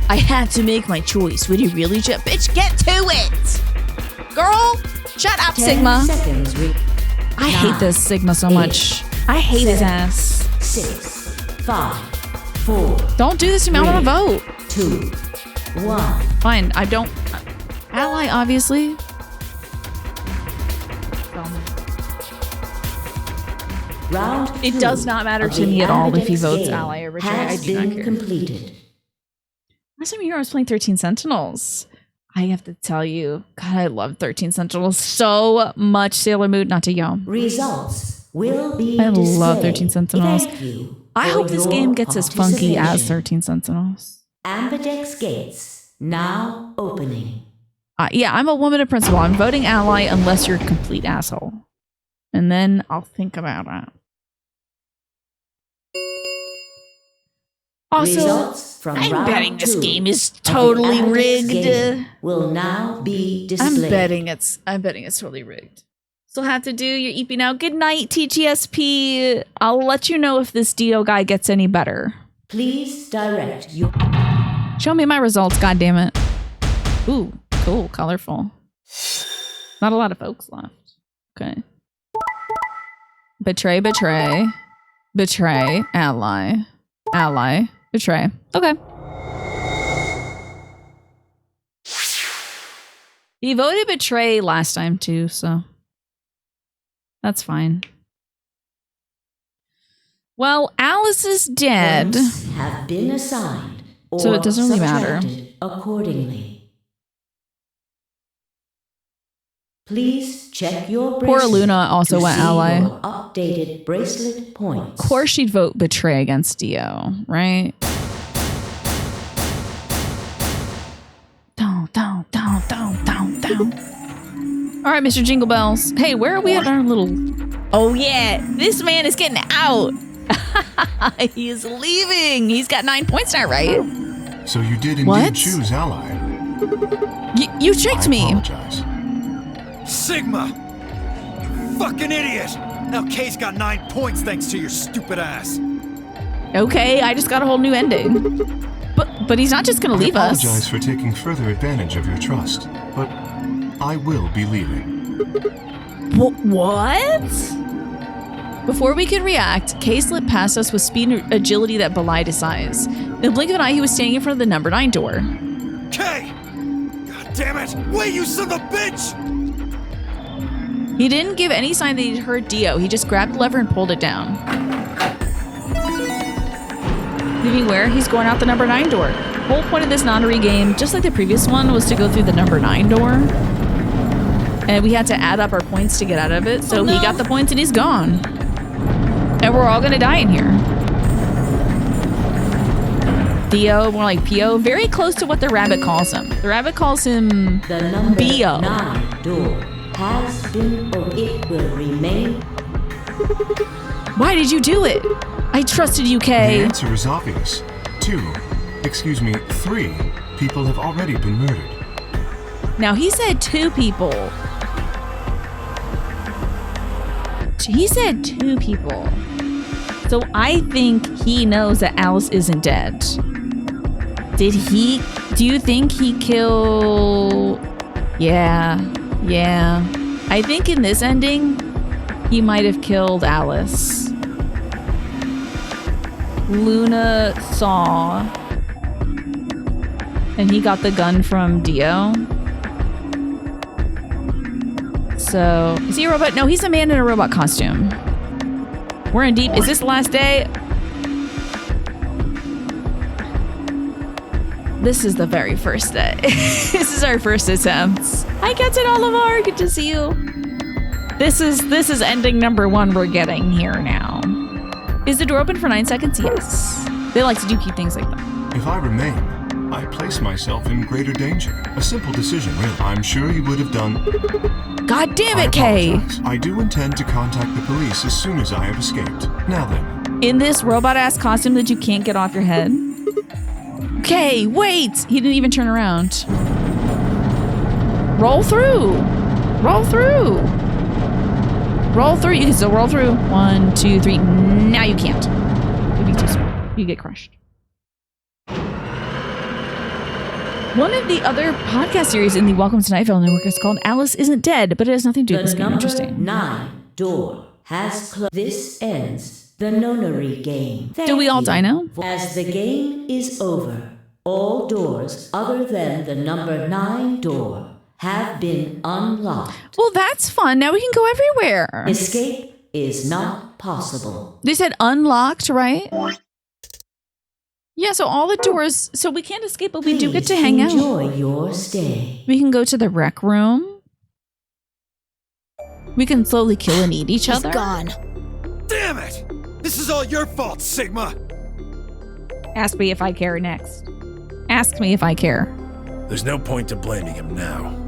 I had to make my choice. Would you really just... Bitch, get to it! Girl, shut up, 10 Sigma. seconds. I hate this Sigma so much. I hate his ass. 6, 5, 4, Don't do this to me. I want to vote. 2, 1. Fine. I don't. Ally, obviously. Round It 2 does not matter of to the me at all if he Ambidex votes game ally or betray. I has do not been care. completed. Last time I was playing 13 Sentinels. I have to tell you, God, I love 13 Sentinels so much. Sailor Moon, not to yell. Results will be I displayed. love 13 Sentinels. Thank you I for hope this your game gets as funky as participation. 13 Sentinels. Ambidex gates now opening. Yeah, I'm a woman of principle. I'm voting ally unless you're a complete asshole. And then I'll think about it. Also, Results from I'm round betting this 2 game is of the totally Ambidex rigged. game will now be displayed. I'm betting it's totally rigged. Still have to do your EP now. Good night, TGSP. I'll let you know if this Dio guy gets any better. Please direct your... Show me my results, goddammit. Ooh, cool, colorful. Not a lot of folks left. Okay. Betray, betray. Betray, ally. Ally, betray. Okay. He voted betray last time too, so that's fine. Well, Alice is dead. Points have been assigned or So it doesn't really matter. subtracted accordingly. Please check your bracelet. Poor Luna also to went see ally. your updated bracelet points. Of course she'd vote betray against Dio, right? Down. All right, Mr. Jingle Bells. Hey, where are we at our little... Oh, yeah. This man is getting out. He is leaving. He's got 9 points now, right? So you did indeed What? choose ally. You tricked I me. apologize. Sigma! You fucking idiot! Now Kay's got 9 points thanks to your stupid ass. Okay, I just got a whole new ending. But he's not just going to leave I us. apologize for taking further advantage of your trust, but I will be leaving. What? Before we could react, Kay slipped past us with speed and agility that belied his size. In the blink of an eye, he was standing in front of the number 9 door. Kay! God damn it! Wait, you son of a bitch! He didn't give any sign that he'd heard Dio. He just grabbed the lever and pulled it down. Leaving where? He's going out the number 9 door. The whole point of this nonary game, just like the previous one, was to go through the number 9 door. And we had to add up our points to get out of it. So he got the points and he's gone. And we're all gonna die in here. Dio, more like P.O. Very close to what the rabbit calls him. The rabbit calls him The number B.O. 9 door has been or it will remain. Why did you do it? I trusted you, The Kay. answer is obvious. 3 people have already been murdered. Now he said 2 people. He said 2 people. So I think he knows that Alice isn't dead. Do you think he killed? Yeah. I think in this ending, he might have killed Alice. Luna saw, and he got the gun from Dio. So, is he a robot? No, he's a man in a robot costume. We're in deep. Is this the last day? This is the very first day. This is our first attempt. Hi, Captain Oliver. Good to see you. This is ending number 1 we're getting here now. Is the door open for 9 seconds? Yes. They like to do keep things like that. If I remain, I place myself in greater danger. A simple decision, really. I'm sure you would have done... God damn I it, Kay! apologize. I do intend to contact the police as soon as I have escaped. Now then. In this robot-ass costume that you can't get off your head? Kay, wait! He didn't even turn around. Roll through! Roll through! Roll through! You can still roll through. 1, 2, 3. Now you can't. It'd be too small. You get crushed. One of the other podcast series in the Welcome to Night Vale network is called Alice Isn't Dead, but it has nothing to do with this The game. number Interesting. 9 door has closed. This ends the nonary game. Do we all die now? As the game is over, all doors other than the number 9 door have been unlocked. Well, that's fun. Now we can go everywhere. Escape is not possible. They said unlocked, right? Yeah, so all the doors, so we can't escape, but we do get to hang out. Enjoy your stay. We can go to the rec room. We can slowly kill and eat each other. He's gone. Damn it! This is all your fault, Sigma! Ask me if I care next. Ask me if I care. There's no point to blaming him now.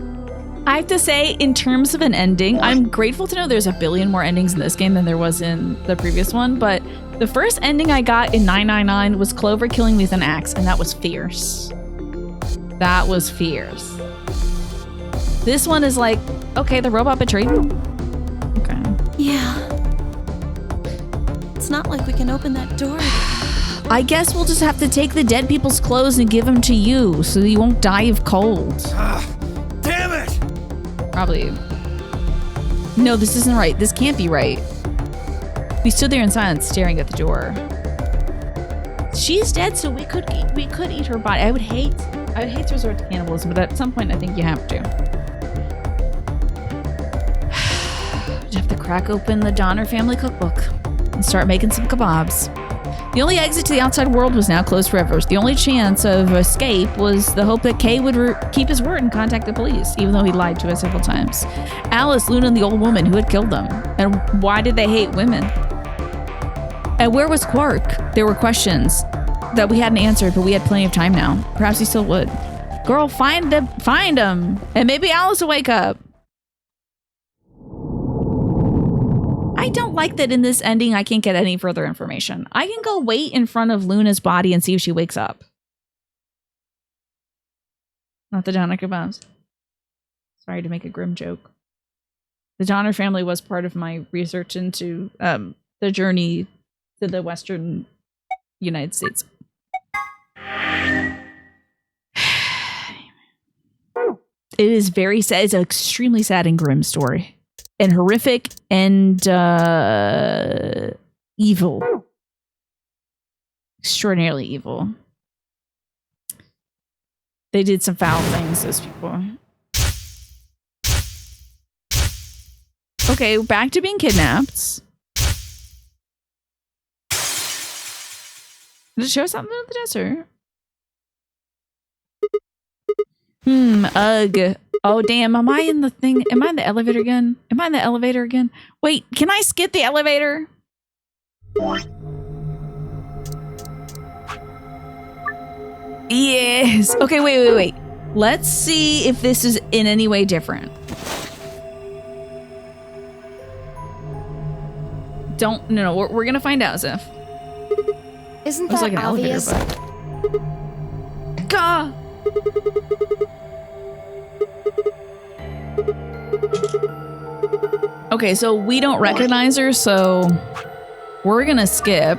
I have to say, in terms of an ending, I'm grateful to know there's a billion more endings in this game than there was in the previous one, but the first ending I got in 999 was Clover killing me with an axe, and that was fierce. That was fierce. This one is like, okay, the robot betrayed me. Okay. Yeah. It's not like we can open that door. I guess we'll just have to take the dead people's clothes and give them to you so that you won't die of cold. Damn it! Probably. No, this isn't right. This can't be right. We stood there in silence, staring at the door. She's dead, so we could eat her body. I would hate to resort to cannibalism, but at some point, I think you have to. You have to crack open the Donner family cookbook and start making some kebabs. The only exit to the outside world was now closed forever. The only chance of escape was the hope that Kay would keep his word and contact the police, even though he lied to us several times. Alice, Luna, and the old woman who had killed them. And why did they hate women? And where was Quark? There were questions that we hadn't answered, but we had plenty of time now. Perhaps he still would. Girl, find him. And maybe Alice will wake up. I don't like that in this ending I can't get any further information. I can go wait in front of Luna's body and see if she wakes up. Not the Donner kebabs. Sorry to make a grim joke. The Donner family was part of my research into the journey to the Western United States. It is very sad. It's an extremely sad and grim story. And horrific and evil. Extraordinarily evil. They did some foul things, those people. Okay, back to being kidnapped. Did it show something in the desert? Ugh. Oh, damn. Am I in the thing? Am I in the elevator again? Wait, can I skip the elevator? Yes. Okay, wait. Let's see if this is in any way different. No, we're gonna find out, Zeph. Isn't Looks that like an obvious? elevator, but... Gah! Okay, so we don't recognize her, so we're gonna skip.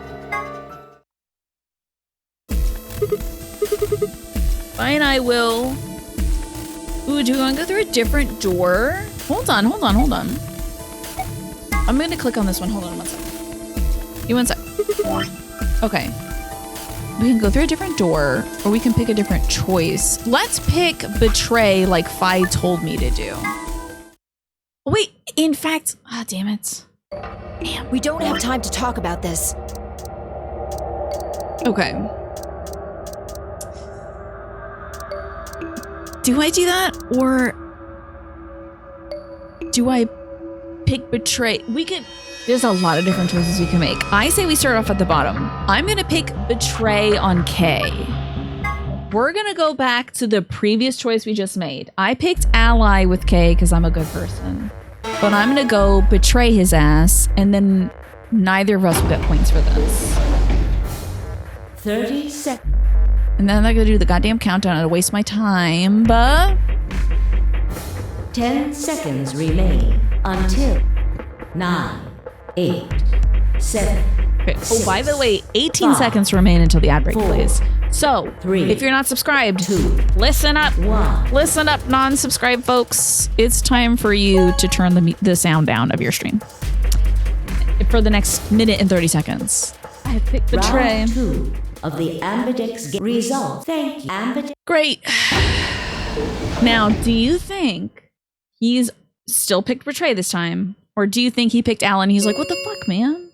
Fine, I will. Ooh, do we want to go through a different door? Hold on. I'm gonna click on this one. Hold on one second. One sec. Okay. We can go through a different door, or we can pick a different choice. Let's pick Betray like Fi told me to do. Wait, in fact, damn it. Damn, we don't have time to talk about this. Okay. Do I do that, or do I pick Betray? There's a lot of different choices we can make. I say we start off at the bottom. I'm gonna pick Betray on K. We're gonna go back to the previous choice we just made. I picked Ally with K because I'm a good person. But I'm gonna go Betray his ass, and then neither of us will get points for this. 30 seconds. And then I'm gonna do the goddamn countdown and waste my time, but... 10 seconds remain until 9, 8, 7. Okay. Oh, by the way, 18 seconds remain until the ad break plays. So, 3, if you're not subscribed, 2, listen up. 1. Listen up, non-subscribed folks. It's time for you to turn the sound down of your stream. for the next minute and 30 seconds. I have picked Betray. Round 2 of the Ambidex game. Result. Thank you, Ambidex. Great. Now, do you think he's still picked Betray this time? Or do you think he picked Alan? He's like, what the fuck, man?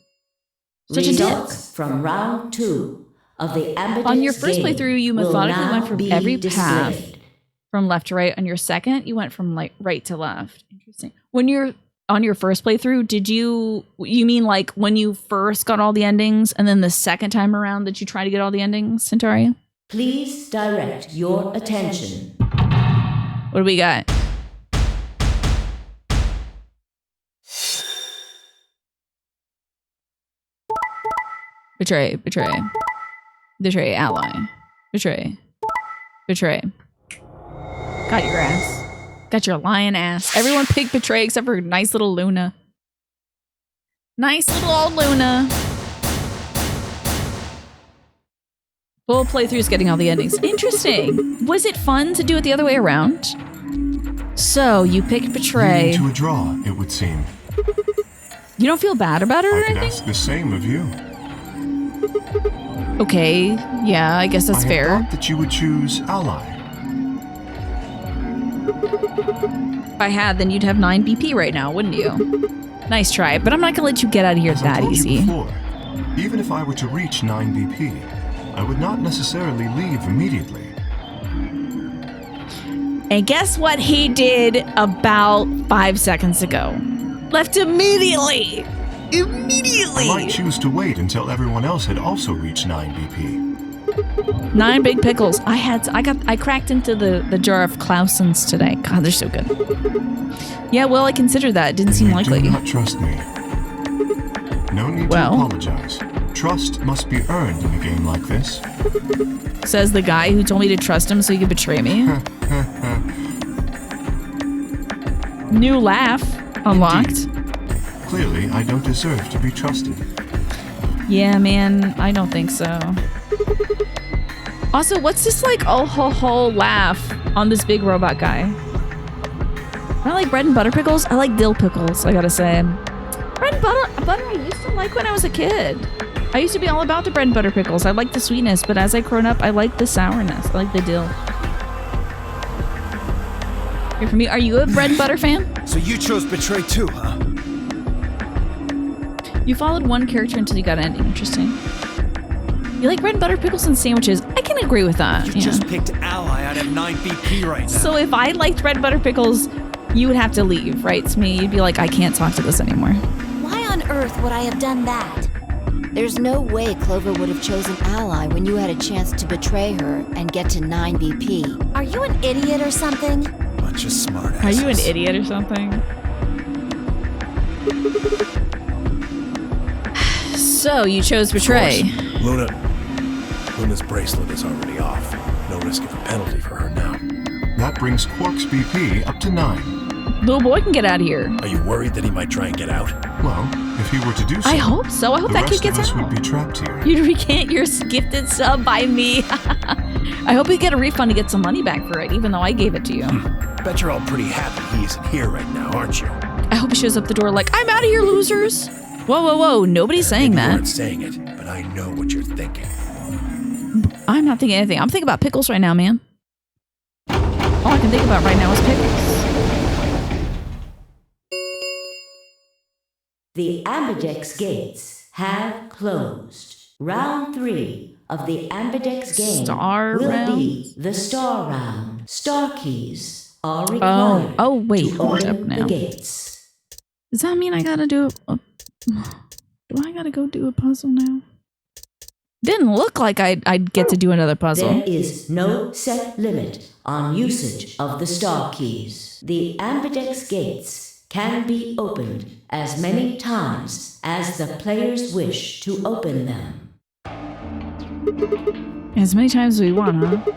Such a dick. Results from round 2 of the Ambidex On your first game playthrough, you will methodically now went from be every displayed. path from left to right. On your second, you went from like right to left. Interesting. When you're on your first playthrough, did you mean like when you first got all the endings and then the second time around that you try to get all the endings, Centauri? Please direct your attention. What do we got? Betray, betray. Betray, ally. Betray. Betray. Got your ass. Got your lion ass. Everyone picked Betray except for nice little Luna. Nice little old Luna. Full playthrough's getting all the endings. Interesting. Was it fun to do it the other way around? So, you picked Betray. Leading to a draw, it would seem. You don't feel bad about it or I could anything? ask the same of you. Okay, yeah, I guess that's I fair. thought that you would choose ally. If I had, then you'd have 9 BP right now, wouldn't you? Nice try, but I'm not gonna let you get out of here As I that told easy. you before, even if I were to reach 9 BP, I would not necessarily leave immediately. And guess what he did about 5 seconds ago? Left immediately! Immediately! I might choose to wait until everyone else had also reached 9 BP. 9 big pickles. I cracked into the jar of Clausens today. God, they're so good. Yeah, well, I considered that. It didn't seem likely. Do not trust me. No need to apologize. Trust must be earned in a game like this. Says the guy who told me to trust him so he could betray me. New laugh unlocked. Indeed. Clearly, I don't deserve to be trusted. Yeah, man, I don't think so. Also, what's this like oh ho ho laugh on this big robot guy? I like bread and butter pickles. I like dill pickles, I gotta say. Bread and butter I used to like when I was a kid. I used to be all about the bread and butter pickles. I like the sweetness, but as I grown up, I like the sourness. I like the dill. Here for me, are you a bread and butter fan? So you chose Betray too, huh? You followed one character until you got an ending. Interesting. You like bread and butter pickles and sandwiches. I can agree with that. You just picked ally. I'd have 9 BP right now. So if I liked bread and butter pickles, you would have to leave, right? To me, you'd be like, I can't talk to this anymore. Why on earth would I have done that? There's no way Clover would have chosen Ally when you had a chance to betray her and get to 9 BP. Are you an idiot or something? Bunch of smart asses. Are you an idiot or something? So you chose Betray. Luna's bracelet is already off. No risk of a penalty for her now. That brings Quark's BP up to 9. Little boy can get out of here. Are you worried that he might try and get out? Well, if he were to do so, I hope so. I hope that kid gets the rest of us out. would be trapped here. You'd recant your gifted sub by me. I hope you get a refund to get some money back for it, even though I gave it to you. Bet you're all pretty happy he isn't here right now, aren't you? I hope he shows up the door like, I'm out of here, losers. Whoa, whoa, whoa. Nobody's saying You that. weren't saying it, but I know what you're thinking. I'm not thinking anything. I'm thinking about pickles right now, man. All I can think about right now is pickles. The Ambidex gates have closed. Round 3 of the Ambidex game Star will round? be the star round. Star keys are required Oh, wait, to hold up open now. the gates. Does that mean I gotta do do I gotta go do a puzzle now? Didn't look like I'd get to do another puzzle. There is no set limit on usage of the star keys. The Ambidex gates can be opened as many times as the players wish to open them. As many times as we want, huh?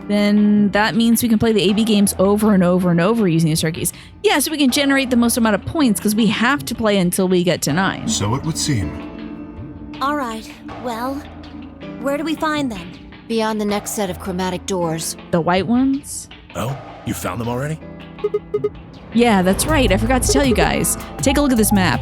Then that means we can play the AB games over and over and over using the star keys. Yeah, so we can generate the most amount of points because we have to play until we get to 9. So it would seem. All right, well, where do we find them? Beyond the next set of chromatic doors. The white ones? Oh, you found them already? Yeah, that's right. I forgot to tell you guys. Take a look at this map.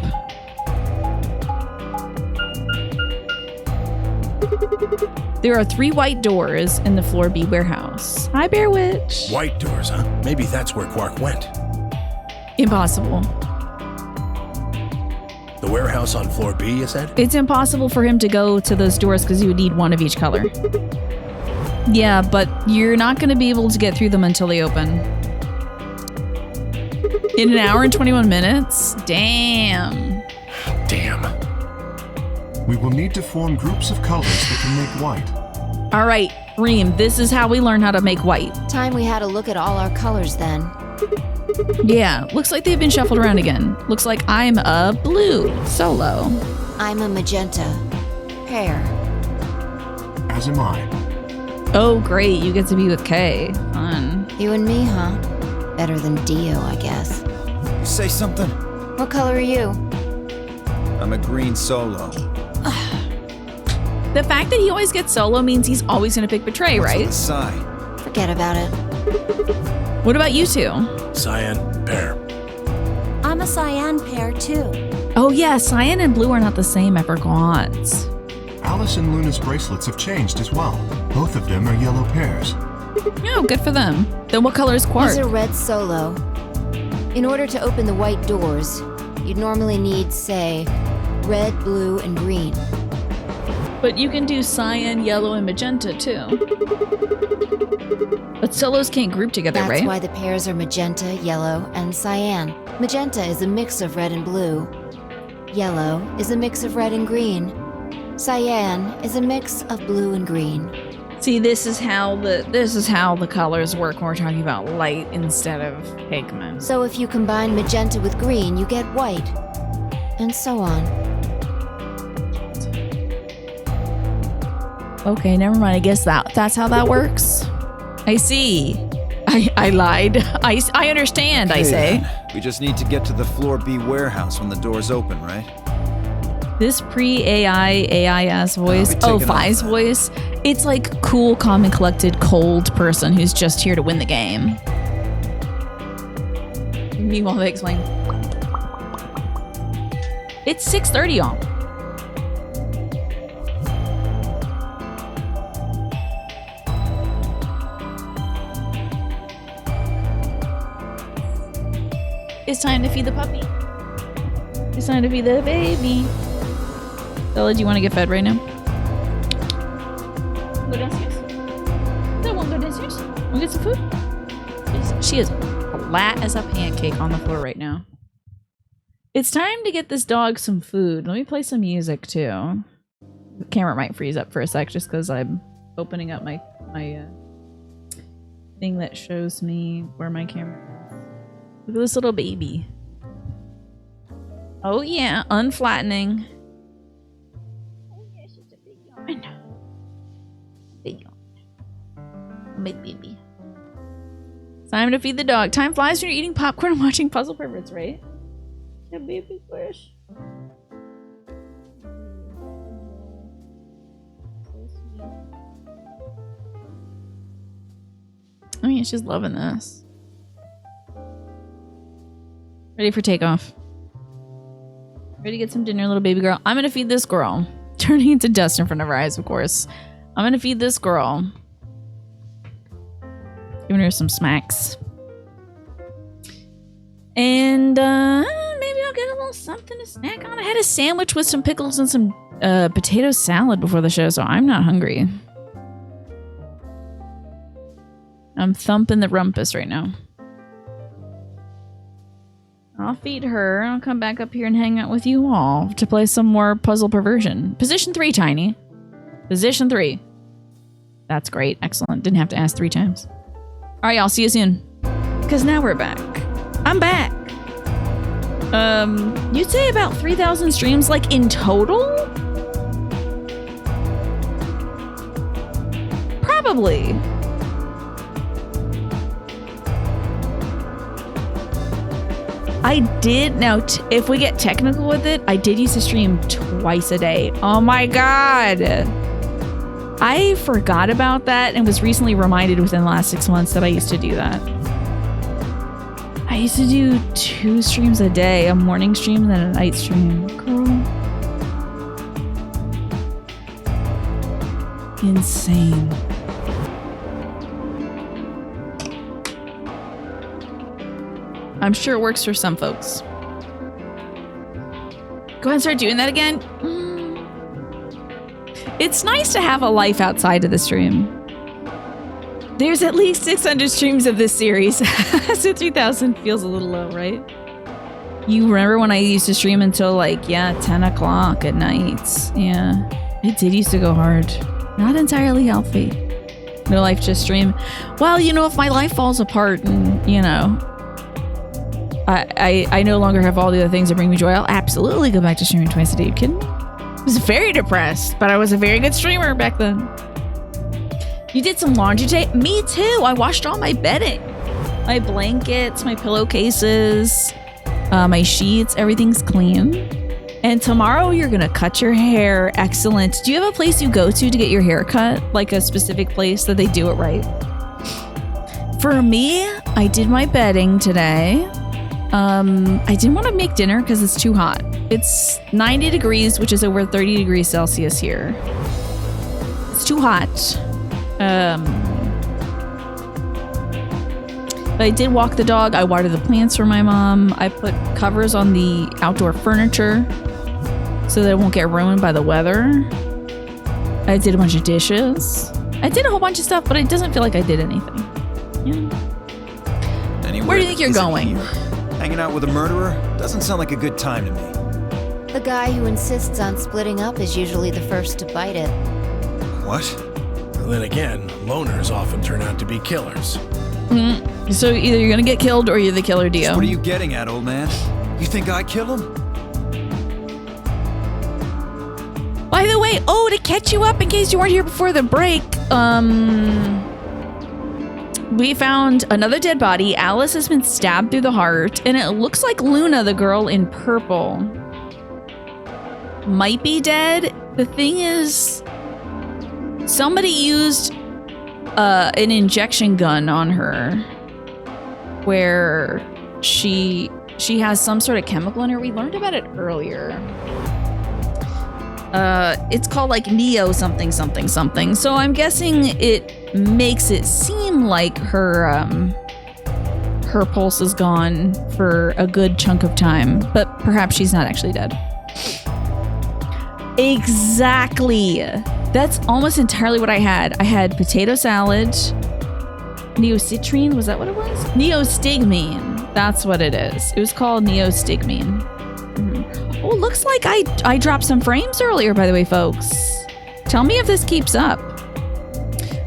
There are 3 white doors in the floor B warehouse. Hi, Bear Witch. White doors, huh? Maybe that's where Quark went. Impossible. The warehouse on floor B, you said? It's impossible for him to go to those doors because you would need one of each color. Yeah, but you're not going to be able to get through them until they open. In an hour and 21 minutes? Damn. Damn. We will need to form groups of colors that can make white. All right, Reem, this is how we learn how to make white. Time we had a look at all our colors then. Yeah, looks like they've been shuffled around again. Looks like I'm a blue solo. I'm a magenta. Pear. As am I. Oh, great, you get to be with Kay. Fun. You and me, huh? Better than Dio, I guess. You say something? What color are you? I'm a green solo. The fact that he always gets solo means he's always going to pick Betray, What's on right? the side? Forget about it. What about you two? Cyan, pear. I'm a cyan pear too. Oh yeah, cyan and blue are not the same, I forgot. Alice and Luna's bracelets have changed as well. Both of them are yellow pairs. Oh, good for them. Then what color is Quark? He's a red solo. In order to open the white doors, you'd normally need, say, red, blue, and green. But you can do cyan, yellow, and magenta too. But solos can't group together, That's right? why the pairs are magenta, yellow, and cyan. Magenta is a mix of red and blue. Yellow is a mix of red and green. Cyan is a mix of blue and green. See, this is how the colors work when we're talking about light instead of pigment. So if you combine magenta with green, you get white. And so on. Okay, never mind. I guess that's how that works. I see. I lied. I understand, I Okay, say. then. We just need to get to the floor B warehouse when the doors open, right? This pre-AI, AIS voice, I'll be taking Fi's off then. voice, it's like cool, calm, and collected, cold person who's just here to win the game. Meanwhile, they explain. It's 6:30, y'all. It's time to feed the puppy. It's time to feed the baby. Bella, do you want to get fed right now? Go downstairs. No, won't go downstairs. Want to get some food? She is flat as a pancake on the floor right now. It's time to get this dog some food. Let me play some music too. The camera might freeze up for a sec just because I'm opening up my thing that shows me where my camera is. Look at this little baby. Oh yeah, unflattening. Oh yeah, she's a big yawn. Big yawn. Big baby. Time to feed the dog. Time flies when you're eating popcorn and watching Puzzle Perverts, right? Yeah, baby fish. So sweet. Oh yeah, she's loving this. Ready for takeoff. Ready to get some dinner, little baby girl. I'm gonna feed this girl. Turning into dust in front of her eyes, of course. I'm gonna feed this girl. Giving her some smacks. And maybe I'll get a little something to snack on. I had a sandwich with some pickles and some potato salad before the show, so I'm not hungry. I'm thumping the rumpus right now. I'll feed her. I'll come back up here and hang out with you all to play some more Puzzle Perversion. Position 3, Tiny. Position 3. That's great. Excellent. Didn't have to ask 3 times. All right, y'all. See you soon. Because now we're back. I'm back. You'd say about 3,000 streams, like, in total? Probably. I did, now if we get technical with it, I did used to stream twice a day. Oh my god. I forgot about that and was recently reminded within the last 6 months that I used to do that. I used to do 2 streams a day, a morning stream and then a night stream. Girl. insane. I'm sure it works for some folks. Go ahead and start doing that again. It's nice to have a life outside of the stream. There's at least 600 streams of this series. So 3,000 feels a little low, right? You remember when I used to stream until like, 10 o'clock at night? Yeah, it did used to go hard. Not entirely healthy. No life, just stream. Well, if my life falls apart and, I no longer have all the other things that bring me joy, I'll absolutely go back to streaming twice a day. You kidding me? I was very depressed, but I was a very good streamer back then. You did some laundry today? Me too. I washed all my bedding. My blankets, my pillowcases, my sheets, everything's clean. And tomorrow you're gonna cut your hair. Excellent. Do you have a place you go to get your hair cut? Like a specific place that they do it right? For me, I did my bedding today. I didn't want to make dinner because it's too hot. It's 90 degrees, which is over 30 degrees Celsius here. It's too hot. But I did walk the dog. I watered the plants for my mom. I put covers on the outdoor furniture so that it won't get ruined by the weather. I did a bunch of dishes. I did a whole bunch of stuff, but it doesn't feel like I did anything. Where do you think you're going? Hanging out with a murderer doesn't sound like a good time to me. The guy who insists on splitting up is usually the first to bite it. What? Well, then again, loners often turn out to be killers. So either you're gonna get killed or you're the killer, Dio. So what are you getting at, old man? You think I kill him? By the way, to catch you up in case you weren't here before the break, we found another dead body. Alice has been stabbed through the heart, and it looks like Luna, the girl in purple, might be dead. The thing is, somebody used an injection gun on her where she has some sort of chemical in her. We learned about it earlier. It's called like Neo something something something. So I'm guessing it makes it seem like her pulse is gone for a good chunk of time, but perhaps she's not actually dead. Exactly. That's almost entirely what I had. I had potato salad, neocitrine, was that what it was? Neostigmine. That's what it is. It was called neostigmine. Oh, looks like I dropped some frames earlier, by the way, folks. Tell me if this keeps up.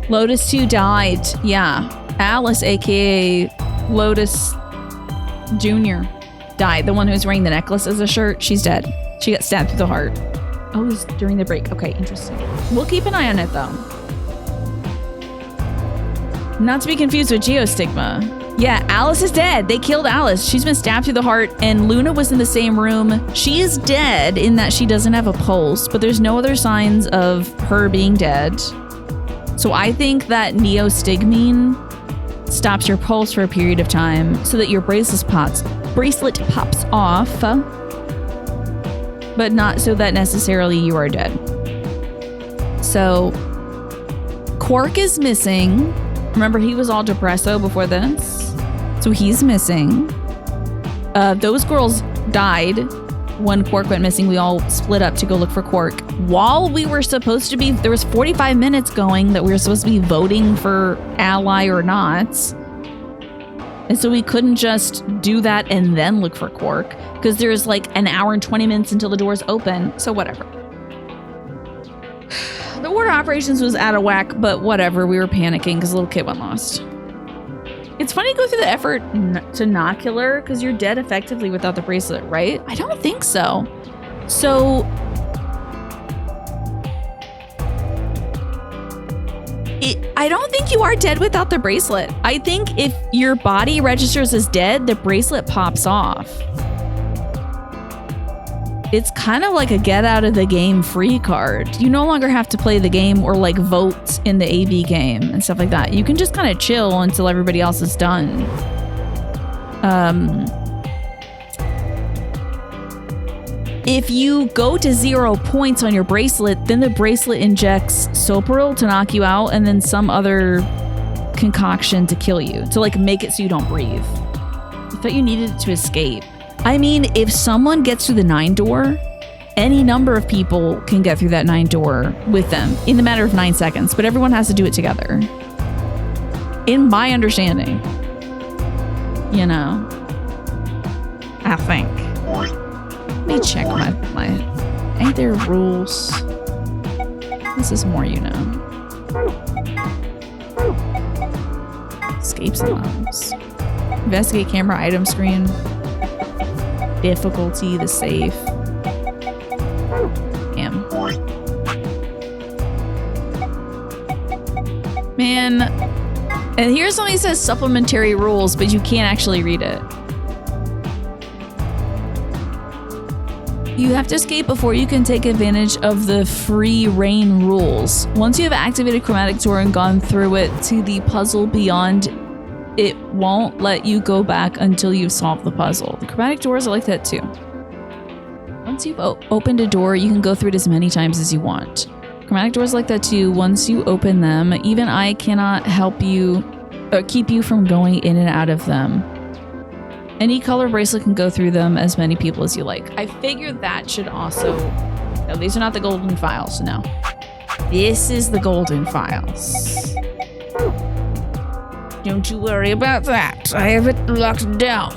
Lotus 2 died. Yeah. Alice, aka Lotus Jr. died. The one who's wearing the necklace as a shirt. She's dead. She got stabbed through the heart. Oh, it was during the break. Okay, interesting. We'll keep an eye on it, though. Not to be confused with Geostigma. Yeah, Alice is dead. They killed Alice. She's been stabbed through the heart, and Luna was in the same room. She is dead in that she doesn't have a pulse, but there's no other signs of her being dead. So I think that neostigmine stops your pulse for a period of time so that your bracelet pops off, but not so that necessarily you are dead. So Quark is missing. Remember, he was all depresso before this. So he's missing. Those girls died when Quark went missing. We all split up to go look for Quark. While we were supposed to be, there was 45 minutes going that we were supposed to be voting for ally or not. And so we couldn't just do that and then look for Quark because there's like an hour and 20 minutes until the doors open. So whatever. The order of operations was out of whack, but whatever. We were panicking because little kid went lost. It's funny to go through the effort to not kill her because you're dead effectively without the bracelet, right? I don't think so. So I don't think you are dead without the bracelet. I think if your body registers as dead, the bracelet pops off. It's kind of like a get out of the game free card. You no longer have to play the game or like vote in the AB game and stuff like that. You can just kind of chill until everybody else is done. If you go to 0 points on your bracelet, then the bracelet injects Sopril to knock you out and then some other concoction to kill you, to like make it so you don't breathe. I thought you needed it to escape. I mean, if someone gets through the 9 door, any number of people can get through that 9 door with them in the matter of 9 seconds, but everyone has to do it together. In my understanding. You know, I think. Let me check my ain't there rules? This is more, you know. Escapes and levels. Investigate camera item screen. Difficulty, the safe. Damn. Man. And here's something that says supplementary rules, but you can't actually read it. You have to escape before you can take advantage of the free reign rules. Once you have activated Chromatic Door and gone through it to the puzzle beyond, it won't let you go back until you've solved the puzzle. The Chromatic Doors are like that too. Once you've opened a door, you can go through it as many times as you want. Chromatic Doors like that too. Once you open them, even I cannot help you or keep you from going in and out of them. Any color bracelet can go through them as many people as you like. I figured that should also... No, these are not the golden files, no. This is the golden files. Don't you worry about that. I have it locked down.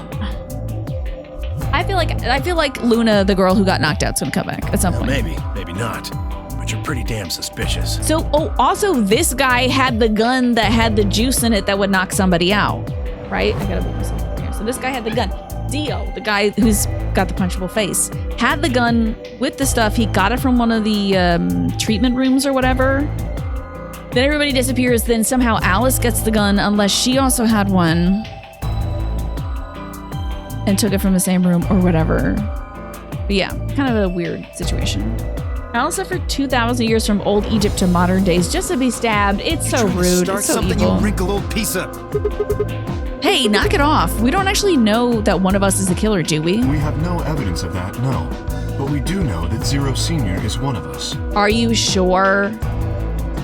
I feel like Luna, the girl who got knocked out, is gonna come back at some point. Maybe not. But you're pretty damn suspicious. So, also this guy had the gun that had the juice in it that would knock somebody out, right? I gotta move myself. So this guy had the gun. Dio, the guy who's got the punchable face, had the gun with the stuff. He got it from one of the treatment rooms or whatever. Then everybody disappears. Then somehow Alice gets the gun unless she also had one and took it from the same room or whatever. But yeah, kind of a weird situation. Alice suffered 2,000 years from old Egypt to modern days just to be stabbed. It's so rude. Start It's so something, evil. you wrinkle old piece of... Hey, knock it off. We don't actually know that one of us is the killer, do we? We have no evidence of that, no. But we do know that Zero Senior is one of us. Are you sure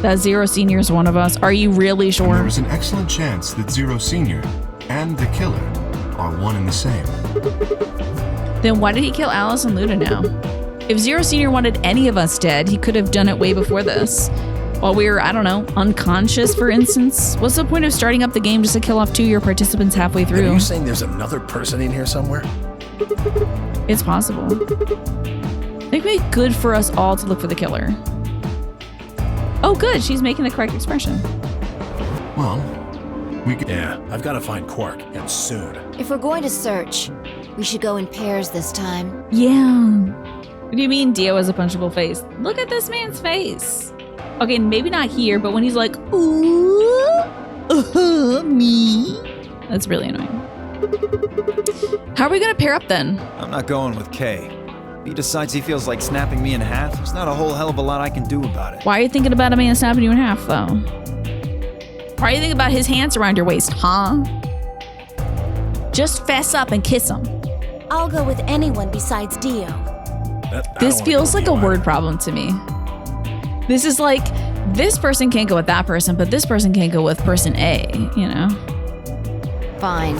that Zero Senior is one of us? Are you really And sure? there is an excellent chance that Zero Senior and the killer are one and the same. Then why did he kill Alice and Luna now? If Zero Senior wanted any of us dead, he could have done it way before this. While we were, I don't know, unconscious, for instance. What's the point of starting up the game just to kill off 2 of your participants halfway through? Are you saying there's another person in here somewhere? It's possible. I think it'd be good for us all to look for the killer. Oh, good. She's making the correct expression. Well, we could... Yeah, I've got to find Quark, and soon. If we're going to search, we should go in pairs this time. Yeah. What do you mean Dio has a punchable face? Look at this man's face. Okay, maybe not here, but when he's like, ooh, me. That's really annoying. How are we gonna pair up then? I'm not going with Kay. If he decides he feels like snapping me in half, there's not a whole hell of a lot I can do about it. Why are you thinking about a man snapping you in half, though? Why are you thinking about his hands around your waist, huh? Just fess up and kiss him. I'll go with anyone besides Dio. This feels like a word problem to me. This is like, this person can't go with that person, but this person can't go with person A, you know? Fine.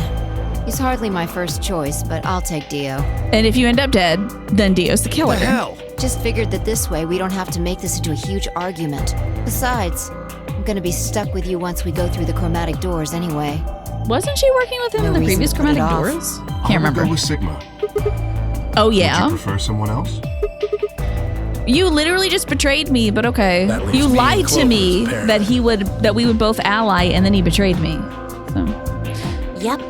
He's hardly my first choice, but I'll take Dio. And if you end up dead, then Dio's the killer. What the hell? Just figured that this way we don't have to make this into a huge argument. Besides, I'm gonna be stuck with you once we go through the chromatic doors anyway. Wasn't she working with him No in the reason previous to put it chromatic off. doors? I Can't will remember. go with Sigma. Oh, Would yeah? you prefer someone else? You literally just betrayed me, but okay. That leaves You me lied and to Clover me as a pair. that we would both ally, and then he betrayed me. So, Yep.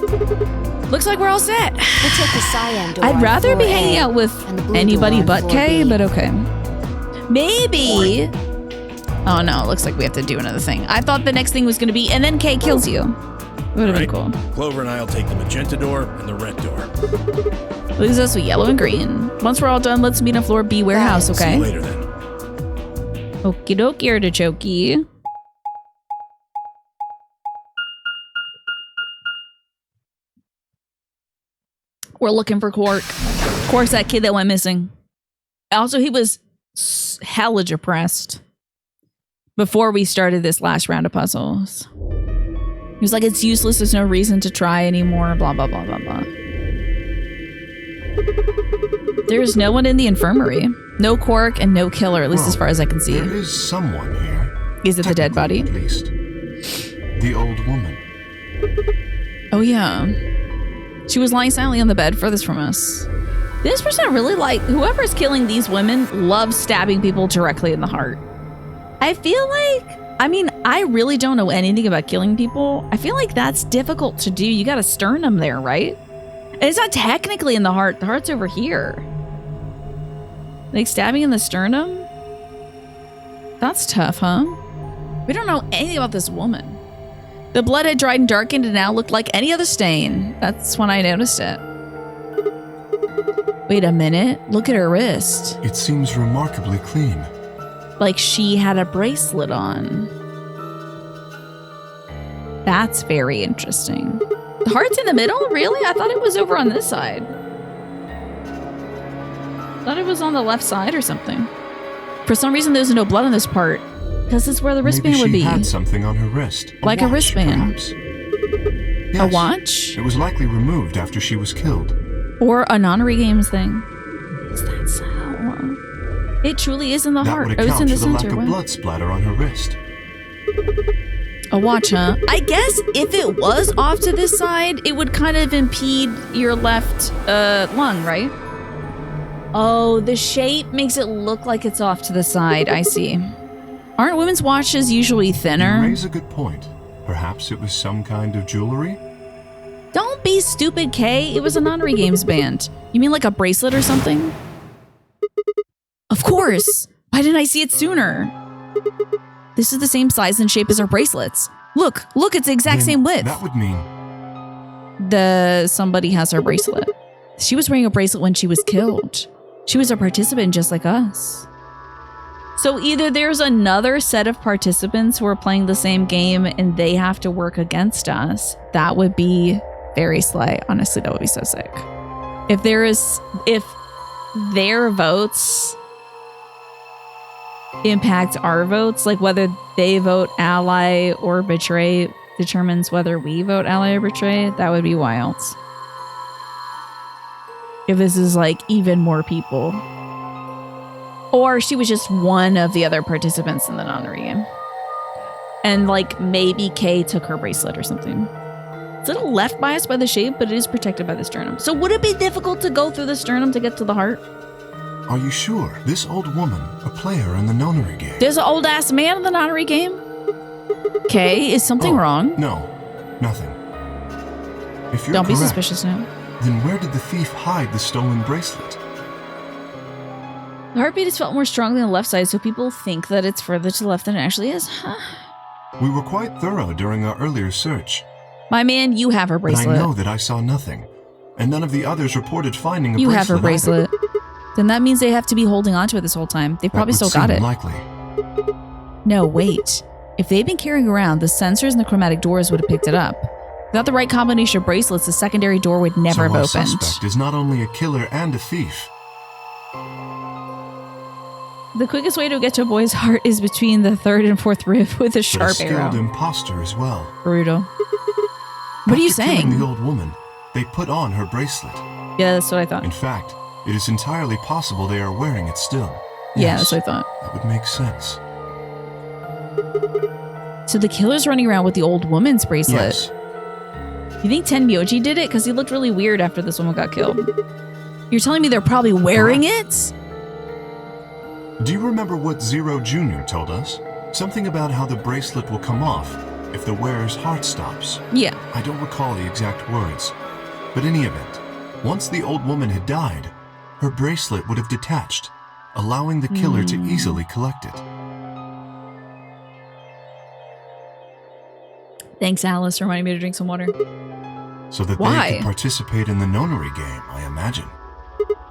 looks like we're all set. We'll take the cyan door I'd on rather be floor hanging A out with and the blue anybody door on but floor Kay, B. but okay. Maybe. Oh no, it looks like we have to do another thing. I thought the next thing was going to be, and then Kay kills you. Would have been cool. Clover and I'll take the magenta door and the red door. Leaves us with yellow and green. Once we're all done, let's meet on floor B warehouse, See okay? you later then. Okie dokie, artichoke. We're looking for Quark. Quark's that kid that went missing. Also, he was hella depressed before we started this last round of puzzles. He was like, it's useless. There's no reason to try anymore. Blah, blah, blah, blah, blah. There's no one in the infirmary. No Quark and no killer, at least as far as I can see. There is someone here. Is it the dead body? At least. The old woman. Oh, yeah. She was lying silently on the bed furthest from us. This person really whoever's killing these women loves stabbing people directly in the heart. I feel like, I really don't know anything about killing people. I feel like that's difficult to do. You got a sternum there, right? And it's not technically in the heart. The heart's over here. Like stabbing in the sternum? That's tough, huh? We don't know anything about this woman. The blood had dried and darkened and now looked like any other stain. That's when I noticed it. Wait a minute. Look at her wrist. It seems remarkably clean. Like she had a bracelet on. That's very interesting. The heart's in the middle? Really? I thought it was over on this side. Thought it was on the left side or something. For some reason, there's no blood on this part. Because it's where the wristband would be. Maybe she had something on her wrist. Like a wristband. Perhaps. Yes, a watch? It was likely removed after she was killed. Or a nonary games thing. Is that so? It truly is in the heart. That would account in the for the center. lack of blood splatter on her wrist. A watch, huh? I guess if it was off to this side, it would kind of impede your left lung, right? Oh, the shape makes it look like it's off to the side. I see. Aren't women's watches usually thinner? You raise a good point. Perhaps it was some kind of jewelry? Don't be stupid, Kay. It was a nonary games band. You mean like a bracelet or something? Of course. Why didn't I see it sooner? This is the same size and shape as her bracelets. Look, it's the exact same width. That would mean somebody has her bracelet. She was wearing a bracelet when she was killed. She was a participant just like us. So either there's another set of participants who are playing the same game and they have to work against us. That would be very slay. Honestly, that would be so sick. If their votes impact our votes, like whether they vote ally or betray determines whether we vote ally or betray, that would be wild. If this is like even more people. Or she was just one of the other participants in the nonary game. And like maybe Kay took her bracelet or something. It's a little left biased by the shape, but it is protected by the sternum. So would it be difficult to go through the sternum to get to the heart? Are you sure? This old woman, a player in the nonary game. There's an old ass man in the nonary game? Kay, is something wrong? No, nothing. If you're Don't be correct, suspicious now. Then where did the thief hide the stolen bracelet? The heartbeat is felt more strongly on the left side, so people think that it's further to the left than it actually is. Huh. We were quite thorough during our earlier search. My man, you have her bracelet. But I know that I saw nothing, and none of the others reported finding a bracelet. You bracelet. have her bracelet. Then that means they have to be holding onto it this whole time. They probably still got it. Likely. No, wait. If they'd been carrying around, the sensors and the chromatic doors would have picked it up. Without the right combination of bracelets, the secondary door would never have opened. So our suspect is not only a killer and a thief. The quickest way to get to a boy's heart is between the third and fourth rib with a sharp but a arrow. skilled imposter as well. Brutal. What are you saying? Killing the old woman, they put on her bracelet. Yeah, that's what I thought. In fact, it is entirely possible they are wearing it still. Yeah, Yes, that's what I thought. That would make sense. So the killer's running around with the old woman's bracelet. Yes. You think Tenmyoji did it? Because he looked really weird after this woman got killed. You're telling me they're probably wearing it? Do you remember what Zero Jr. told us? Something about how the bracelet will come off if the wearer's heart stops. Yeah. I don't recall the exact words. But in any event, once the old woman had died, her bracelet would have detached, allowing the killer to easily collect it. Thanks, Alice, for reminding me to drink some water. So that Why? they could participate in the nonary game, I imagine.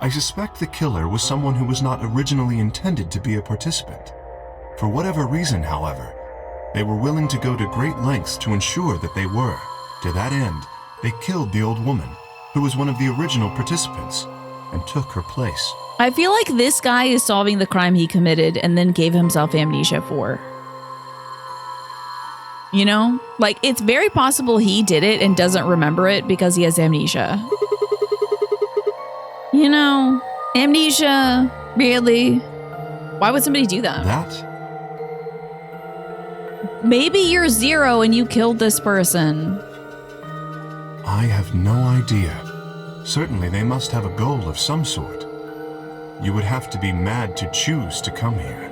I suspect the killer was someone who was not originally intended to be a participant. For whatever reason, however, they were willing to go to great lengths to ensure that they were. To that end, they killed the old woman, who was one of the original participants, and took her place. I feel like this guy is solving the crime he committed and then gave himself amnesia for. You know? Like, it's very possible he did it and doesn't remember it because he has amnesia. You know? Amnesia? Really? Why would somebody do that? Maybe you're Zero and you killed this person. I have no idea. Certainly they must have a goal of some sort. You would have to be mad to choose to come here.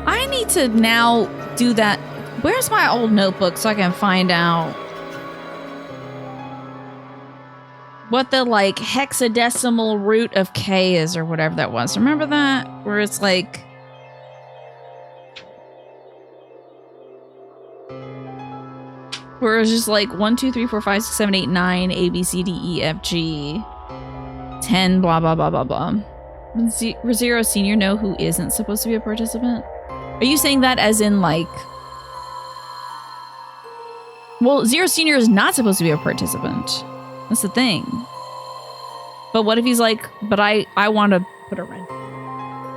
I need to now do that. Where's my old notebook so I can find out what the like hexadecimal root of K is or whatever that was. Remember that? Where it's like where it's just like 1, 2, 3, 4, 5, 6, 7, 8, 9, A, B, C, D, E, F, G, 10, blah, blah, blah, blah, blah. Zero Senior know who isn't supposed to be a participant? Are you saying that as in like... Well, Zero Senior is not supposed to be a participant. That's the thing. But what if he's like, but I want to put her in.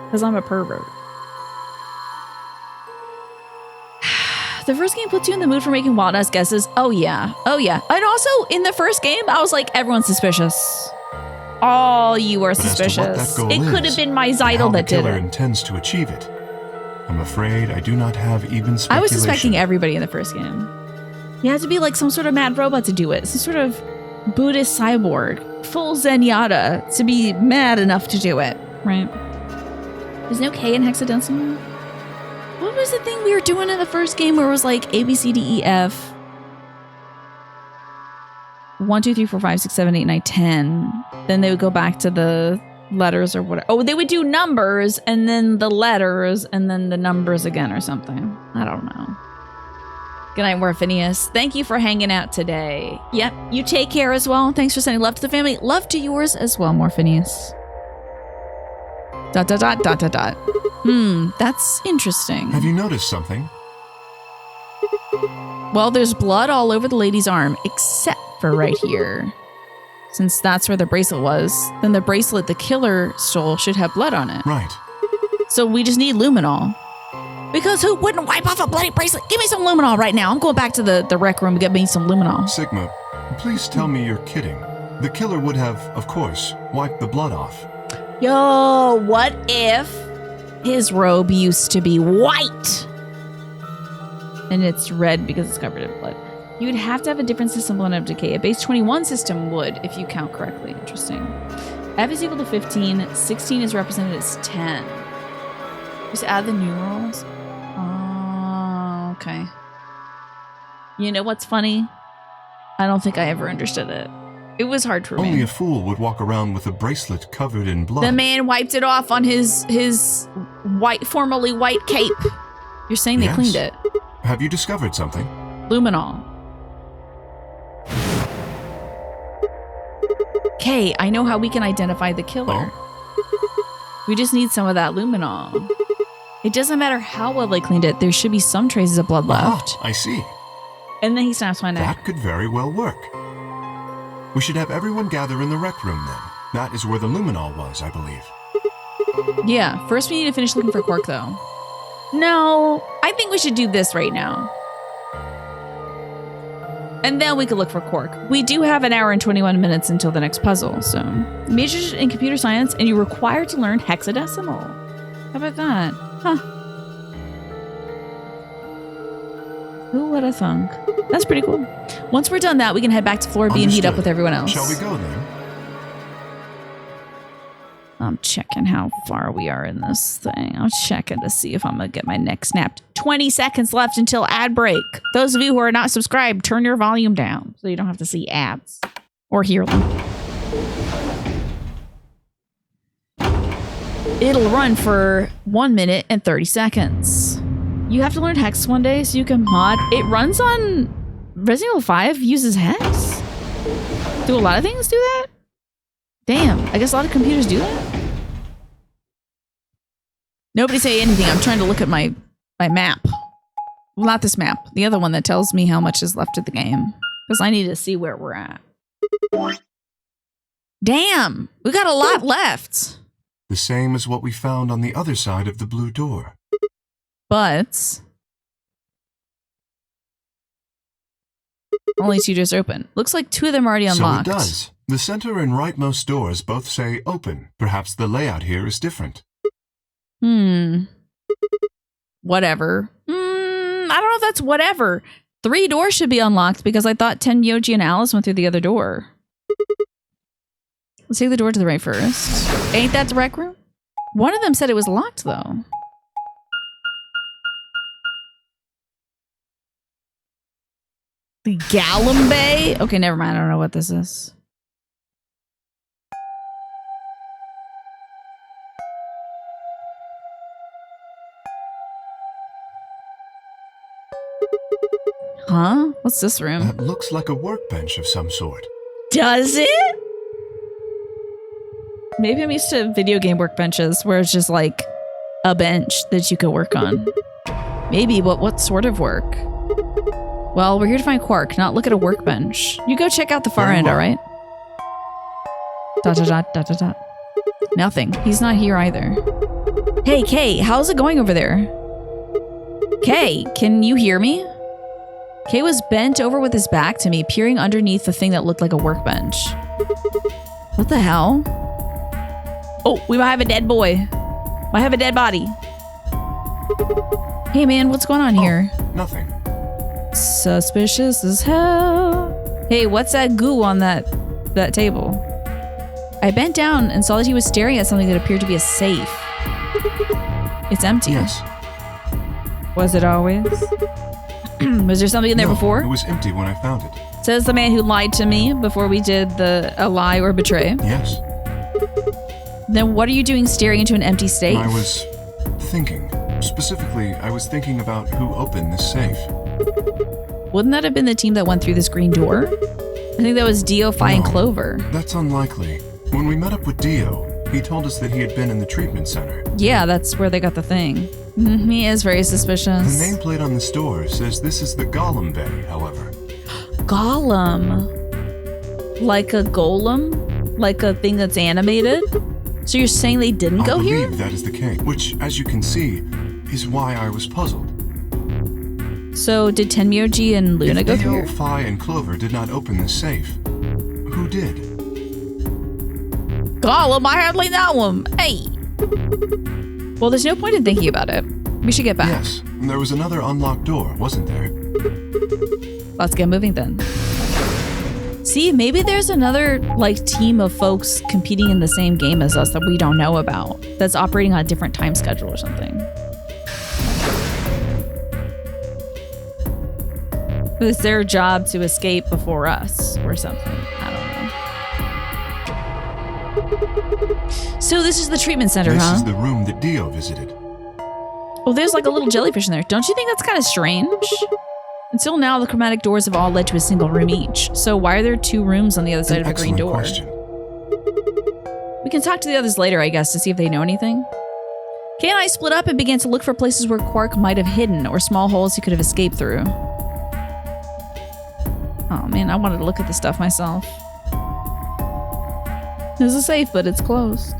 Because I'm a pervert. The first game puts you in the mood for making wild-ass guesses. Oh, yeah. Oh, yeah. And also, in the first game, I was like, everyone's suspicious. All you are suspicious. It could have been my Zeidel that did it. How the killer intends to achieve it. I'm afraid I do not have even speculation. I was suspecting everybody in the first game. You had to be like some sort of mad robot to do it. Some sort of Buddhist cyborg. Full Zenyatta to be mad enough to do it. Right? There's no K in hexadecimal? What was the thing we were doing in the first game where it was like A, B, C, D, E, F? 1, 2, 3, 4, 5, 6, 7, 8, 9, 10. Then they would go back to the letters or whatever. Oh, they would do numbers and then the letters and then the numbers again or something. I don't know. Good night, Morphinius. Thank you for hanging out today. Yep, you take care as well. Thanks for sending love to the family. Love to yours as well, Morphinius. ... That's interesting. Have you noticed something? Well, there's blood all over the lady's arm, except for right here. Since that's where the bracelet was, then the bracelet the killer stole should have blood on it. Right. So we just need luminol. Because who wouldn't wipe off a bloody bracelet? Give me some luminol right now. I'm going back to the rec room to get me some luminol. Sigma, please tell me you're kidding. The killer would have, of course, wiped the blood off. Yo, what if his robe used to be white? And it's red because it's covered in blood. You'd have to have a different system blown up decay. A base 21 system would, if you count correctly. Interesting. F is equal to 15. 16 is represented as 10. Just add the numerals. Oh, okay. You know what's funny? I don't think I ever understood it. It was hard for me. Only a fool would walk around with a bracelet covered in blood. The man wiped it off on his white, formerly white cape. You're saying they cleaned it. Have you discovered something? Luminol. Okay, I know how we can identify the killer. Oh? We just need some of that luminol. It doesn't matter how well they cleaned it. There should be some traces of blood left. I see. And then he snaps my neck. That could very well work. We should have everyone gather in the rec room then. That is where the luminol was, I believe. Yeah, first we need to finish looking for Quark though. No, I think we should do this right now. And then we could look for Quark. We do have an hour and 21 minutes until the next puzzle, so. Majors in computer science and you're required to learn hexadecimal. How about that? Huh. Who would have thunk? That's pretty cool. Once we're done that, we can head back to floor B and meet up with everyone else. Shall we go then? I'm checking how far we are in this thing. I'm checking to see if I'm going to get my neck snapped. 20 seconds left until ad break. Those of you who are not subscribed, turn your volume down so you don't have to see ads or hear them. It'll run for 1 minute and 30 seconds. You have to learn Hex one day so you can mod. It runs on Resident Evil 5 uses Hex. Do a lot of things do that? Damn, I guess a lot of computers do that? Nobody say anything. I'm trying to look at my map. Well, not this map. The other one that tells me how much is left of the game. Because I need to see where we're at. Damn, we got a lot left. The same as what we found on the other side of the blue door. But only 2 doors open. Looks like 2 of them are already unlocked. So it does. The center and rightmost doors both say open. Perhaps the layout here is different. Whatever. I don't know if that's whatever. 3 doors should be unlocked because I thought Tenyoji and Alice went through the other door. Let's take the door to the right first. Ain't that the rec room? One of them said it was locked though. The Gallum Bay? Okay, never mind. I don't know what this is. Huh? What's this room? That looks like a workbench of some sort. Does it? Maybe I'm used to video game workbenches where it's just like a bench that you could work on. Maybe, but what sort of work? Well, we're here to find Quark, not look at a workbench. You go check out the far end, all right? Dot, dot, dot, dot, dot, dot. Nothing. He's not here either. Hey, Kay, how's it going over there? Kay, can you hear me? Kay was bent over with his back to me, peering underneath the thing that looked like a workbench. What the hell? Oh, we might have a dead boy. Might have a dead body. Hey man, what's going on here? Nothing. Suspicious as hell. Hey, what's that goo on that table? I bent down and saw that he was staring at something that appeared to be a safe. It's empty. Yes. Was it always? Was there something in there before? It was empty when I found it. Says the man who lied to me before we did a lie or betray. Yes. Then what are you doing staring into an empty safe? I was thinking. Specifically, I was thinking about who opened this safe. Wouldn't that have been the team that went through this green door? I think that was Dio, Phi, and Clover. That's unlikely. When we met up with Dio, he told us that he had been in the treatment center. Yeah, that's where they got the thing. He is very suspicious. The nameplate on this door says this is the Gollum Bay, however. Gollum? Like a golem? Like a thing that's animated? So you're saying they didn't go here? I believe that is the case, which, as you can see, is why I was puzzled. So did Tenmyoji and Luna go through If Dio, Phi, and Clover did not open this safe, who did? Gollum, I hardly know him. Hey! Well, there's no point in thinking about it. We should get back. Yes, there was another unlocked door, wasn't there? Let's get moving then. See, maybe there's another team of folks competing in the same game as us that we don't know about, that's operating on a different time schedule or something. It's their job to escape before us or something. I don't know. So this is the treatment center, huh? This is the room that Dio visited. Oh, there's like a little jellyfish in there. Don't you think that's kind of strange? Until now, the chromatic doors have all led to a single room each. So why are there 2 rooms on the other side of the green door? Question. We can talk to the others later, I guess, to see if they know anything. Kay and I split up and began to look for places where Quark might have hidden or small holes he could have escaped through. Oh man, I wanted to look at this stuff myself. There's a safe, but it's closed.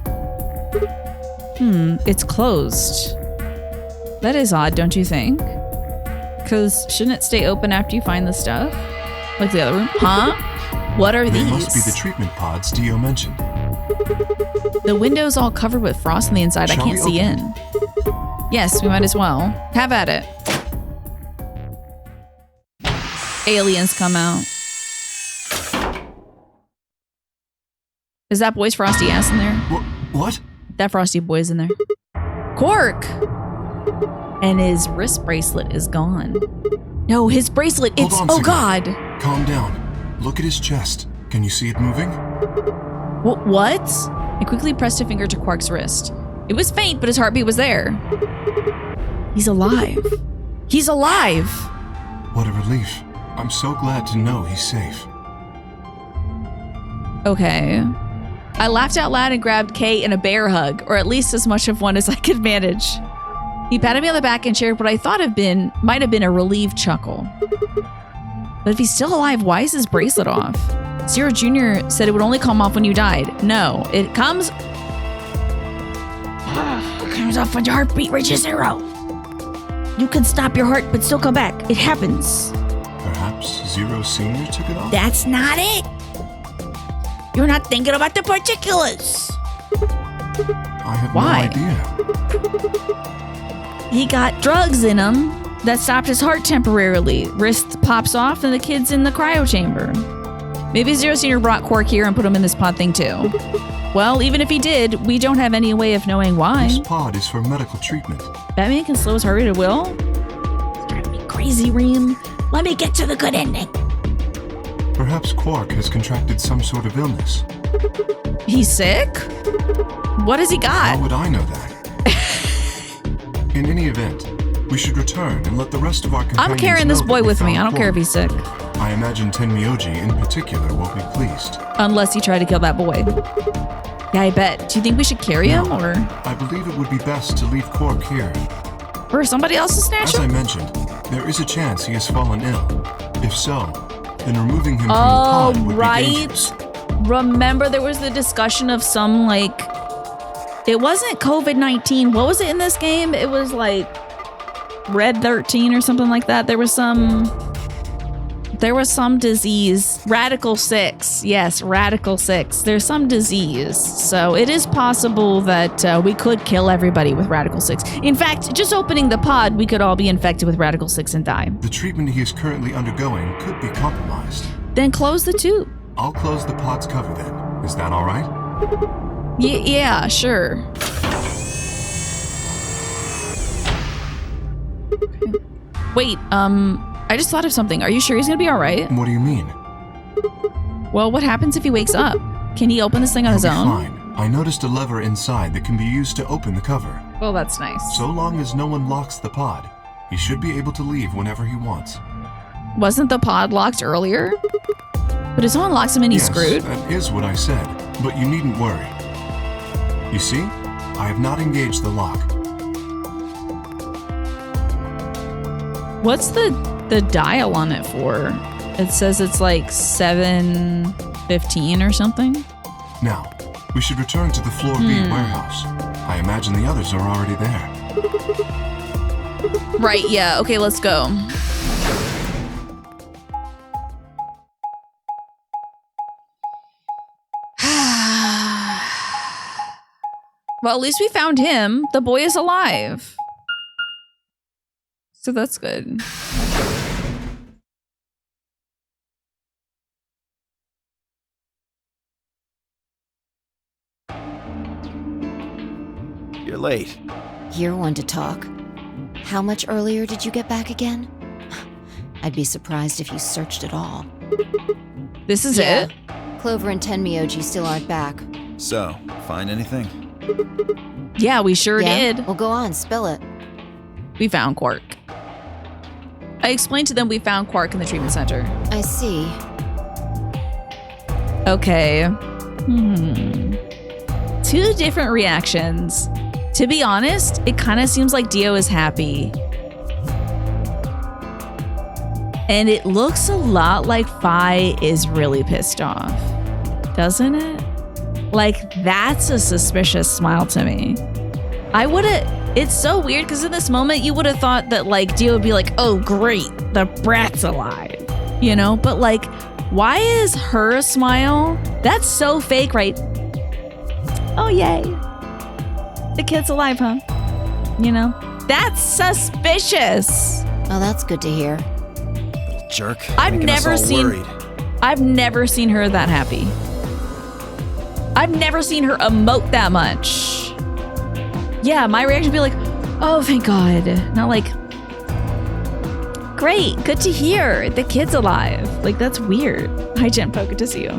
It's closed. That is odd, don't you think? Because shouldn't it stay open after you find the stuff? Like the other room? Huh? What are these? They must be the treatment pods Dio mentioned. The window's all covered with frost on the inside. I can't see in. Yes, we might as well. Have at it. Aliens come out. Is that boy's frosty ass in there? What? That frosty boy's in there. Quark! And his wrist bracelet is gone. No, his bracelet, it's, oh God. Calm down. Look at his chest. Can you see it moving? What? I quickly pressed a finger to Quark's wrist. It was faint, but his heartbeat was there. He's alive. He's alive! What a relief. I'm so glad to know he's safe. Okay. I laughed out loud and grabbed Kay in a bear hug, or at least as much of one as I could manage. He patted me on the back and shared what I thought might have been a relieved chuckle. But if he's still alive, why is his bracelet off? Zero Jr. said it would only come off when you died. No, it comes... Comes off when your heartbeat reaches 0. You can stop your heart, but still come back. It happens. Perhaps Zero Senior took it off? That's not it. You're not thinking about the particulars. I have Why? no idea. He got drugs in him that stopped his heart temporarily. Wrist pops off and the kid's in the cryo chamber. Maybe Zero Senior brought Quark here and put him in this pod thing too. Well, even if he did, we don't have any way of knowing why. This pod is for medical treatment. Batman can slow his heart rate at will? It's driving me crazy, Reem. Let me get to the good ending. Perhaps Quark has contracted some sort of illness. He's sick? What has he got? How would I know that? In any event, we should return and let the rest of our companions I'm carrying this know boy that we with me. found I don't care if Quark. he's sick. I imagine Tenmyoji in particular will be pleased. Unless he tried to kill that boy. Yeah, I bet. Do you think we should carry him or I believe it would be best to leave Quark here. for somebody else to snatch As I him? mentioned, there is a chance he has fallen ill. If so, then removing him from the Oh, pod would be right. dangerous. Remember there was the discussion of some like, it wasn't COVID-19. What was it in this game? It was like Red 13 or something like that. There was some disease. Radical 6. Yes, Radical 6. There's some disease. So it is possible that we could kill everybody with Radical 6. In fact, just opening the pod, we could all be infected with Radical 6 and die. The treatment he is currently undergoing could be compromised. Then close the tube. I'll close the pod's cover then. Is that all right? Yeah, sure. Wait, I just thought of something. Are you sure he's gonna be all right? What do you mean? Well, what happens if he wakes up? Can he open this thing on his He'll be own? fine. I noticed a lever inside that can be used to open the cover. Well, that's nice. So long as no one locks the pod, he should be able to leave whenever he wants. Wasn't the pod locked earlier? But if someone locks him in, he's Yes, screwed. that is what I said, but you needn't worry. You see, I have not engaged the lock. What's the dial on it for? It says it's like 7:15 or something. Now, we should return to the Floor B warehouse. I imagine the others are already there. Right, yeah. Okay, let's go. Well, at least we found him. The boy is alive. So that's good. You're late. You're one to talk. How much earlier did you get back again? I'd be surprised if you searched at all. This is it? Clover and Tenmyoji still aren't back. So, find anything? Yeah, we sure Yeah? did. Well, go on, spill it. We found Quark. I explained to them we found Quark in the treatment center. I see. Okay. Two different reactions. To be honest, it kind of seems like Dio is happy. And it looks a lot like Fi is really pissed off. Doesn't it? Like, that's a suspicious smile to me. It's so weird because in this moment you would have thought that like Dio would be like, oh great, the brat's alive. You know, but like, why is her smile? That's so fake, right? Oh yay. The kid's alive, huh? You know? That's suspicious. Oh, that's good to hear. Jerk. I've making us never all seen worried. I've never seen her that happy. I've never seen her emote that much. Yeah, my reaction would be like, oh, thank God. Not like, great, good to hear. The kid's alive. Like, that's weird. Hi, Jen Poe, good to see you.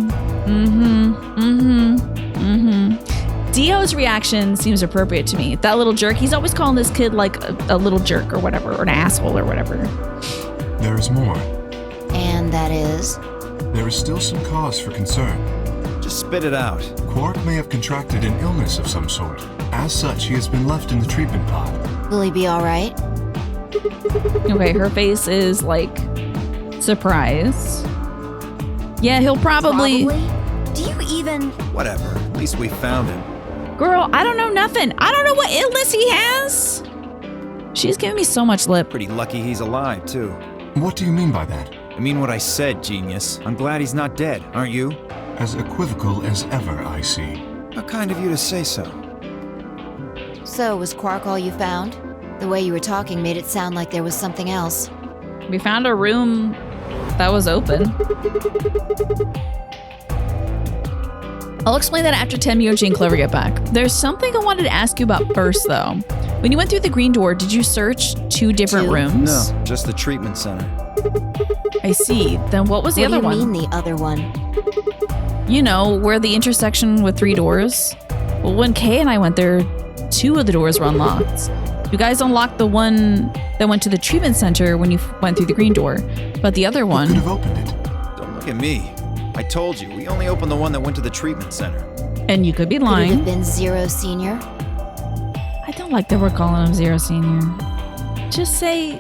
Dio's reaction seems appropriate to me. That little jerk, he's always calling this kid like a little jerk or whatever, or an asshole or whatever. There is more. And that is? There is still some cause for concern. Just spit it out. Quark may have contracted an illness of some sort. As such, he has been left in the treatment pod. Will he be all right? Okay, her face is like surprise. Yeah, he'll probably. Do you even... Whatever. At least we found him. Girl, I don't know nothing. I don't know what illness he has. She's giving me so much lip. Pretty lucky he's alive, too. What do you mean by that? I mean what I said, genius. I'm glad he's not dead, aren't you? As equivocal as ever, I see. How kind of you to say so. So, was Quark all you found? The way you were talking made it sound like there was something else. We found a room that was open. I'll explain that after Tim, Yoji, and Clover get back. There's something I wanted to ask you about first, though. When you went through the green door, did you search 2 different rooms? No, just the treatment center. I see. Then what was the other one? What do you mean the other one? You know, where the intersection with 3 doors. Well, when Kay and I went there, 2 of the doors were unlocked. You guys unlocked the one that went to the treatment center when you went through the green door, but the other one... Who could have opened it? Don't look at me. I told you, we only opened the one that went to the treatment center. And you could be Could it lying. have been Zero Senior? I don't like that we're calling him Zero Senior. Just say...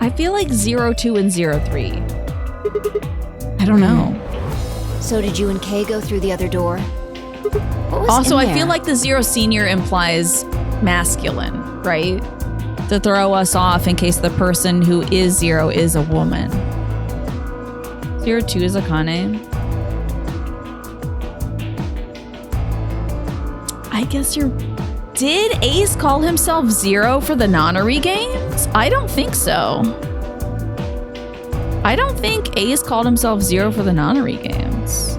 I feel like 02 and 03. I don't know. So did you and Kay go through the other door? What was Also, in I there? feel like the Zero Senior implies masculine, right? To throw us off in case the person who is 0 is a woman. 02 is Akane. I guess you're... Did Ace call himself 0 for the Nonary games? I don't think so. I don't think Ace called himself 0 for the Nonary games.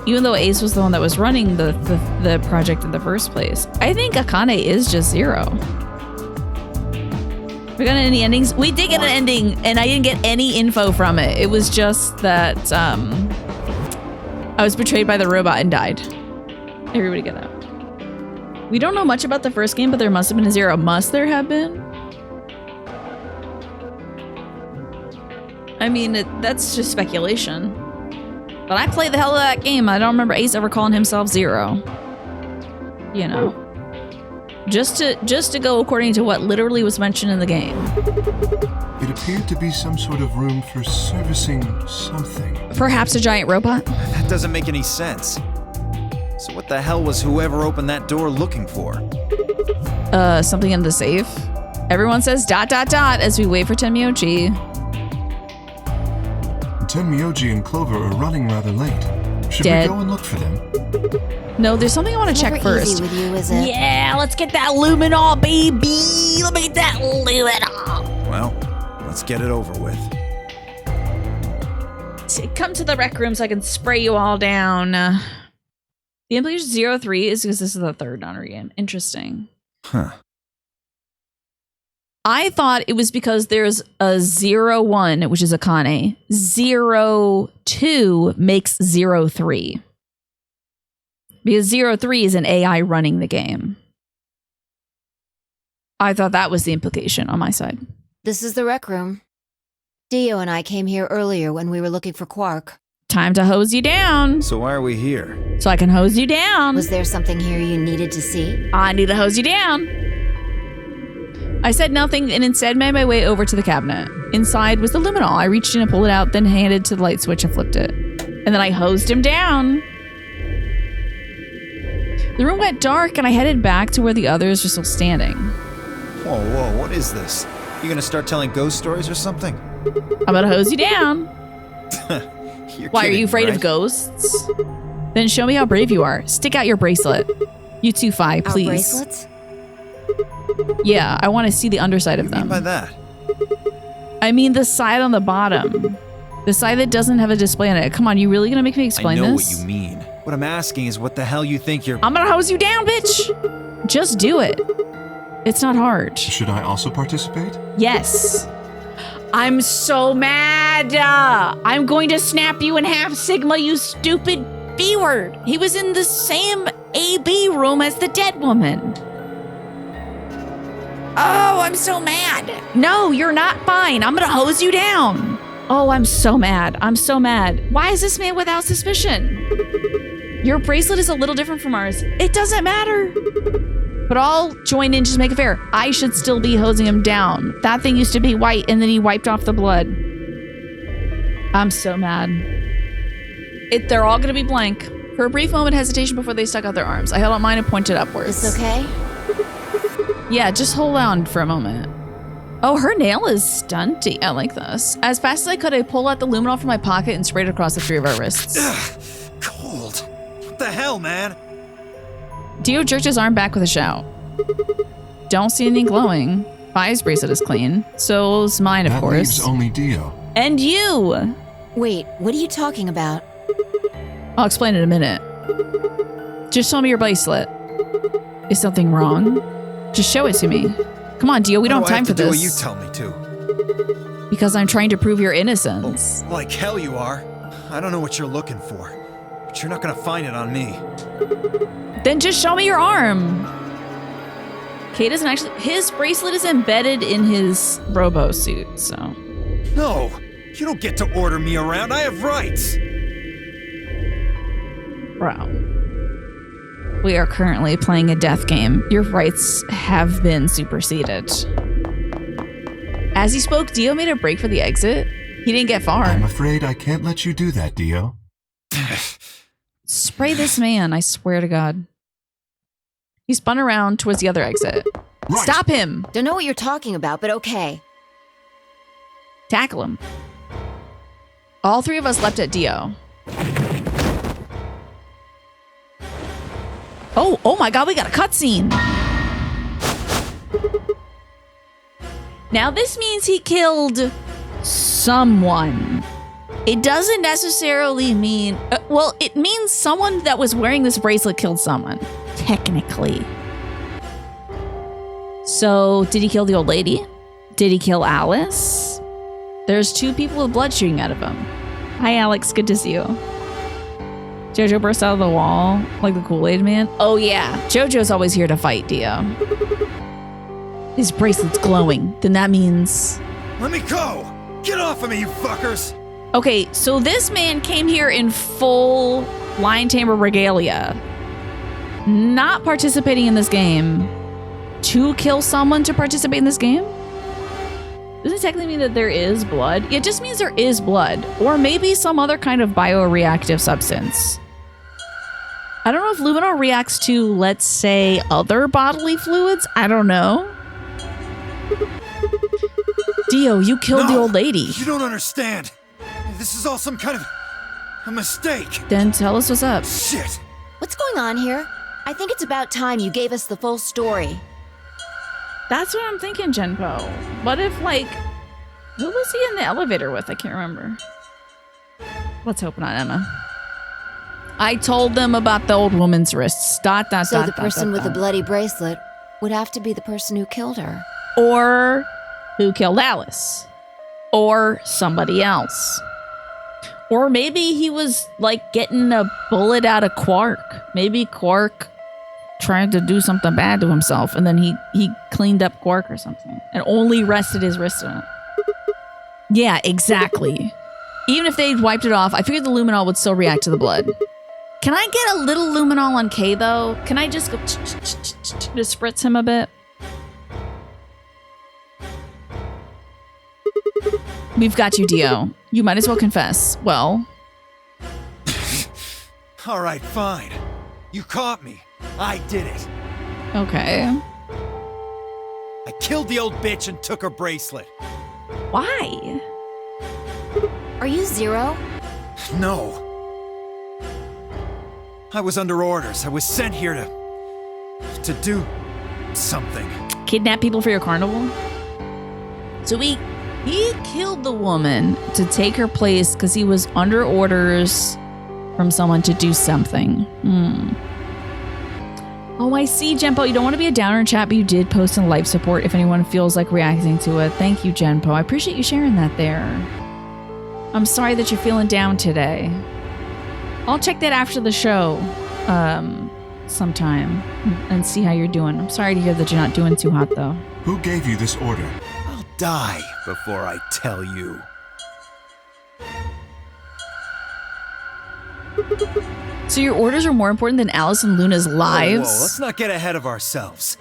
Even though Ace was the one that was running the project in the first place. I think Akane is just 0. We got any endings? We did get an ending, and I didn't get any info from it. It was just that I was betrayed by the robot and died. Everybody get that. We don't know much about the first game, but there must have been a 0. Must there have been? I mean, that's just speculation. But I played the hell of that game. I don't remember Ace ever calling himself 0. You know. Just to go according to what literally was mentioned in the game. It appeared to be some sort of room for servicing something. Perhaps a giant robot? That doesn't make any sense. So what the hell was whoever opened that door looking for? Something in the safe. Everyone says ... as we wait for Tenmyoji. Tenmyoji and Clover are running rather late. Should Dead. we go and look for them? No, there's something I want to check Never first. easy with you, is it? Yeah, let's get that luminol, baby. Let me get that luminol. Well, let's get it over with. Come to the rec room so I can spray you all down. The implication 03 is because this is the 3rd Nonary game. Interesting. Huh. I thought it was because there's a 01, which is Akane. 02 makes 03. Because 03 is an AI running the game. I thought that was the implication on my side. This is the rec room. Dio and I came here earlier when we were looking for Quark. Time to hose you down. So why are we here? So I can hose you down. Was there something here you needed to see? I need to hose you down. I said nothing and instead made my way over to the cabinet. Inside was the luminol. I reached in and pulled it out, then handed to the light switch and flipped it. And then I hosed him down. The room went dark and I headed back to where the others were still standing. Whoa, what is this? You gonna start telling ghost stories or something? I'm gonna hose you down. You're Why, are kidding, you afraid right? of ghosts? Then show me how brave you are. Stick out your bracelet. You too, Fi, please. Our bracelets? Yeah, I want to see the underside of What do you them. mean by that? I mean the side on the bottom. The side that doesn't have a display on it. Come on, you really gonna make me explain I know this? what you mean. What I'm asking is what the hell you think you're... I'm gonna hose you down, bitch! Just do it. It's not hard. Should I also participate? Yes. I'm so mad. I'm going to snap you in half, Sigma, you stupid B-word. He was in the same AB room as the dead woman. Oh, I'm so mad. No, you're not fine. I'm gonna hose you down. Oh, I'm so mad. I'm so mad. Why is this man without suspicion? Your bracelet is a little different from ours. It doesn't matter. But I'll join in just to make it fair. I should still be hosing him down. That thing used to be white and then he wiped off the blood. I'm so mad. They're all gonna be blank. For a brief moment, hesitation before they stuck out their arms. I held out mine and pointed upwards. This okay? Yeah, just hold on for a moment. Oh, her nail is stunty. I like this. As fast as I could, I pulled out the luminol from my pocket and sprayed it across the 3 of our wrists. Ugh, cold. What the hell, man? Dio jerked his arm back with a shout. Don't see anything glowing. Fi's bracelet is clean. So's mine, of That course. leaves only Dio. And you! Wait, what are you talking about? I'll explain in a minute. Just show me your bracelet. Is something wrong? Just show it to me. Come on, Dio, we don't have time for this. What do you tell me to? Because I'm trying to prove your innocence. Like hell you are. I don't know what you're looking for, but you're not gonna find it on me. Then just show me your arm. Kay doesn't actually... His bracelet is embedded in his robo suit, so... No, you don't get to order me around. I have rights. Bro. We are currently playing a death game. Your rights have been superseded. As he spoke, Dio made a break for the exit. He didn't get far. I'm afraid I can't let you do that, Dio. Spray this man, I swear to God. He spun around towards the other exit. Right. Stop him! Don't know what you're talking about, but okay. Tackle him. All 3 of us leapt at Dio. Oh my God, we got a cutscene. Now this means he killed someone. It doesn't necessarily mean, well, it means someone that was wearing this bracelet killed someone, technically. So did he kill the old lady? Did he kill Alice? There's 2 people with blood shooting out of him. Hi, Alex, good to see you. Jojo burst out of the wall like the Kool-Aid man. Oh yeah, Jojo's always here to fight Dio. His bracelet's glowing. Then that means... Let me go! Get off of me, you fuckers! Okay, so this man came here in full lion tamer regalia. Not participating in this game. To kill someone to participate in this game? Doesn't it technically mean that there is blood? It just means there is blood. Or maybe some other kind of bioreactive substance. I don't know if luminol reacts to, let's say, other bodily fluids. I don't know. Dio, you killed the old lady. You don't understand. This is all some kind of a mistake. Then tell us what's up. Shit. What's going on here? I think it's about time you gave us the full story. That's what I'm thinking, Genpo. What if, like, who was he in the elevator with? I can't remember. Let's hope not Emma. I told them about the old woman's wrists. So the person with the bloody bracelet would have to be the person who killed her. Or who killed Alice. Or somebody else. Or maybe he was, like, getting a bullet out of Quark. Maybe Quark tried to do something bad to himself, and then he cleaned up Quark or something. And only rested his wrist on it. Yeah, exactly. Even if they'd wiped it off, I figured the luminol would still react to the blood. Can I get a little luminol on Kay, though? Can I just go just spritz him a bit? We've got you, Dio. You might as well confess. Well... All right, fine. You caught me. I did it. Okay. I killed the old bitch and took her bracelet. Why? Are you Zero? No. I was under orders. I was sent here to do something. Kidnap people for your carnival? So he killed the woman to take her place because he was under orders from someone to do something. Oh, I see, Genpo. You don't want to be a downer in chat, but you did post in life support if anyone feels like reacting to it. Thank you, Genpo. I appreciate you sharing that there. I'm sorry that you're feeling down today. I'll check that after the show sometime and see how you're doing. I'm sorry to hear that you're not doing too hot, though. Who gave you this order? I'll die before I tell you. So your orders are more important than Alice and Luna's lives? Whoa, let's not get ahead of ourselves.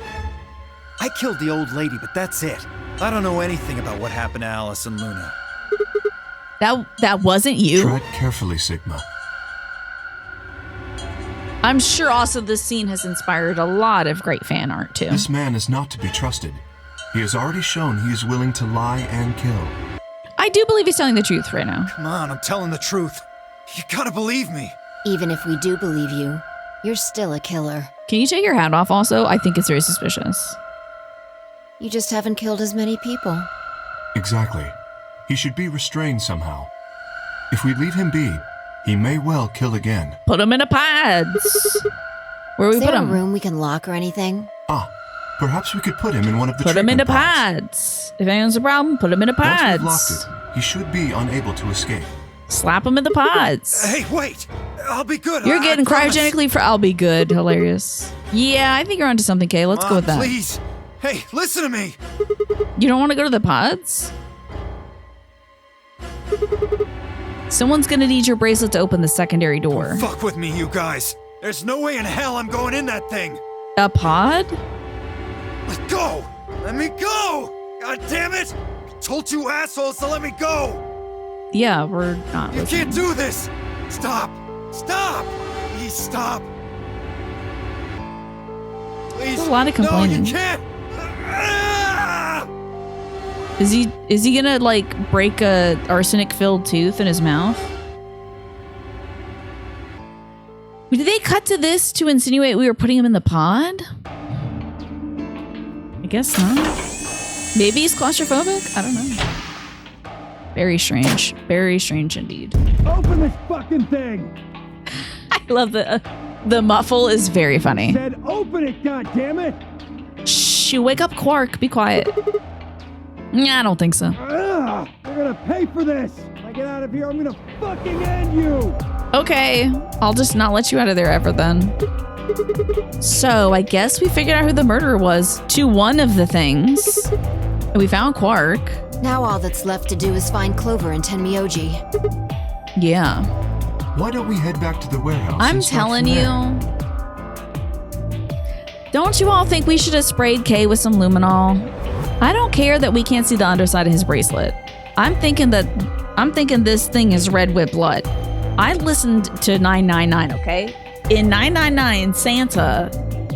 I killed the old lady, but that's it. I don't know anything about what happened to Alice and Luna. That wasn't you? Tread carefully, Sigma. I'm sure also this scene has inspired a lot of great fan art too. This man is not to be trusted. He has already shown he is willing to lie and kill. I do believe he's telling the truth right now. Come on, I'm telling the truth. You gotta believe me. Even if we do believe you, you're still a killer. Can you take your hat off also? I think it's very suspicious. You just haven't killed as many people. Exactly. He should be restrained somehow. If we leave him be, he may well kill again. Put him in a pods. Where we Is put there a him? room we can lock or anything? Perhaps we could put him in one of the Put him into treatment pods. If anyone's a problem, put him into Once pods. we've locked it, he should be unable to escape. Slap him in the pods. Hey, wait! I'll be good. You're I getting promise. cryogenically for I'll be good. Hilarious. Yeah, I think you're onto something, Kay. Let's Come go on, with that. Please. Hey, listen to me. You don't want to go to the pods? Someone's gonna need your bracelet to open the secondary door. Fuck with me, you guys. There's no way in hell I'm going in that thing. A pod? Let go! Let me go! God damn it! I told you assholes to let me go! Yeah, we're not You listening. can't do this! Stop! Stop! Please stop! Please. There's a lot of complaining. No, you can't! Ah! Is he gonna like break a arsenic-filled tooth in his mouth? Did they cut to this to insinuate we were putting him in the pod? I guess not. Maybe he's claustrophobic? I don't know. Very strange. Very strange indeed. Open this fucking thing! I love the muffle is very funny. Said open it, goddammit! Shh, you wake up Quark. Be quiet. Yeah, I don't think so. Ugh, you're gonna pay for this! When I get out of here, I'm gonna fucking end you! Okay, I'll just not let you out of there ever then. So, I guess we figured out who the murderer was to one of the things. And we found Quark. Now all that's left to do is find Clover and Tenmyoji. Yeah. Why don't we head back to the warehouse? I'm and start telling from you. there? Don't you all think we should have sprayed Kay with some luminol? I don't care that we can't see the underside of his bracelet. I'm thinking this thing is red with blood. I listened to 999, okay? In 999, Santa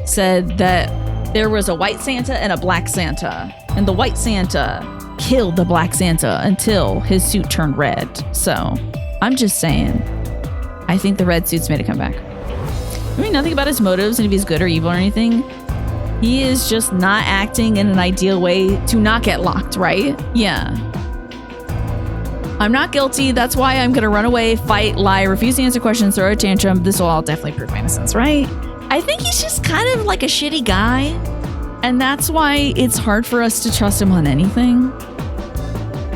said that there was a white Santa and a black Santa. And the white Santa killed the black Santa until his suit turned red. So, I'm just saying, I think the red suit's made a comeback. I mean, nothing about his motives and if he's good or evil or anything. He is just not acting in an ideal way to not get locked, right? Yeah. I'm not guilty. That's why I'm going to run away, fight, lie, refuse to answer questions, throw a tantrum. This will all definitely prove my innocence, right? I think he's just kind of like a shitty guy. And that's why it's hard for us to trust him on anything.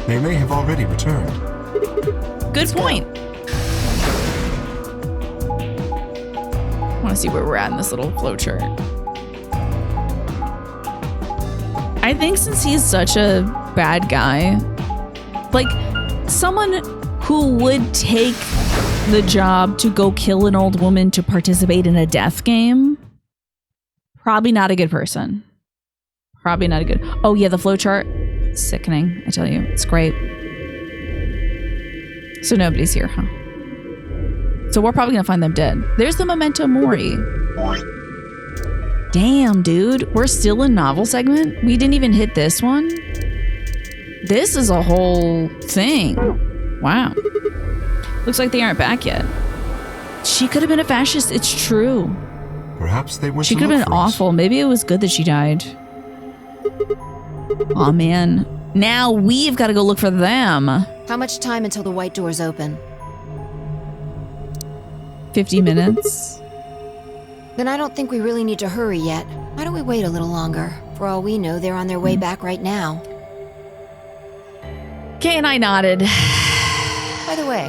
They may have already returned. Good point. I want to see where we're at in this little flowchart. I think since he's such a bad guy, like someone who would take the job to go kill an old woman to participate in a death game, probably not a good person. Probably not a good. Oh yeah, the flowchart, sickening. I tell you, it's great. So nobody's here, huh? So we're probably gonna find them dead. There's the memento mori. Damn, dude, we're still in novel segment? We didn't even hit this one? This is a whole thing. Wow. Looks like they aren't back yet. She could have been a fascist, it's true. Perhaps they went She to could have look been for us. awful. Maybe it was good that she died. Aw, man. Now we've got to go look for them. How much time until the white doors open? 50 minutes. Then I don't think we really need to hurry yet. Why don't we wait a little longer? For all we know, they're on their way back right now. Kay and I nodded. By the way,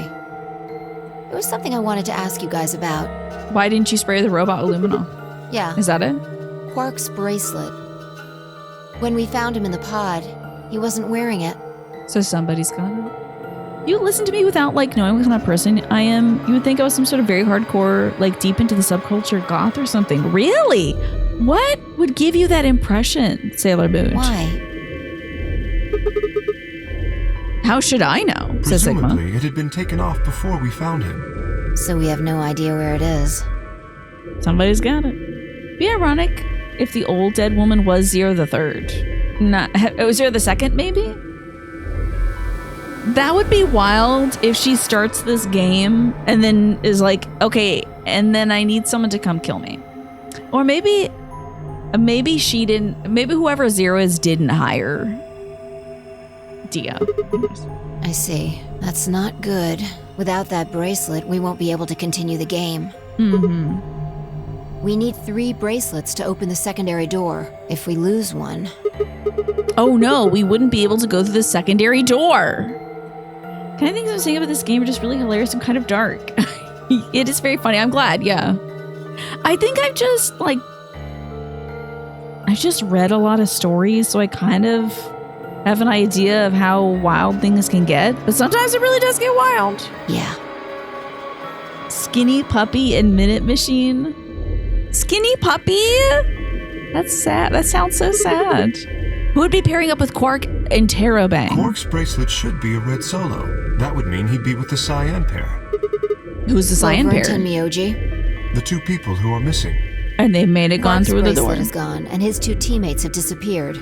there was something I wanted to ask you guys about. Why didn't you spray the robot with luminol? Yeah. Is that it? Quark's bracelet. When we found him in the pod, he wasn't wearing it. So somebody's got it. You listen to me without like knowing what kind of person I am. You would think I was some sort of very hardcore, like deep into the subculture goth or something. Really? What would give you that impression, Sailor Moon? Why? How should I know? Says Sigma. Presumably, it had been taken off before we found him. So we have no idea where it is. Somebody's got it. Be ironic if the old dead woman was Zero the Third. Not Zero the Second, maybe? That would be wild if she starts this game and then is like, okay, and then I need someone to come kill me. Or maybe she didn't, maybe whoever Zero is didn't hire Dio. I see. That's not good. Without that bracelet, we won't be able to continue the game. We need 3 bracelets to open the secondary door. If we lose one... Oh no, we wouldn't be able to go through the secondary door. Kind of things I'm saying about this game are just really hilarious and kind of dark. It is very funny. I'm glad, yeah. I think I've just read a lot of stories, so I kind of have an idea of how wild things can get. But sometimes it really does get wild. Yeah. Skinny Puppy and Minute Machine. Skinny Puppy? That's sad. That sounds so sad. Who would be pairing up with Quark and Terabang? Quark's bracelet should be a red solo. That would mean he'd be with the Cyan pair. Who's the Cyan pair? Clover and Tenmyoji. The 2 people who are missing. And they made it gone Quark's through the door. bracelet is gone, and his 2 teammates have disappeared.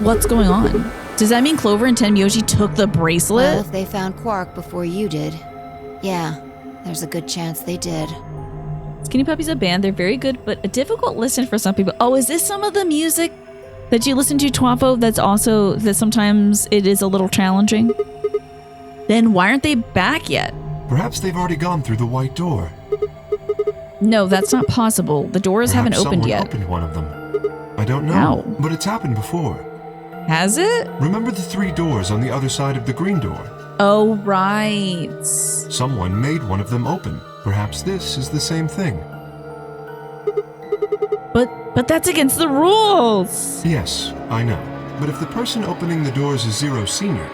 What's going on? Does that mean Clover and Tenmyoji took the bracelet? Well, if they found Quark before you did, yeah, there's a good chance they did. Skinny Puppy's a band. They're very good, but a difficult listen for some people. Oh, is this some of the music that you listen to, Twafo, that sometimes it is a little challenging? Then why aren't they back yet? Perhaps they've already gone through the white door. No, that's not possible. The doors haven't opened yet. Opened one of them. I don't know, How? but it's happened before. Has it? Remember the 3 doors on the other side of the green door? Oh, right. Someone made one of them open. Perhaps this is the same thing. But that's against the rules. Yes, I know. But if the person opening the doors is Zero Senior,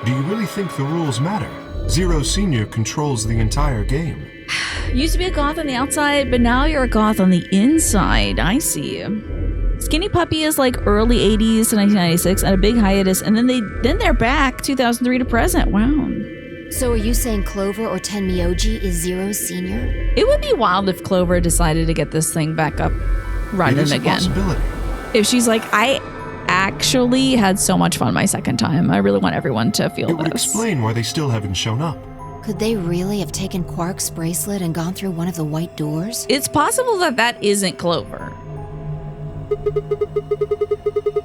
do you really think the rules matter? Zero Senior controls the entire game. Used to be a goth on the outside, but now you're a goth on the inside. I see. Skinny Puppy is like early 80s to 1996 and a big hiatus, and then they're back 2003 to present. Wow. So are you saying Clover or Tenmyoji is Zero Senior? It would be wild if Clover decided to get this thing back up running It is a again. possibility. If she's like, I actually had so much fun my second time. I really want everyone to feel It would this. explain why they still haven't shown up. Could they really have taken Quark's bracelet and gone through one of the white doors? It's possible that isn't Clover.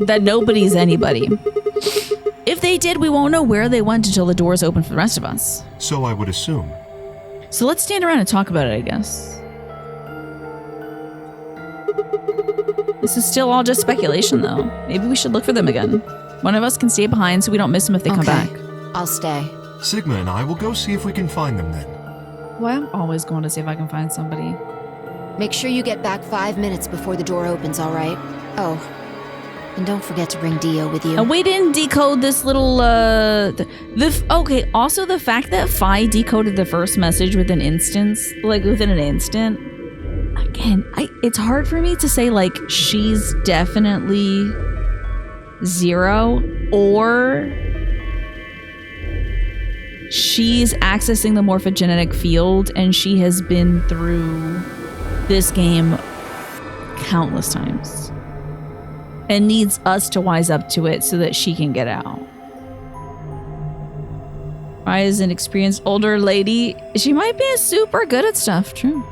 That nobody's anybody. If they did, we won't know where they went until the doors open for the rest of us. So I would assume. So let's stand around and talk about it, I guess. This is still all just speculation, though. Maybe we should look for them again. One of us can stay behind so we don't miss them if they come back. I'll stay. Sigma and I will go see if we can find them then. Well, I'm always going to see if I can find somebody. Make sure you get back 5 minutes before the door opens, all right? Oh, and don't forget to bring Dio with you. And we didn't decode this little, okay, also the fact that Phi decoded the first message within an instant. Again, it's hard for me to say, like, she's definitely Zero, or she's accessing the morphogenetic field and she has been through this game countless times and needs us to wise up to it so that she can get out. I, as an experienced older lady, she might be super good at stuff, true.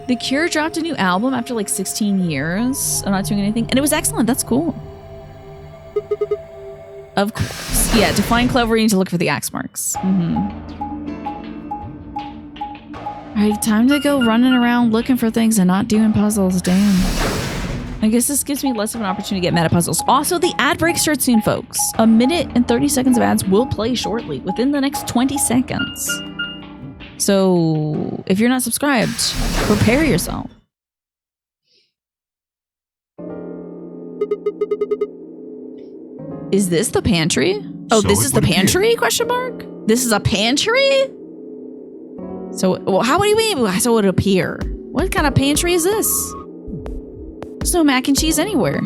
The Cure dropped a new album after like 16 years. I'm not doing anything. And it was excellent. That's cool. Of course. Yeah, to find Clover, you need to look for the axe marks. Alright, time to go running around looking for things and not doing puzzles. Damn. I guess this gives me less of an opportunity to get meta puzzles. Also, the ad break starts soon, folks. 1 minute and 30 seconds of ads will play shortly, within the next 20 seconds. So, if you're not subscribed, prepare yourself. Is this the pantry? Oh, So this it is the would pantry? Question mark? This is a pantry? So, well, how do you mean? So it would appear. What kind of pantry is this? There's no mac and cheese anywhere.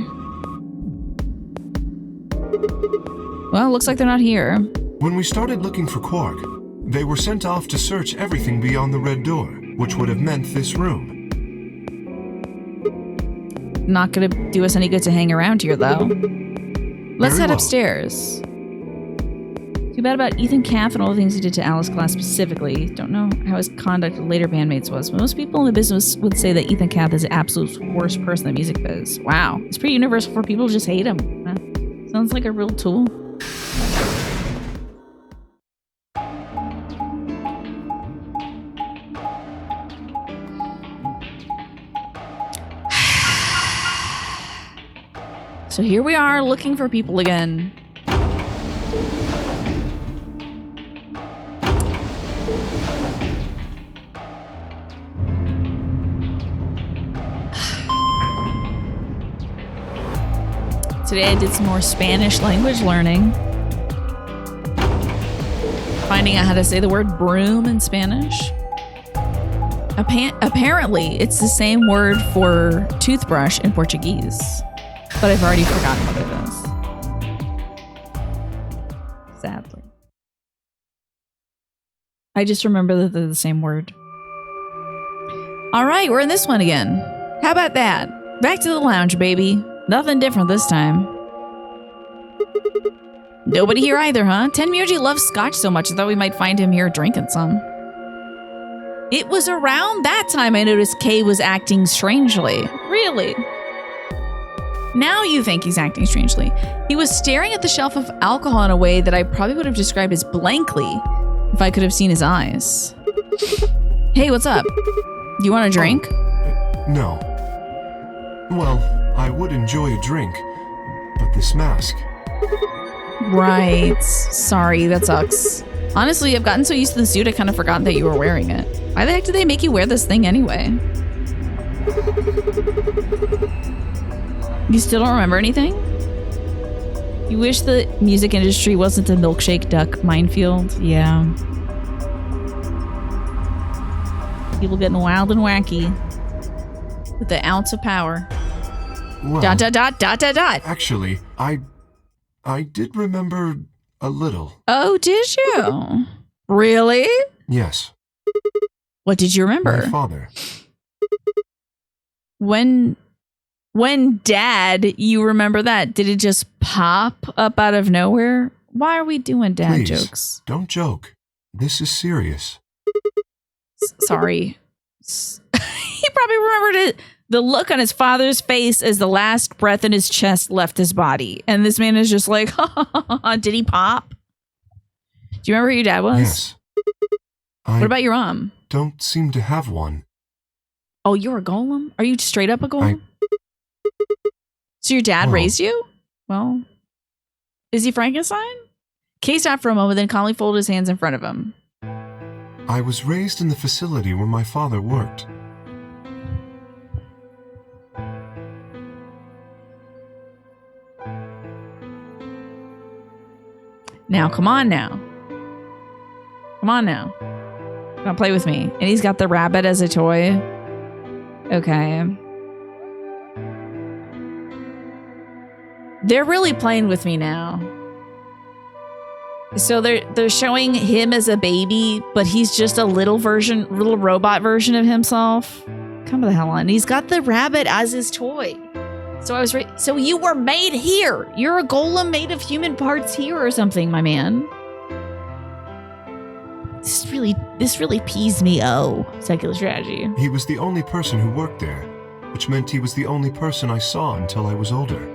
Well, looks like they're not here. When we started looking for Quark, They were sent off to search everything beyond the red door, which would have meant this room. Not gonna do us any good to hang around here, though. Let's Very head well. upstairs. Too bad about Ethan Cath and all the things he did to Alice Glass specifically. Don't know how his conduct with later bandmates was. Most people in the business would say that Ethan Cath is the absolute worst person in the music biz. Wow. It's pretty universal for people to just hate him. Huh? Sounds like a real tool. So here we are looking for people again. Today I did some more Spanish language learning. Finding out how to say the word broom in Spanish. Apparently, it's the same word for toothbrush in Portuguese. But I've already forgotten what it is. Sadly. I just remember that they're the same word. All right, we're in this one again. How about that? Back to the lounge, baby. Nothing different this time. Nobody here either, huh? Tenmyoji loves scotch so much I thought we might find him here drinking some. It was around that time I noticed Kay was acting strangely. Really? Now you think he's acting strangely. He was staring at the shelf of alcohol in a way that I probably would have described as blankly if I could have seen his eyes. Hey, what's up? You want a drink? No. Well, I would enjoy a drink, but this mask. Right. Sorry, that sucks. Honestly, I've gotten so used to the suit I kind of forgot that you were wearing it. Why the heck did they make you wear this thing anyway? You still don't remember anything? You wish the music industry wasn't a milkshake duck minefield? Yeah. People getting wild and wacky with the ounce of power. Well, ... Actually, I did remember a little. Oh, did you? Really? Yes. What did you remember? My father. When Dad, you remember that? Did it just pop up out of nowhere? Why are we doing dad Please, jokes? Don't joke. This is serious. Sorry. He probably remembered it. The look on his father's face as the last breath in his chest left his body. And this man is just like, did he pop? Do you remember who your dad was? Yes. What about your mom? Don't seem to have one. Oh, you're a golem? Are you straight up a golem? So your dad raised you? Well, is he Frankenstein? Kay stopped for a moment, then calmly folded his hands in front of him. I was raised in the facility where my father worked. Now, come on now. Come on now. Don't play with me. And he's got the rabbit as a toy. Okay. They're really playing with me now. So they're showing him as a baby, but he's just a little robot version of himself. Come the hell on. He's got the rabbit as his toy. So so you were made here. You're a golem made of human parts here or something, my man. This really pees me. Oh, secular strategy. He was the only person who worked there, which meant he was the only person I saw until I was older.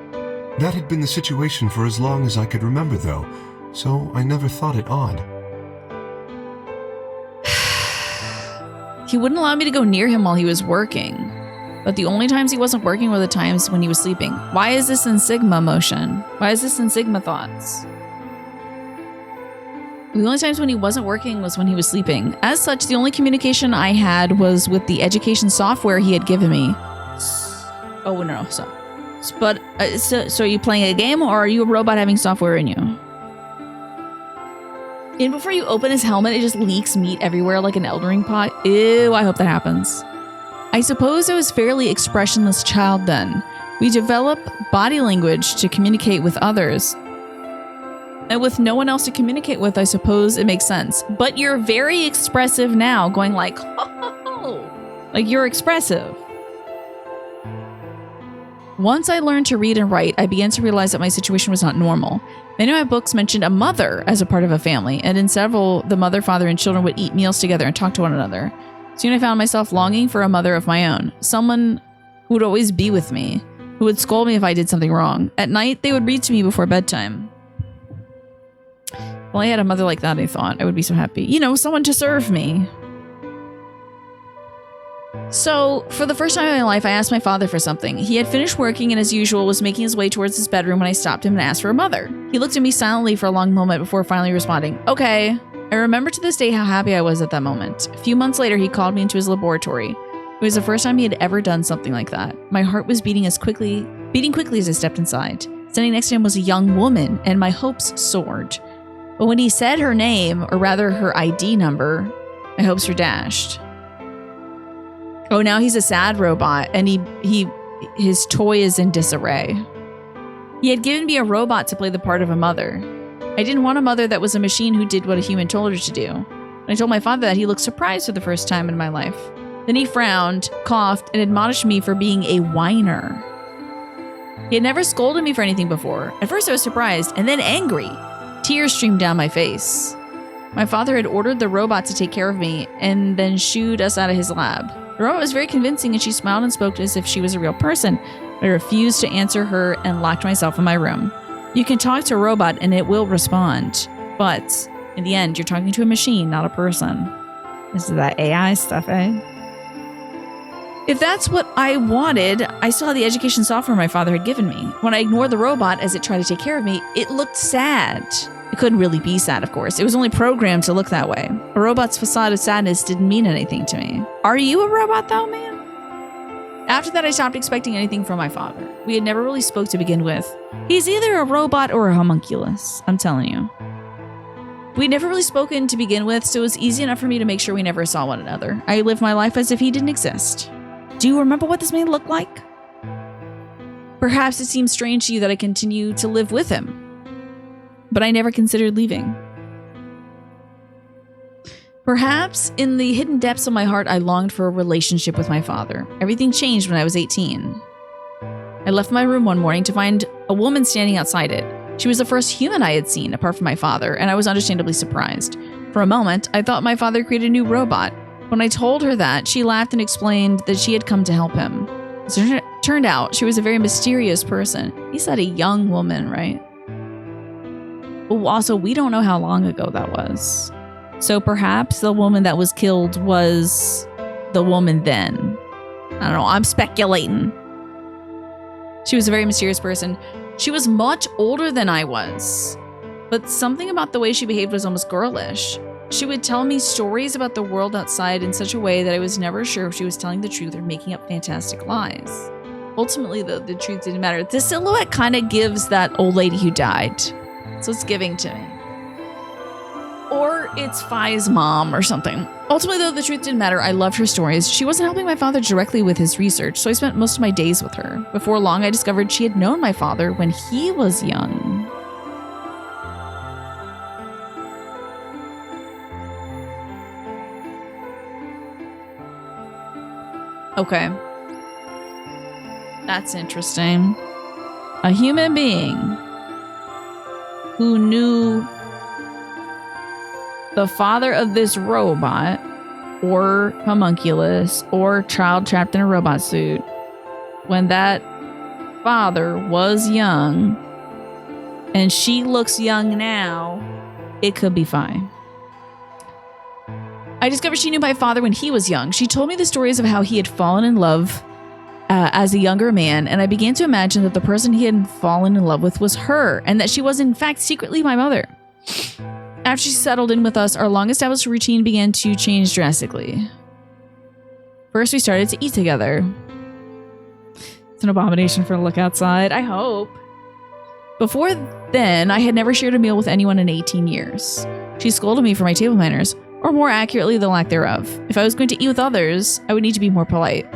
That had been the situation for as long as I could remember, though, so I never thought it odd. He wouldn't allow me to go near him while he was working. But the only times he wasn't working were the times when he was sleeping. Why is this in Sigma motion? Why is this in Sigma thoughts? The only times when he wasn't working was when he was sleeping. As such, the only communication I had was with the education software he had given me. Oh, no. So are you playing a game or are you a robot having software in you? And before you open his helmet, it just leaks meat everywhere like an Elden Ring pot. Ew, I hope that happens. I suppose I was fairly expressionless child then. We develop body language to communicate with others. And with no one else to communicate with, I suppose it makes sense. But you're very expressive now, going like, ho, ho, ho. Like you're expressive. Once I learned to read and write, I began to realize that my situation was not normal. Many of my books mentioned a mother as a part of a family, and in several, the mother, father, and children would eat meals together and talk to one another. Soon I found myself longing for a mother of my own, someone who would always be with me, who would scold me if I did something wrong. At night, they would read to me before bedtime. Well, I had a mother like that, I thought. I would be so happy. You know, someone to serve me. So, for the first time in my life, I asked my father for something. He had finished working and, as usual, was making his way towards his bedroom when I stopped him and asked for a mother. He looked at me silently for a long moment before finally responding, "Okay." I remember to this day how happy I was at that moment. A few months later, he called me into his laboratory. It was the first time he had ever done something like that. My heart was beating quickly as I stepped inside. Standing next to him was a young woman, and my hopes soared. But when he said her name, or rather her ID number, my hopes were dashed. Oh, now he's a sad robot, and his toy is in disarray. He had given me a robot to play the part of a mother. I didn't want a mother that was a machine who did what a human told her to do. When I told my father that, he looked surprised for the first time in my life. Then he frowned, coughed, and admonished me for being a whiner. He had never scolded me for anything before. At first I was surprised, and then angry. Tears streamed down my face. My father had ordered the robot to take care of me, and then shooed us out of his lab. The robot was very convincing, and she smiled and spoke as if she was a real person. I refused to answer her and locked myself in my room. You can talk to a robot and it will respond, but in the end, you're talking to a machine, not a person. This is that AI stuff, eh? If that's what I wanted, I still had the education software my father had given me. When I ignored the robot as it tried to take care of me, it looked sad. It couldn't really be sad, of course. It was only programmed to look that way. A robot's facade of sadness didn't mean anything to me. Are you a robot though, man? After that, I stopped expecting anything from my father. We had never really spoke to begin with. He's either a robot or a homunculus, I'm telling you. We'd never really spoken to begin with, so it was easy enough for me to make sure we never saw one another. I lived my life as if he didn't exist. Do you remember what this man looked like? Perhaps it seems strange to you that I continue to live with him. But I never considered leaving. Perhaps in the hidden depths of my heart, I longed for a relationship with my father. Everything changed when I was 18. I left my room one morning to find a woman standing outside it. She was the first human I had seen, apart from my father, and I was understandably surprised. For a moment, I thought my father created a new robot. When I told her that, she laughed and explained that she had come to help him. It turned out she was a very mysterious person. He said a young woman, right? Oh, also, we don't know how long ago that was. So perhaps the woman that was killed was the woman then. I don't know, I'm speculating. She was a very mysterious person. She was much older than I was, but something about the way she behaved was almost girlish. She would tell me stories about the world outside in such a way that I was never sure if she was telling the truth or making up fantastic lies. Ultimately, though, the truth didn't matter. The silhouette kind of gives that old lady who died. So it's giving to me. Or it's Phi's mom or something. Ultimately, though, the truth didn't matter. I loved her stories. She wasn't helping my father directly with his research, so I spent most of my days with her. Before long, I discovered she had known my father when he was young. Okay. That's interesting. A human being who knew the father of this robot, or homunculus, or child trapped in a robot suit, when that father was young, and she looks young now, it could be fine. I discovered she knew my father when he was young. She told me the stories of how he had fallen in love as a younger man, and I began to imagine that the person he had fallen in love with was her, and that she was in fact secretly my mother. After she settled in with us, our long-established routine began to change drastically. First, we started to eat together. It's an abomination for a look outside, I hope. Before then, I had never shared a meal with anyone in 18 years. She scolded me for my table manners, or more accurately, the lack thereof. If I was going to eat with others, I would need to be more polite.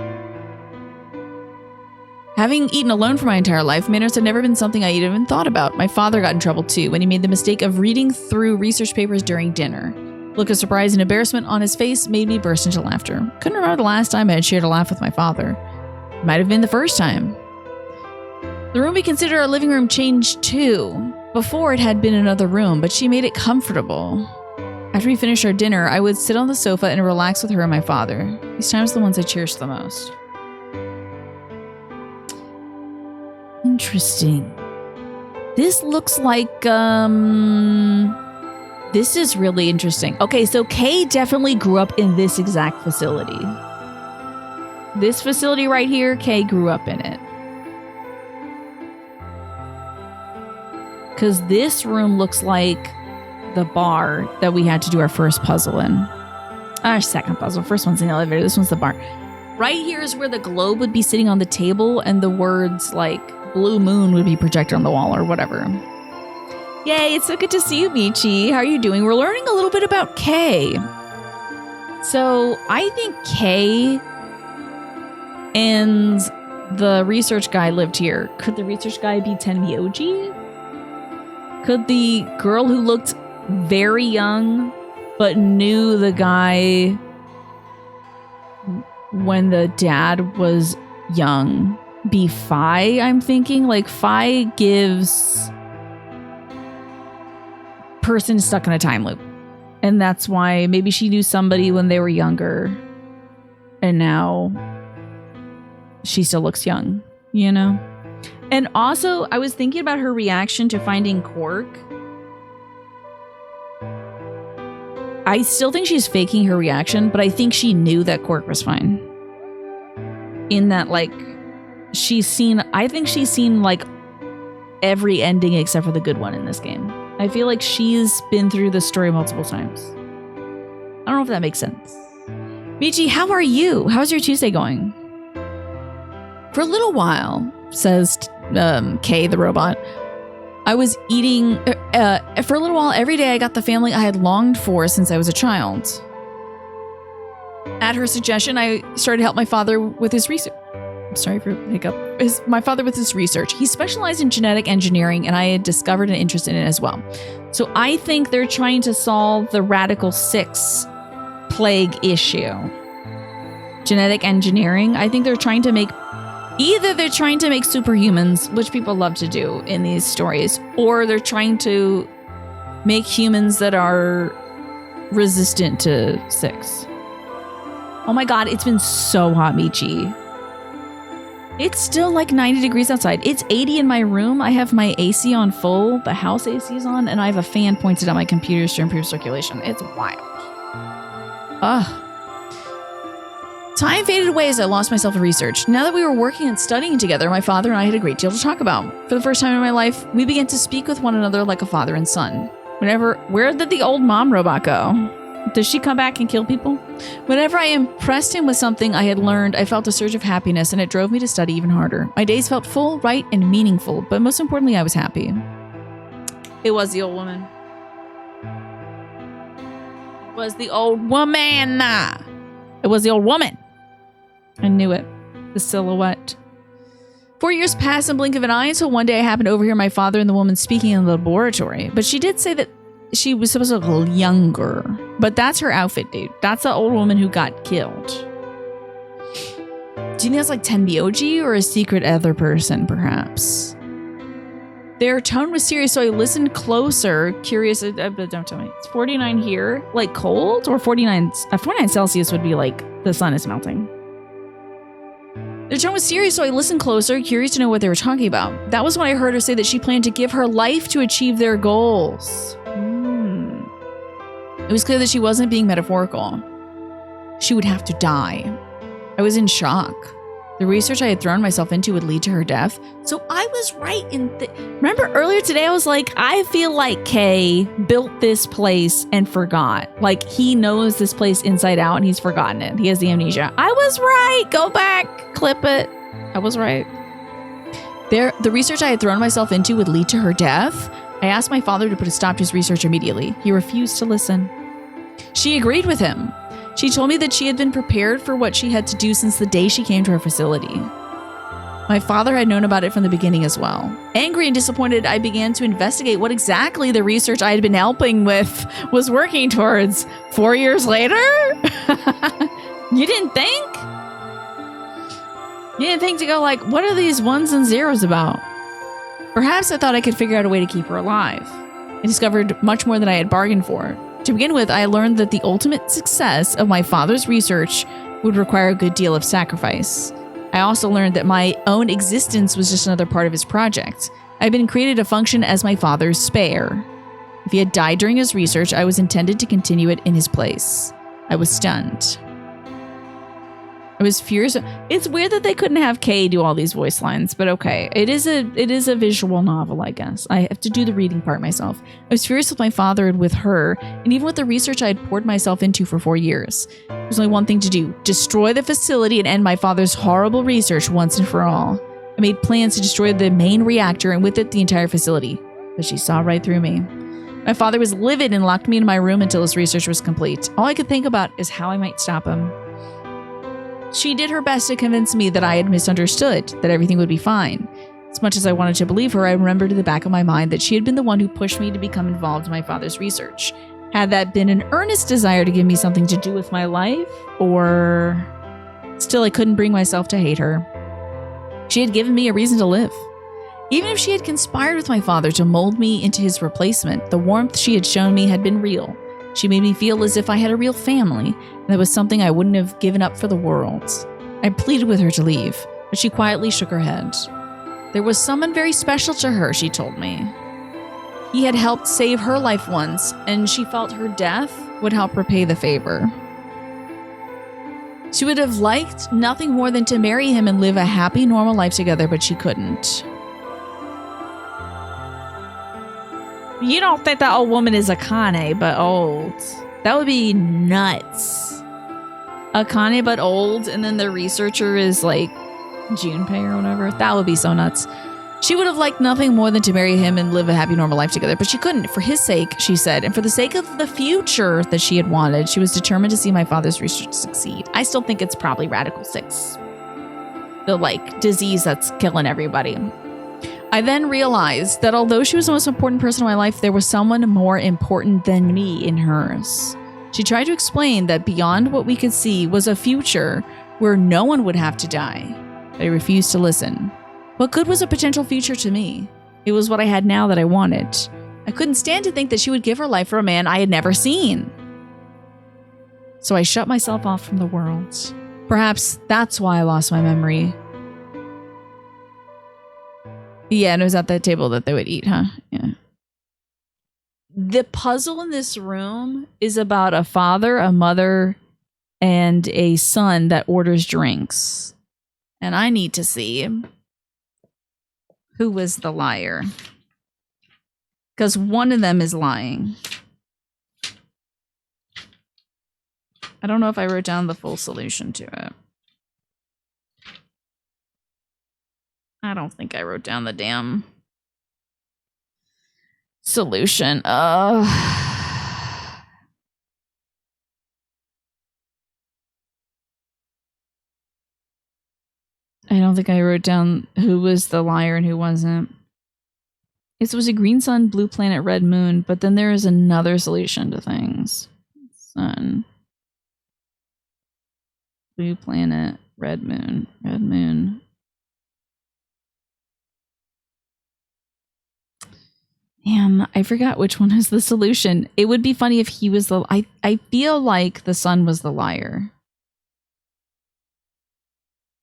Having eaten alone for my entire life, manners had never been something I even thought about. My father got in trouble too when he made the mistake of reading through research papers during dinner. Look of surprise and embarrassment on his face made me burst into laughter. Couldn't remember the last time I had shared a laugh with my father. Might have been the first time. The room we considered our living room changed too. Before it had been another room, but she made it comfortable. After we finished our dinner, I would sit on the sofa and relax with her and my father. These times are the ones I cherish the most. Interesting. This looks like, this is really interesting. Okay, so Kay definitely grew up in this exact facility. This facility right here, Kay grew up in it. Because this room looks like the bar that we had to do our first puzzle in. Our second puzzle. First one's in the elevator. This one's the bar. Right here is where the globe would be sitting on the table and the words like Blue Moon would be projected on the wall or whatever. Yay, it's so good to see you, Michi. How are you doing? We're learning a little bit about Kay. So I think Kay and the research guy lived here. Could the research guy be Tenmyoji? Could the girl who looked very young but knew the guy when the dad was young be Phi? I'm thinking like Phi gives person stuck in a time loop, and that's why maybe she knew somebody when they were younger and now she still looks young, you know? And also I was thinking about her reaction to finding Quark. I still think she's faking her reaction, but I think she knew that Quark was fine. In that, like, I think she's seen, like, every ending except for the good one in this game. I feel like she's been through the story multiple times. I don't know if that makes sense. Michi, how are you? How's your Tuesday going? For a little while, says Kay the robot, I was eating, for a little while, every day I got the family I had longed for since I was a child. At her suggestion, I started to help my father with his research. I'm sorry for the hiccup. My father with his research. He specialized in genetic engineering, and I had discovered an interest in it as well. So I think they're trying to solve the Radical 6 plague issue. Genetic engineering. I think they're trying to make either they're trying to make superhumans, which people love to do in these stories, or they're trying to make humans that are resistant to 6. Oh my god, it's been so hot, Michi. It's still like 90 degrees outside. It's 80 in my room. I have my AC on full, the house AC is on, and I have a fan pointed at my computers to improve circulation. It's wild. Ugh. Time faded away as I lost myself in research. Now that we were working and studying together, my father and I had a great deal to talk about. For the first time in my life, we began to speak with one another like a father and son. Where did the old mom robot go? Does she come back and kill people? Whenever I impressed him with something I had learned, I felt a surge of happiness, and it drove me to study even harder. My days felt full, right, and meaningful, but most importantly, I was happy. It was the old woman. It was the old woman. It was the old woman. I knew it. The silhouette. 4 years passed in the blink of an eye until one day I happened to overhear my father and the woman speaking in the laboratory. But she did say that she was supposed to look a little younger. But that's her outfit, dude. That's the old woman who got killed. Do you think that's like Tenbyoji or a secret other person, perhaps? Their tone was serious, so I listened closer, curious. Don't tell me. It's 49 here, like cold? Or 49 Celsius would be like the sun is melting. Their tone was serious, so I listened closer, curious to know what they were talking about. That was when I heard her say that she planned to give her life to achieve their goals. It was clear that she wasn't being metaphorical. She would have to die. I was in shock. The research I had thrown myself into would lead to her death. So I was right in remember earlier today I was like, I feel like Kay built this place and forgot. Like he knows this place inside out and he's forgotten it. He has the amnesia. I was right. Go back. Clip it. I was right. The research I had thrown myself into would lead to her death. I asked my father to put a stop to his research immediately. He refused to listen. She agreed with him. She told me that she had been prepared for what she had to do since the day she came to our facility. My father had known about it from the beginning as well. Angry and disappointed, I began to investigate what exactly the research I had been helping with was working towards. 4 years later? You didn't think? You didn't think to go like, what are these ones and zeros about? Perhaps I thought I could figure out a way to keep her alive. I discovered much more than I had bargained for. To begin with, I learned that the ultimate success of my father's research would require a good deal of sacrifice. I also learned that my own existence was just another part of his project. I had been created to function as my father's spare. If he had died during his research, I was intended to continue it in his place. I was stunned. I was furious. It's weird that they couldn't have Kay do all these voice lines, but okay. It is a visual novel, I guess. I have to do the reading part myself. I was furious with my father and with her, and even with the research I had poured myself into for 4 years. There was only one thing to do: destroy the facility and end my father's horrible research once and for all. I made plans to destroy the main reactor and with it the entire facility, but she saw right through me. My father was livid and locked me in my room until his research was complete. All I could think about is how I might stop him. She did her best to convince me that I had misunderstood, that everything would be fine. As much as I wanted to believe her, I remembered in the back of my mind that she had been the one who pushed me to become involved in my father's research. Had that been an earnest desire to give me something to do with my life, or... Still, I couldn't bring myself to hate her. She had given me a reason to live. Even if she had conspired with my father to mold me into his replacement, the warmth she had shown me had been real. She made me feel as if I had a real family, and that was something I wouldn't have given up for the world. I pleaded with her to leave, but she quietly shook her head. There was someone very special to her, she told me. He had helped save her life once, and she felt her death would help repay the favor. She would have liked nothing more than to marry him and live a happy, normal life together, but she couldn't. You don't think that old woman is Akane, but old. That would be nuts. Akane, but old, and then the researcher is like Junpei or whatever. That would be so nuts. She would have liked nothing more than to marry him and live a happy, normal life together, but she couldn't. For his sake, she said, and for the sake of the future that she had wanted, she was determined to see my father's research succeed. I still think it's probably Radical 6. The, like, disease that's killing everybody. I then realized that although she was the most important person in my life, there was someone more important than me in hers. She tried to explain that beyond what we could see was a future where no one would have to die. But I refused to listen. What good was a potential future to me? It was what I had now that I wanted. I couldn't stand to think that she would give her life for a man I had never seen. So I shut myself off from the world. Perhaps that's why I lost my memory. Yeah, and it was at that table that they would eat, huh? Yeah. The puzzle in this room is about a father, a mother, and a son that orders drinks. And I need to see who was the liar. Because one of them is lying. I don't know if I wrote down the full solution to it. I don't think I wrote down the damn solution. I don't think I wrote down who was the liar and who wasn't. It was a green sun, blue planet, red moon, but then there is another solution to things. Sun. Blue planet, red moon, red moon. Damn, I forgot which one was the solution. It would be funny if he was the... I feel like the sun was the liar.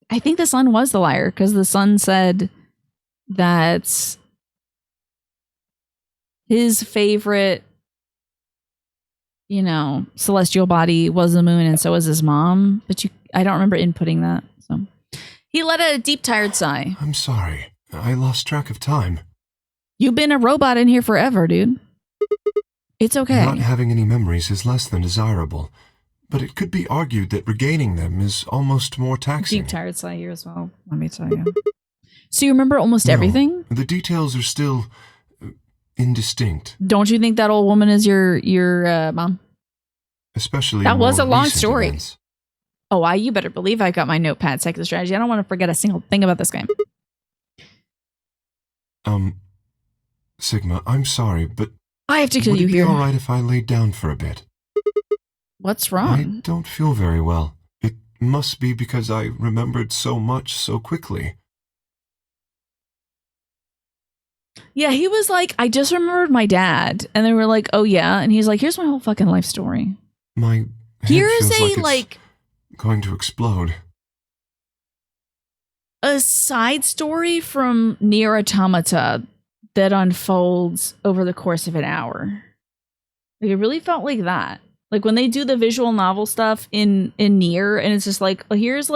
I think the sun was the liar because the sun said that his favorite, you know, celestial body was the moon and so was his mom. But I don't remember inputting that. So he let out a deep, tired sigh. I'm sorry. I lost track of time. You've been a robot in here forever, dude. It's okay. Not having any memories is less than desirable, but it could be argued that regaining them is almost more taxing. Deep, tired sigh here as well, let me tell you. So you remember almost everything? The details are still indistinct. Don't you think that old woman is your mom? Especially that was a long story. Events. Oh, you better believe I got my notepad second strategy. I don't want to forget a single thing about this game. Sigma, I'm sorry, but I have to kill would you it be here. all right if I laid down for a bit? What's I wrong? don't feel very well. It must be because I remembered so much so quickly. Yeah, he was like, I just remembered my dad. And they were like, oh yeah. And he's like, here's my whole fucking life story. My head Here's feels a like it's going to explode. a side story from Nier Automata that unfolds over the course of an hour. Like, it really felt like that. Like when they do the visual novel stuff in Nier, and it's just like, here's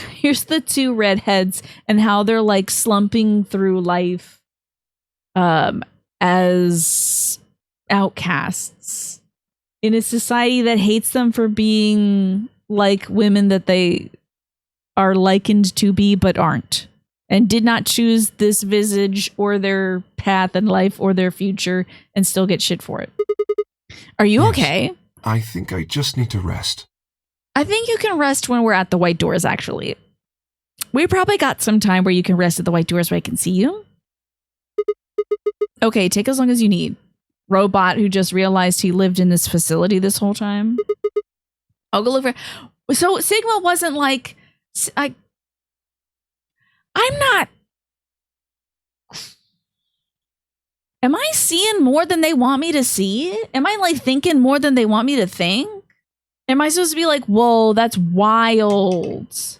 here's the two redheads and how they're like slumping through life as outcasts in a society that hates them for being like women that they are likened to be but aren't, and did not choose this visage or their path in life or their future and still get shit for it. Are you Yes, okay? I think I just need to rest. I think you can rest when we're at the White Doors, actually. We probably got some time where you can rest at the White Doors where I can see you. Okay, take as long as you need. Robot who just realized he lived in this facility this whole time. I'll go look for... So Sigma wasn't like... I'm not... Am I seeing more than they want me to see? Am I like thinking more than they want me to think? Am I supposed to be like, whoa, that's wild.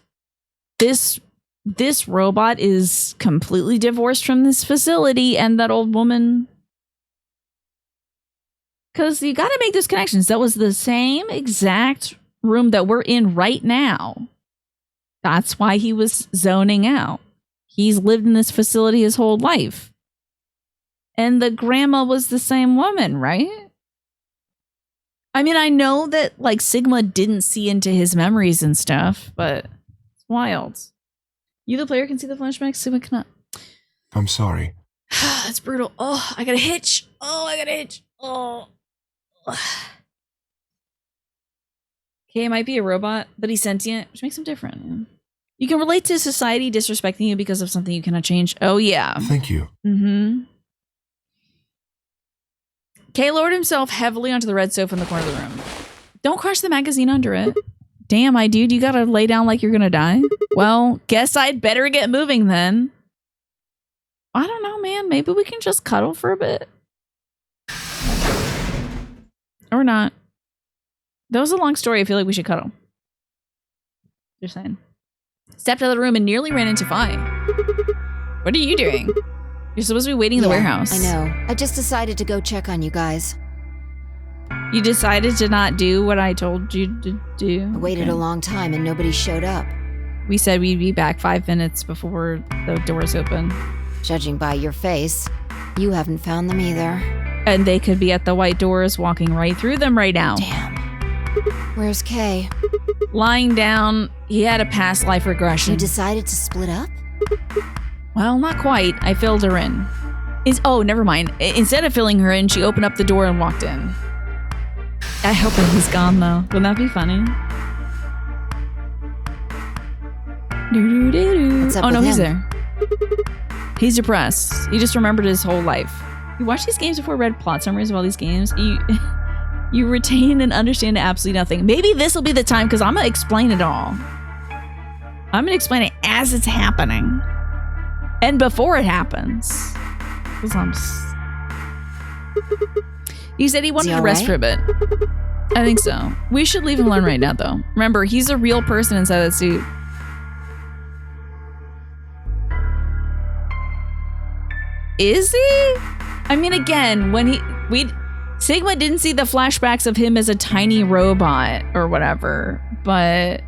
This robot is completely divorced from this facility and that old woman. Because you got to make those connections. That was the same exact room that we're in right now. That's why he was zoning out. He's lived in this facility his whole life. And the grandma was the same woman, right? I mean, I know that like Sigma didn't see into his memories and stuff, but it's wild. You, the player, can see the flashbacks. Sigma cannot. I'm sorry. That's brutal. Oh, I got a hitch. Oh. Okay, it might be a robot, but he's sentient, which makes him different. Yeah. You can relate to society disrespecting you because of something you cannot change. Oh, yeah. Thank you. Mm-hmm. Kay lowered himself heavily onto the red sofa in the corner of the room. Don't crush the magazine under it. Damn, my dude, you gotta lay down like you're gonna die? Well, guess I'd better get moving then. I don't know, man. Maybe we can just cuddle for a bit. Or not. That was a long story. I feel like we should cuddle. Just saying. Stepped out of the room and nearly ran into Fi. What are you doing? You're supposed to be waiting in the warehouse. I know. I just decided to go check on you guys. You decided to not do what I told you to do? I waited a long time and nobody showed up. We said we'd be back 5 minutes before the doors open. Judging by your face, you haven't found them either. And they could be at the White Doors walking right through them right now. Damn. Where's Kay? Lying down, he had a past life regression. You decided to split up? Well, not quite. I filled her in. Oh, never mind. Instead of filling her in, she opened up the door and walked in. I hope that he's gone, though. Wouldn't that be funny? What's up oh, no, with he's him? there. He's depressed. He just remembered his whole life. You watch these games before, read plot summaries of all these games. You retain and understand absolutely nothing. Maybe this will be the time, because I'm going to explain it all. I'm going to explain it as it's happening. And before it happens. He said he wanted to rest for a bit. I think so. We should leave him alone right now, though. Remember, he's a real person inside that suit. Is he? I mean, again, when Sigma didn't see the flashbacks of him as a tiny robot or whatever, but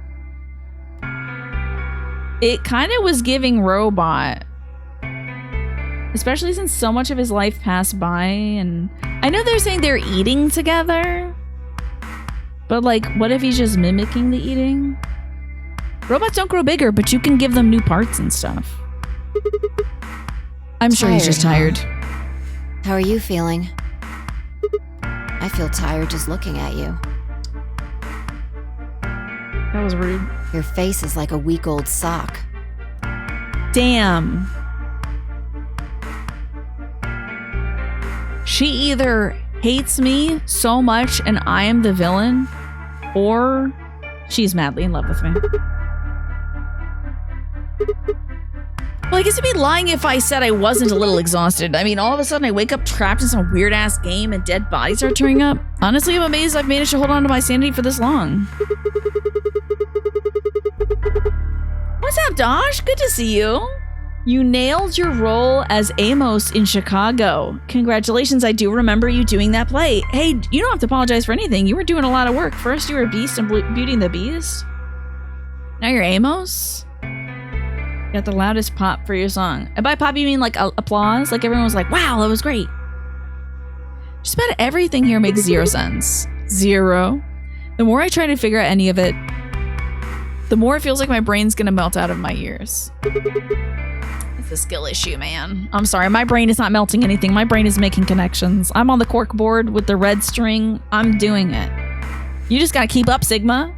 it kind of was giving robot. Especially since so much of his life passed by, and I know they're saying they're eating together, but like, what if he's just mimicking the eating? Robots don't grow bigger, but you can give them new parts and stuff. I'm sure he's just tired. How are you feeling? I feel tired just looking at you. That was rude. Your face is like a week-old sock. Damn. She either hates me so much and I am the villain, or she's madly in love with me. Well, I guess I'd be lying if I said I wasn't a little exhausted. I mean, all of a sudden I wake up trapped in some weird-ass game and dead bodies are turning up. Honestly, I'm amazed I've managed to hold on to my sanity for this long. What's up, Dosh? Good to see you. You nailed your role as Amos in Chicago. Congratulations, I do remember you doing that play. Hey, you don't have to apologize for anything. You were doing a lot of work. First you were Beast in Beauty and the Beast. Now you're Amos? Got the loudest pop for your song. And by pop, you mean like applause? Like everyone was like, wow, that was great. Just about everything here makes zero sense. Zero. The more I try to figure out any of it, the more it feels like my brain's gonna melt out of my ears. It's a skill issue, man. I'm sorry, my brain is not melting anything. My brain is making connections. I'm on the cork board with the red string. I'm doing it. You just gotta keep up, Sigma.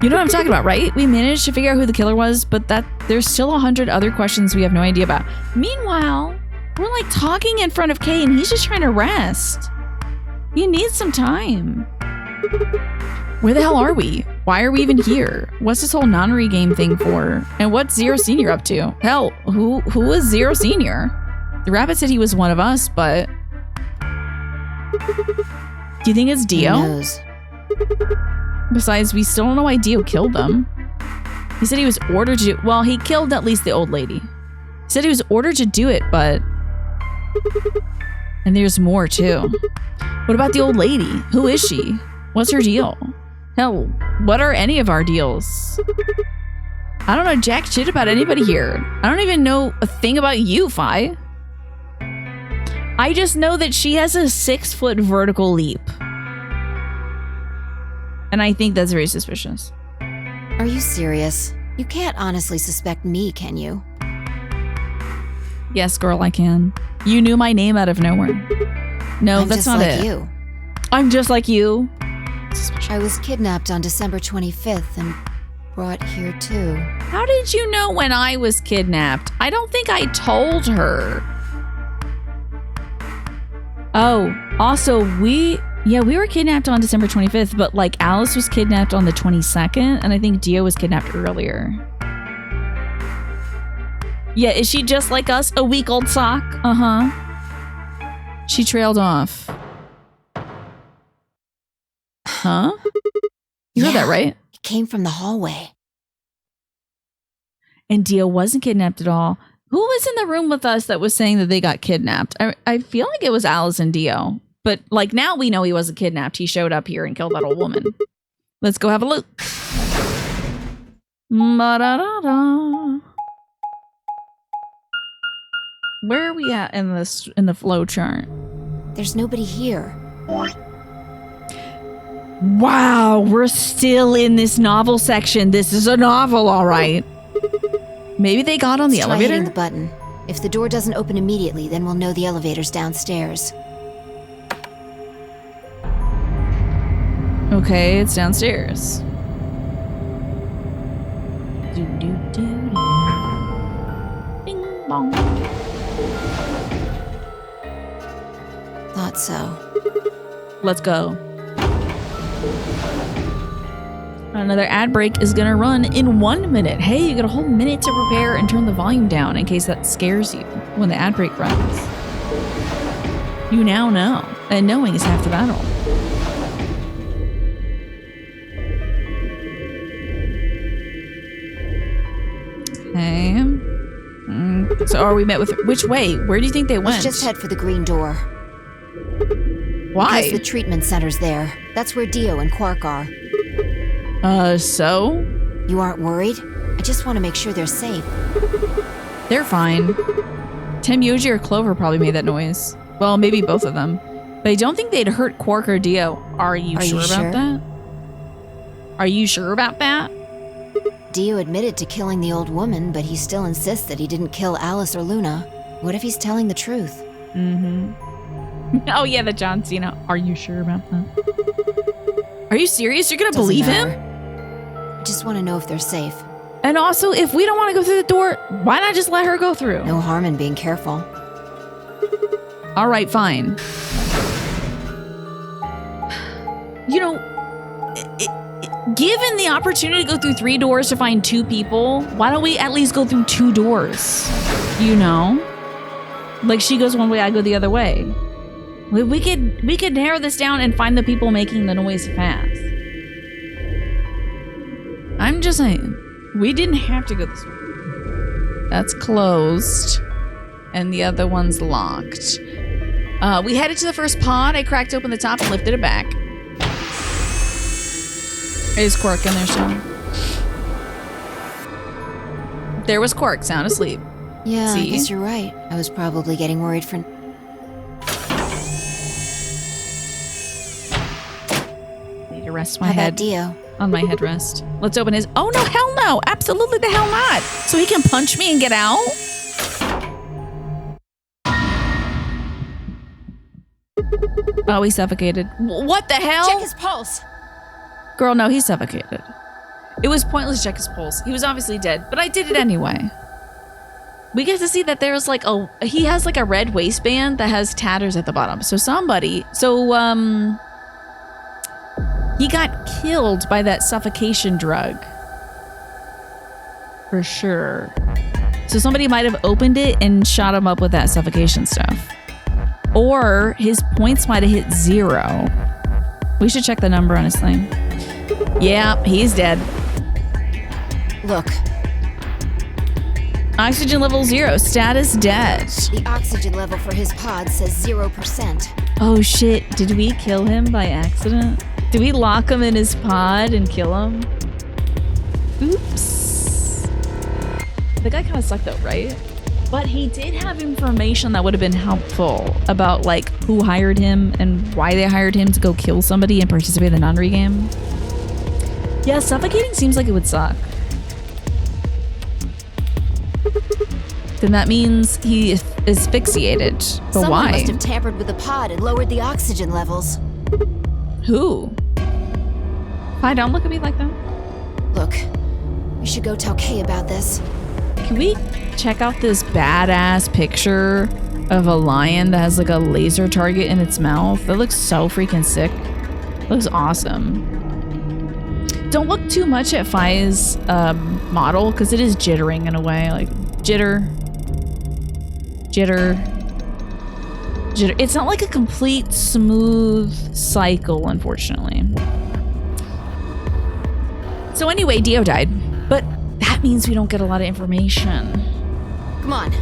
You know what I'm talking about, right? We managed to figure out who the killer was, but there's still 100 other questions we have no idea about. Meanwhile, we're like talking in front of Kay and he's just trying to rest. He needs some time. Where the hell are we? Why are we even here? What's this whole nonary game thing for? And what's Zero Senior up to? Hell, who is Zero Senior? The rabbit said he was one of us, but... Do you think it's Dio? Who knows? Besides, we still don't know why Dio killed them. He said he was ordered to... Well, he killed at least the old lady. He said he was ordered to do it, but... And there's more, too. What about the old lady? Who is she? What's her deal? Hell, what are any of our deals? I don't know jack shit about anybody here. I don't even know a thing about you, Fi. I just know that she has a 6-foot vertical leap. And I think that's very suspicious. Are you serious? You can't honestly suspect me, can you? Yes, girl, I can. You knew my name out of nowhere. No, I'm that's just not like it. You. I'm just like you. I was kidnapped on December 25th and brought here too. How did you know when I was kidnapped? I don't think I told her. Oh, also, we were kidnapped on December 25th, but like Alice was kidnapped on the 22nd, and I think Dio was kidnapped earlier. Yeah, is she just like us? A week-old sock? Uh-huh. She trailed off. Huh? You heard that, right? It came from the hallway. And Dio wasn't kidnapped at all. Who was in the room with us that was saying that they got kidnapped? I feel like it was Alice and Dio. But like now we know he wasn't kidnapped. He showed up here and killed that old woman. Let's go have a look. Ba-da-da-da. Where are we at in the flow chart? There's nobody here. Wow, we're still in this novel section. This is a novel, all right. Maybe they got on the Let's try elevator? hitting the button. If the door doesn't open immediately, then we'll know the elevator's downstairs. Okay, it's downstairs. Ding bong. Thought so. Let's go. Another ad break is gonna run in 1 minute. Hey, you got a whole minute to prepare and turn the volume down in case that scares you when the ad break runs. You now know, and knowing is half the battle. Okay. So are we met with... Which way? Where do you think they went? Let's just head for the green door. Why? Because the treatment center's there. That's where Dio and Quark are. So? You aren't worried? I just want to make sure they're safe. They're fine. Tim, Yoji, or Clover probably made that noise. Well, maybe both of them. But I don't think they'd hurt Quark or Dio. Are you sure about that? Are you sure about that? Dio admitted to killing the old woman, but he still insists that he didn't kill Alice or Luna. What if he's telling the truth? Mm-hmm. Oh yeah, the John Cena. Are you sure about that? Are you serious? You're gonna believe him? I just want to know if they're safe. And also, if we don't want to go through the door, why not just let her go through? No harm in being careful. All right, fine. You know, given the opportunity to go through 3 doors to find 2 people, why don't we at least go through 2 doors? You know? Like she goes one way, I go the other way. We could narrow this down and find the people making the noise fast. I'm just saying, we didn't have to go this way. That's closed. And the other one's locked. We headed to the first pod. I cracked open the top and lifted it back. Is Quark in there still? There was Quark, sound asleep. Yeah, See? I guess you're right. I was probably getting worried for... Need to rest my How head about Dio? on my headrest. Let's open his... Oh, no, hell no. Absolutely the hell not. So he can punch me and get out? Oh, he suffocated. What the hell? Check his pulse. Girl, no, he suffocated. It was pointless to check his pulse. He was obviously dead, but I did it anyway. We get to see that there's like he has like a red waistband that has tatters at the bottom. So he got killed by that suffocation drug. For sure. So somebody might have opened it and shot him up with that suffocation stuff. Or his points might have hit 0. We should check the number on his thing. Yeah, he's dead. Look. Oxygen level 0. Status dead. The oxygen level for his pod says 0%. Oh shit. Did we kill him by accident? Did we lock him in his pod and kill him? Oops. The guy kind of sucked though, right? But he did have information that would have been helpful about like who hired him and why they hired him to go kill somebody and participate in the nunnery game. Yeah, suffocating seems like it would suck. Then that means he is asphyxiated. But Someone why? must have tampered with the pod and lowered the oxygen levels. Who? Hi, don't look at me like that. Look, we should go tell Kay about this. Can we check out this badass picture of a lion that has like a laser target in its mouth? That looks so freaking sick. Looks awesome. Don't look too much at Fi's model because it is jittering in a way. Like jitter. It's not like a complete smooth cycle, unfortunately. So anyway, Dio died, but that means we don't get a lot of information. Come on.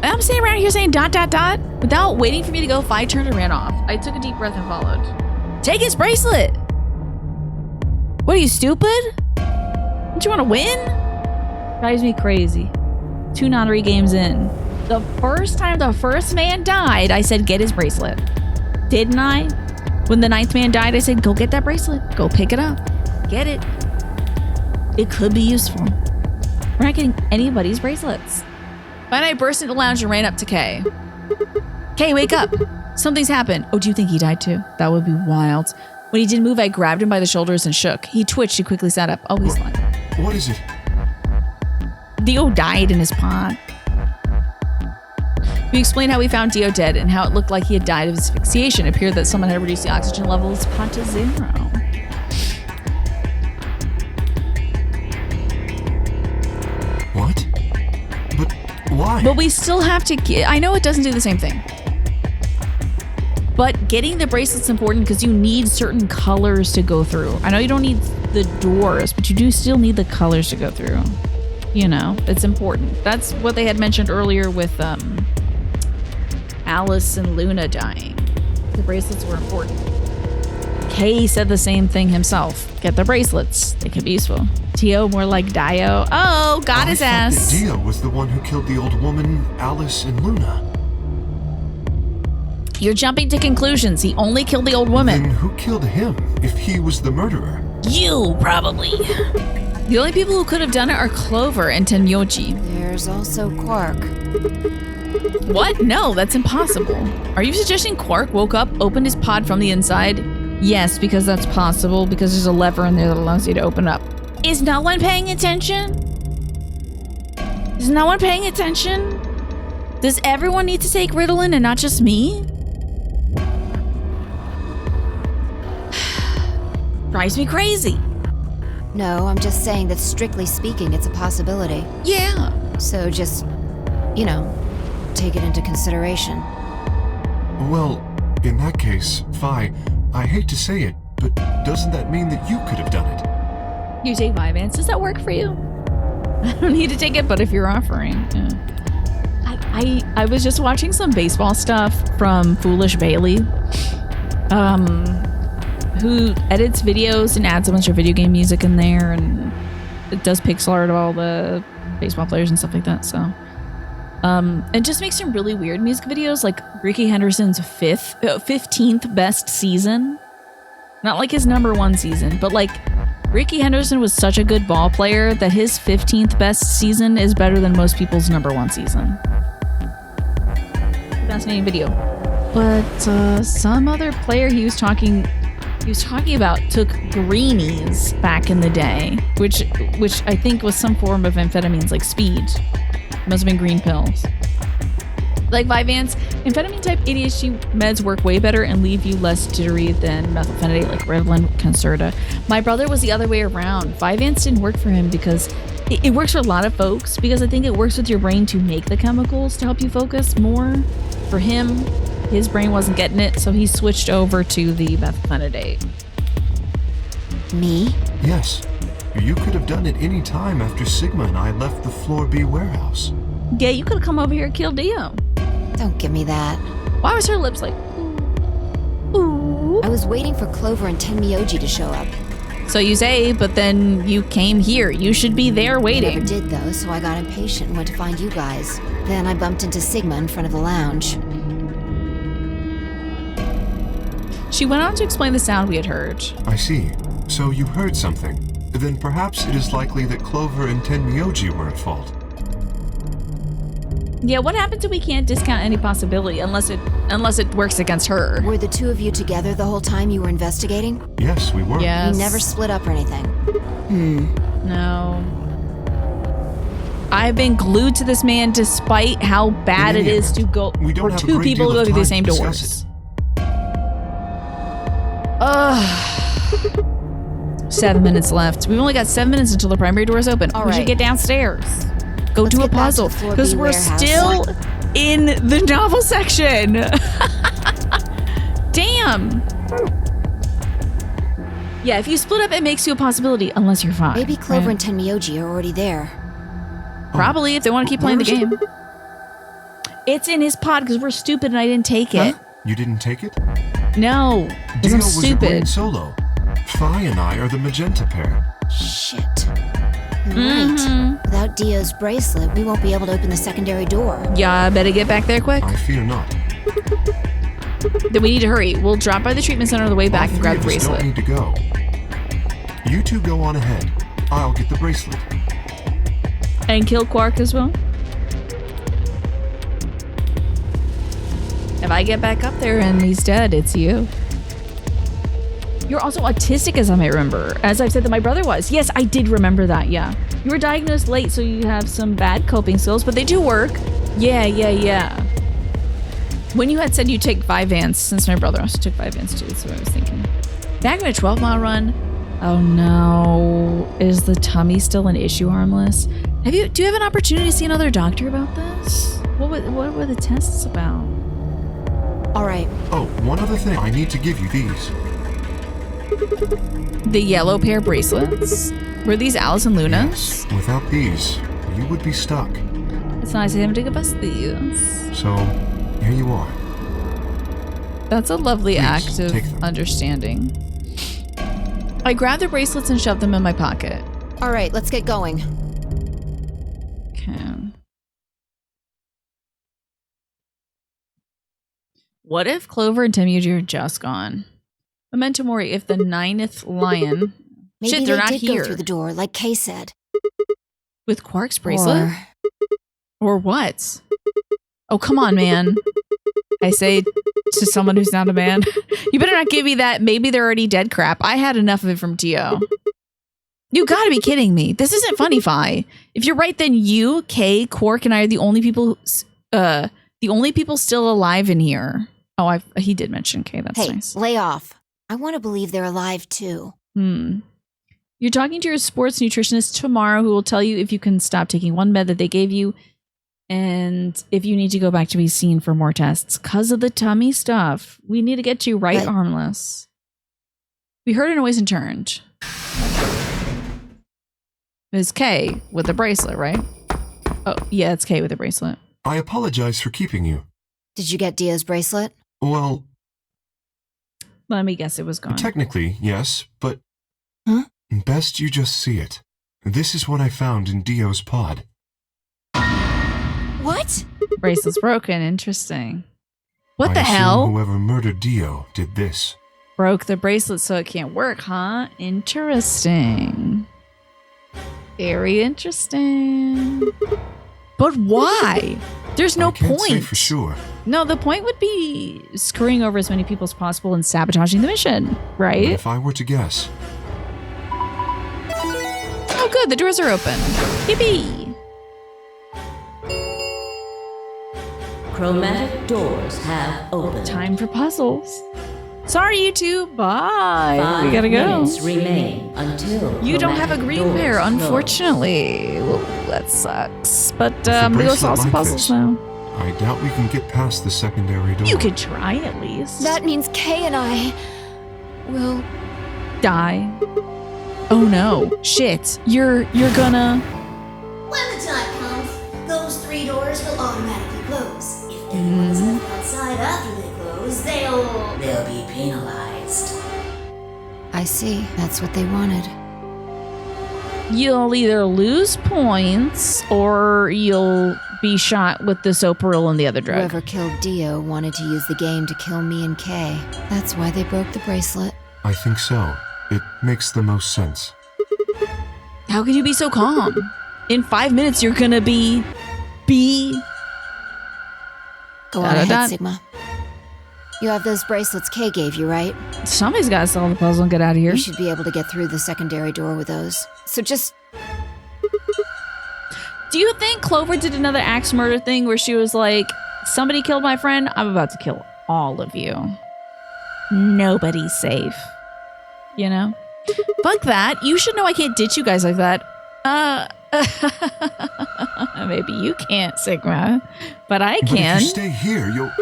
I'm sitting around here saying ... without waiting for me to go. Fi turned and ran off. I took a deep breath and followed. Take his bracelet. What are you, stupid? Don't you want to win? Drives me crazy. 2 nunnery games in. The first time the first man died, I said, get his bracelet. Didn't I? When the 9th man died, I said, go get that bracelet. Go pick it up. Get it. It could be useful. We're not getting anybody's bracelets. But I burst into the lounge and ran up to Kay. Kay, wake up. Something's happened. Oh, do you think he died too? That would be wild. When he did move, I grabbed him by the shoulders and shook. He twitched and quickly sat up. Oh, he's fine. What is it? Dio died in his pod. We explained how we found Dio dead and how it looked like he had died of asphyxiation. It appeared that someone had reduced the oxygen level of his pod to 0. What? But why? But we still have to... I know it doesn't do the same thing. But getting the bracelet's important because you need certain colors to go through. I know you don't need the doors, but you do still need the colors to go through. You know, it's important. That's what they had mentioned earlier with Alice and Luna dying. The bracelets were important. Kay said the same thing himself. Get the bracelets. They can be useful. Dio more like Dio. Oh, got his ass. I thought that Dio was the one who killed the old woman, Alice and Luna. You're jumping to conclusions. He only killed the old woman. Then who killed him if he was the murderer? You, probably. The only people who could have done it are Clover and Tenyochi. There's also Quark. What? No, that's impossible. Are you suggesting Quark woke up, opened his pod from the inside? Yes, because that's possible, because there's a lever in there that allows you to open up. Is no one paying attention? Is no one paying attention? Does everyone need to take Ritalin and not just me? Drives me crazy. No, I'm just saying that strictly speaking, it's a possibility. Yeah. So just, take it into consideration. Well, in that case, Phi, I hate to say it, but doesn't that mean that you could have done it? You take Vyvanse. Does that work for you? I don't need to take it, but if you're offering, yeah. I was just watching some baseball stuff from Foolish Bailey, who edits videos and adds a bunch of video game music in there, and it does pixel art of all the baseball players and stuff like that. So, and just makes some really weird music videos, like Ricky Henderson's 15th best season. Not like his #1 season, but like Ricky Henderson was such a good ball player that his 15th best season is better than most people's #1 season. Fascinating video. But some other player he was talking about took greenies back in the day, which I think was some form of amphetamines, like speed. Must have been green pills. Like Vyvanse, amphetamine type ADHD meds work way better and leave you less jittery than methylphenidate, like Ritalin, Concerta. My brother was the other way around. Vyvanse didn't work for him because it works for a lot of folks, because I think it works with your brain to make the chemicals to help you focus more. For him, his brain wasn't getting it, so he switched over to the methylphenidate. Me? Yes. You could have done it any time after Sigma and I left the Floor B warehouse. Yeah, you could have come over here and killed Dio. Don't give me that. Why was her lips like, ooh? I was waiting for Clover and Tenmyoji to show up. So you say, but then you came here. You should be there waiting. I never did, though, so I got impatient and went to find you guys. Then I bumped into Sigma in front of the lounge. She went on to explain the sound we had heard. I see. So you heard something. Then perhaps it is likely that Clover and Tenmyoji were at fault. Yeah, what happens if we can't discount any possibility unless it works against her? Were the two of you together the whole time you were investigating? Yes, we were. Yes. You never split up or anything? No. I've been glued to this man despite how bad it is to go for two people to go through the same doors. Ugh. 7 minutes left. We've only got 7 minutes until the primary door is open. We should get downstairs. Go do a puzzle, because we're still in the novel section. Damn. Yeah, if you split up, it makes you a possibility, unless you're fine. Maybe Clover and Tenmyoji are already there. Probably, if they want to keep playing the game. It's in his pod, because we're stupid and I didn't take it. You didn't take it? No, because Dio I'm was a stupid. green solo. Phi and I are the magenta pair. Shit. Right. Without Dio's bracelet, we won't be able to open the secondary door. Yeah, better get back there quick. I fear not. Then we need to hurry. We'll drop by the treatment center on the way back and grab the bracelet. Don't need to go. You two go on ahead. I'll get the bracelet. And kill Quark as well. If I get back up there and he's dead, it's you. You're also autistic, as I might remember. As I've said that my brother was. Yes, I did remember that, yeah. You were diagnosed late, so you have some bad coping skills, but they do work. Yeah. When you had said you take Vyvanse, since my brother also took Vyvanse too, that's what I was thinking. Back in a 12-mile run. Oh no. Is the tummy still an issue, Harmless? Do you have an opportunity to see another doctor about this? What were the tests about? All right. Oh, one other thing. I need to give you these. The yellow pair bracelets? Were these Alice and Luna's? Yes. Without these, you would be stuck. It's nice of him to give us these. So, here you are. That's a lovely act of take them. understanding. I grabbed the bracelets and shoved them in my pocket. All right, let's get going. Okay. What if Clover and Tenmyoji are just gone? Memento Mori, if the 9th lion... Maybe Shit, they're they not did here. go through the door, like Kay said. With Quark's bracelet? Or what? Oh, come on, man. I say to someone who's not a man. You better not give me that maybe they're already dead crap. I had enough of it from Dio. You gotta be kidding me. This isn't funny, Phi. If you're right, then you, Kay, Quark, and I are the only people the only people still alive in here. Oh, he did mention Kay. That's Hey, nice. lay off. I want to believe they're alive too. You're talking to your sports nutritionist tomorrow who will tell you if you can stop taking one med that they gave you and if you need to go back to be seen for more tests. Because of the tummy stuff, we need to get you right armless. We heard a noise and turned. It's Kay with the bracelet, right? Oh, yeah, it's Kay with the bracelet. I apologize for keeping you. Did you get Dia's bracelet? Well, let me guess it was gone. Technically, yes, but huh? Best you just see it. This is what I found in Dio's pod. What? Bracelet's broken. Interesting. What I the assume hell? Whoever murdered Dio did this. Broke the bracelet so it can't work, huh? Interesting. Very interesting. But why? There's no I can't point. say for sure. No, the point would be screwing over as many people as possible and sabotaging the mission, right? But if I were to guess. Oh, good. The doors are open. Yippee! Chromatic doors have opened. Time for puzzles. Sorry, you two. Bye. 5 we gotta go. minutes remain until You don't have a chromatic green doors pair, close. unfortunately. Well, that sucks. But With a I'm gonna go bracelet solve some like puzzles this, now. I doubt we can get past the secondary door. You could try at least. That means Kay and I will die. Oh no. Shit. You're gonna. When the time comes, those 3 doors will automatically close. If anyone's left outside after they close, they'll be penalized. I see. That's what they wanted. You'll either lose points or you'll be shot with the soparil and the other drug. Whoever killed Dio wanted to use the game to kill me and Kay. That's why they broke the bracelet. I think so. It makes the most sense. How could you be so calm? In 5 minutes, you're gonna be. Go on ahead, Sigma. You have those bracelets Kay gave you, right? Somebody's gotta solve the puzzle and get out of here. You should be able to get through the secondary door with those. So just... Do you think Clover did another axe murder thing where she was like, somebody killed my friend, I'm about to kill all of you. Nobody's safe. You know? Fuck that. You should know I can't ditch you guys like that. Maybe you can't, Sigma. But I can. But if you stay here, you'll...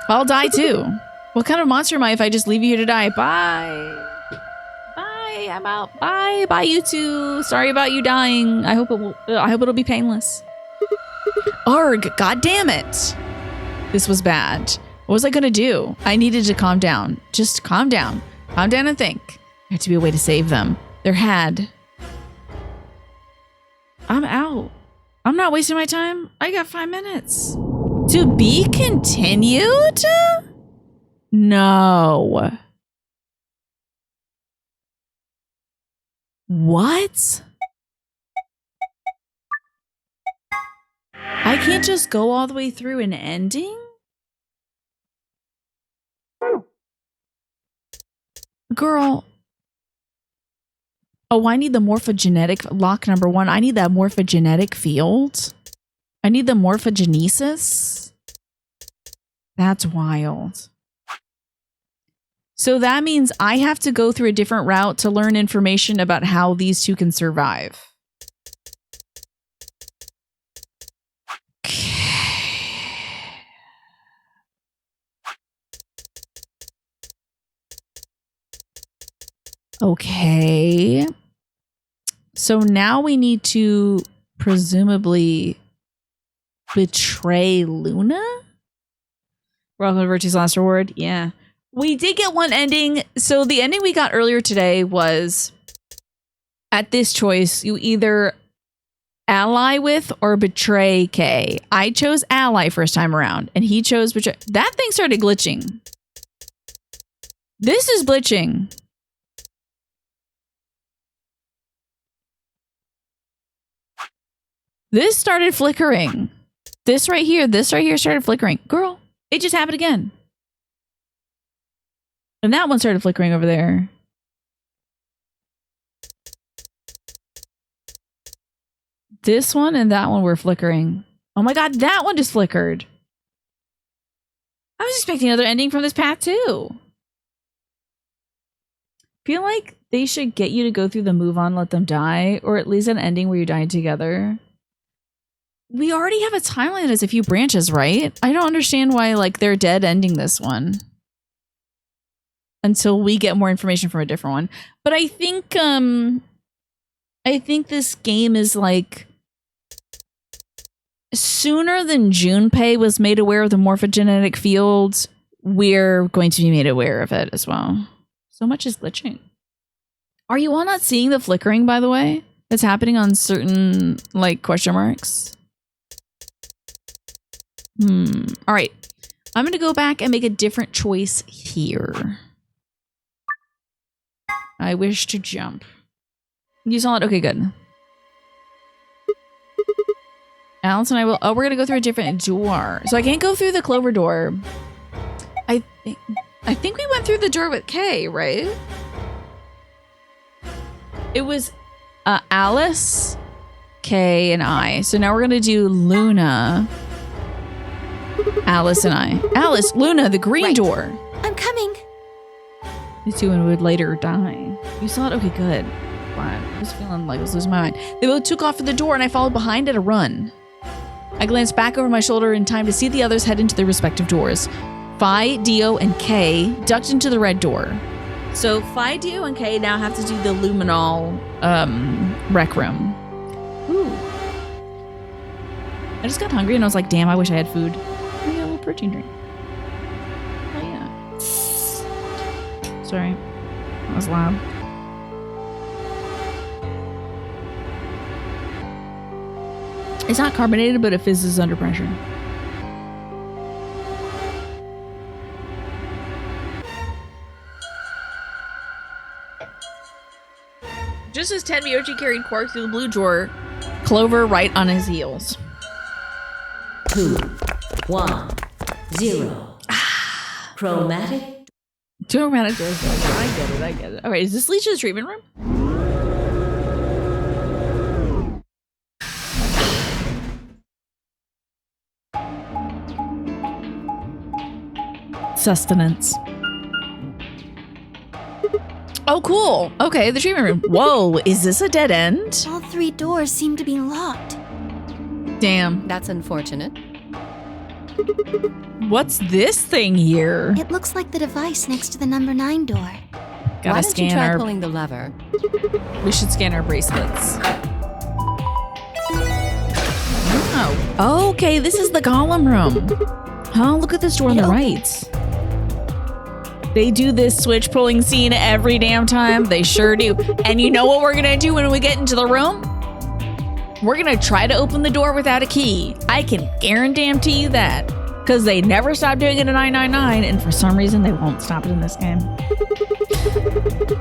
I'll die too. What kind of monster am I if I just leave you here to die? Bye. Bye. I'm out. Bye. Bye, you two. Sorry about you dying. I hope it'll be painless. Arg, god damn it. This was bad. What was I gonna do? I needed to calm down. Just calm down. Calm down and think. There had to be a way to save them. There had. I'm out. I'm not wasting my time. I got 5 minutes. To be continued? No. What? I can't just go all the way through an ending? Girl. Oh, I need the morphogenetic lock number 1. I need that morphogenetic field. I need the morphogenesis. That's wild. So that means I have to go through a different route to learn information about how these two can survive. Okay. So now we need to presumably betray Luna? Welcome to Virtue's Last Reward. Yeah. We did get one ending. So the ending we got earlier today was at this choice, you either ally with or betray Kay. I chose ally first time around and he chose betray. That thing started glitching. This is glitching. This started flickering. This right here started flickering. Girl, it just happened again. And that one started flickering over there. This one and that one were flickering. Oh my god, that one just flickered. I was expecting another ending from this path too. Feel like they should get you to go through the move on, let them die, or at least an ending where you die together. We already have a timeline that has a few branches, right? I don't understand why like they're dead ending this one until we get more information from a different one. But I think this game is like sooner than Junpei was made aware of the morphogenetic fields, we're going to be made aware of it as well. So much is glitching. Are you all not seeing the flickering, by the way? That's happening on certain like question marks. All right. I'm going to go back and make a different choice here. I wish to jump. You saw it? Okay, good. Alice and I will... Oh, we're going to go through a different door. So I can't go through the clover door. I think we went through the door with Kay, right? It was Alice, Kay, and I. So now we're going to do Luna... Alice and I. Alice, Luna, the green door. I'm coming. These two would later die. You saw it? Okay, good. Glad. I was feeling like I was losing my mind. They both took off for the door and I followed behind at a run. I glanced back over my shoulder in time to see the others head into their respective doors. Phi, Dio, and Kay ducked into the red door. So Phi, Dio, and Kay now have to do the Luminol rec room. Ooh. I just got hungry and I was like, damn, I wish I had food. I got a little protein drink. Oh yeah. Sorry. That was loud. It's not carbonated, but it fizzes under pressure. Just as Ted Miyauchi carried Quark through the blue drawer, Clover right on his heels. 2, 1, 0. Chromatic. Chromatic doors. I get it. All right, is this lead to the treatment room? Sustenance. Oh, cool. Okay, the treatment room. Whoa, is this a dead end? All 3 doors seem to be locked. Damn. That's unfortunate. What's this thing here? It looks like the device next to the number 9 door. Gotta Why don't scan you try our... pulling the lever? We should scan our bracelets. Oh, okay, this is the golem room. Oh, look at this door on the right. They do this switch pulling scene every damn time. They sure do. And you know what we're gonna do when we get into the room? We're gonna try to open the door without a key. I can guarantee you that. Because they never stop doing it in 999, and for some reason they won't stop it in this game.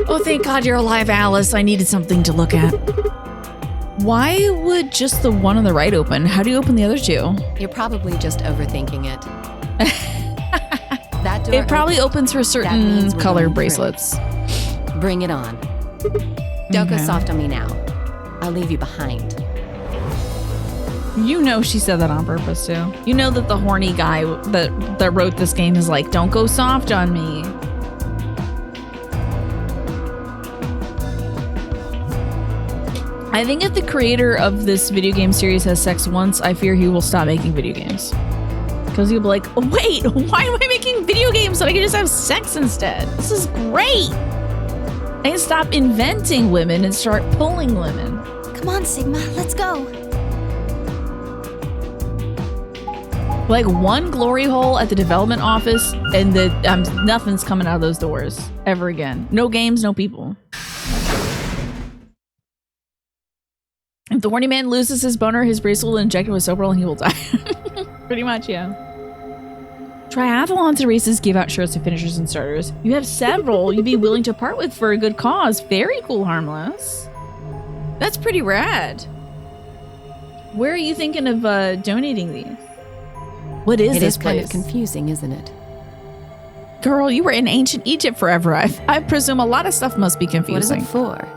Oh, thank God you're alive, Alice. I needed something to look at. Why would just the one on the right open? How do you open the other two? You're probably just overthinking it. That door it probably opens for certain color bracelets. Bring it on. Don't go soft on me now. I'll leave you behind. You know she said that on purpose too. You know that the horny guy that wrote this game is like, don't go soft on me. I think if the creator of this video game series has sex once, I fear he will stop making video games. Because he'll be like, oh, wait, why am I making video games so I can just have sex instead? This is great. I can stop inventing women and start pulling women. Come on, Sigma, let's go. Like one glory hole at the development office and nothing's coming out of those doors ever again. No games, no people. If the horny man loses his boner, his bracelet will inject him with Soprol and he will die. Pretty much, yeah. Triathlons and races give out shirts to finishers and starters. You have several you'd be willing to part with for a good cause. Very cool, Harmless. That's pretty rad. Where are you thinking of donating these? What is this place? It is kind of confusing, isn't it? Girl, you were in ancient Egypt forever. I presume a lot of stuff must be confusing. What is it for?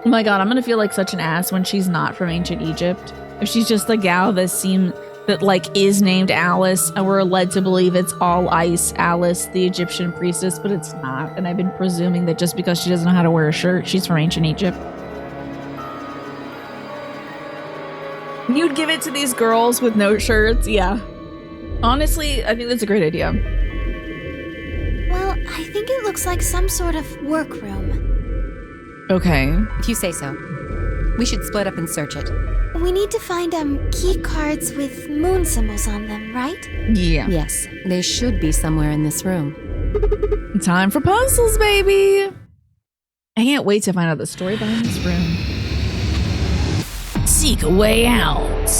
Oh my God, I'm gonna feel like such an ass when she's not from ancient Egypt. If she's just the gal that like is named Alice, and we're led to believe it's all ice Alice, the Egyptian priestess, but it's not. And I've been presuming that just because she doesn't know how to wear a shirt, she's from ancient Egypt. You'd give it to these girls with no shirts? Yeah. Honestly, I think that's a great idea. Well, I think it looks like some sort of workroom. Okay. If you say so. We should split up and search it. We need to find key cards with moon symbols on them, right? Yeah. Yes, they should be somewhere in this room. Time for puzzles, baby. I can't wait to find out the story behind this room. Seek a way out.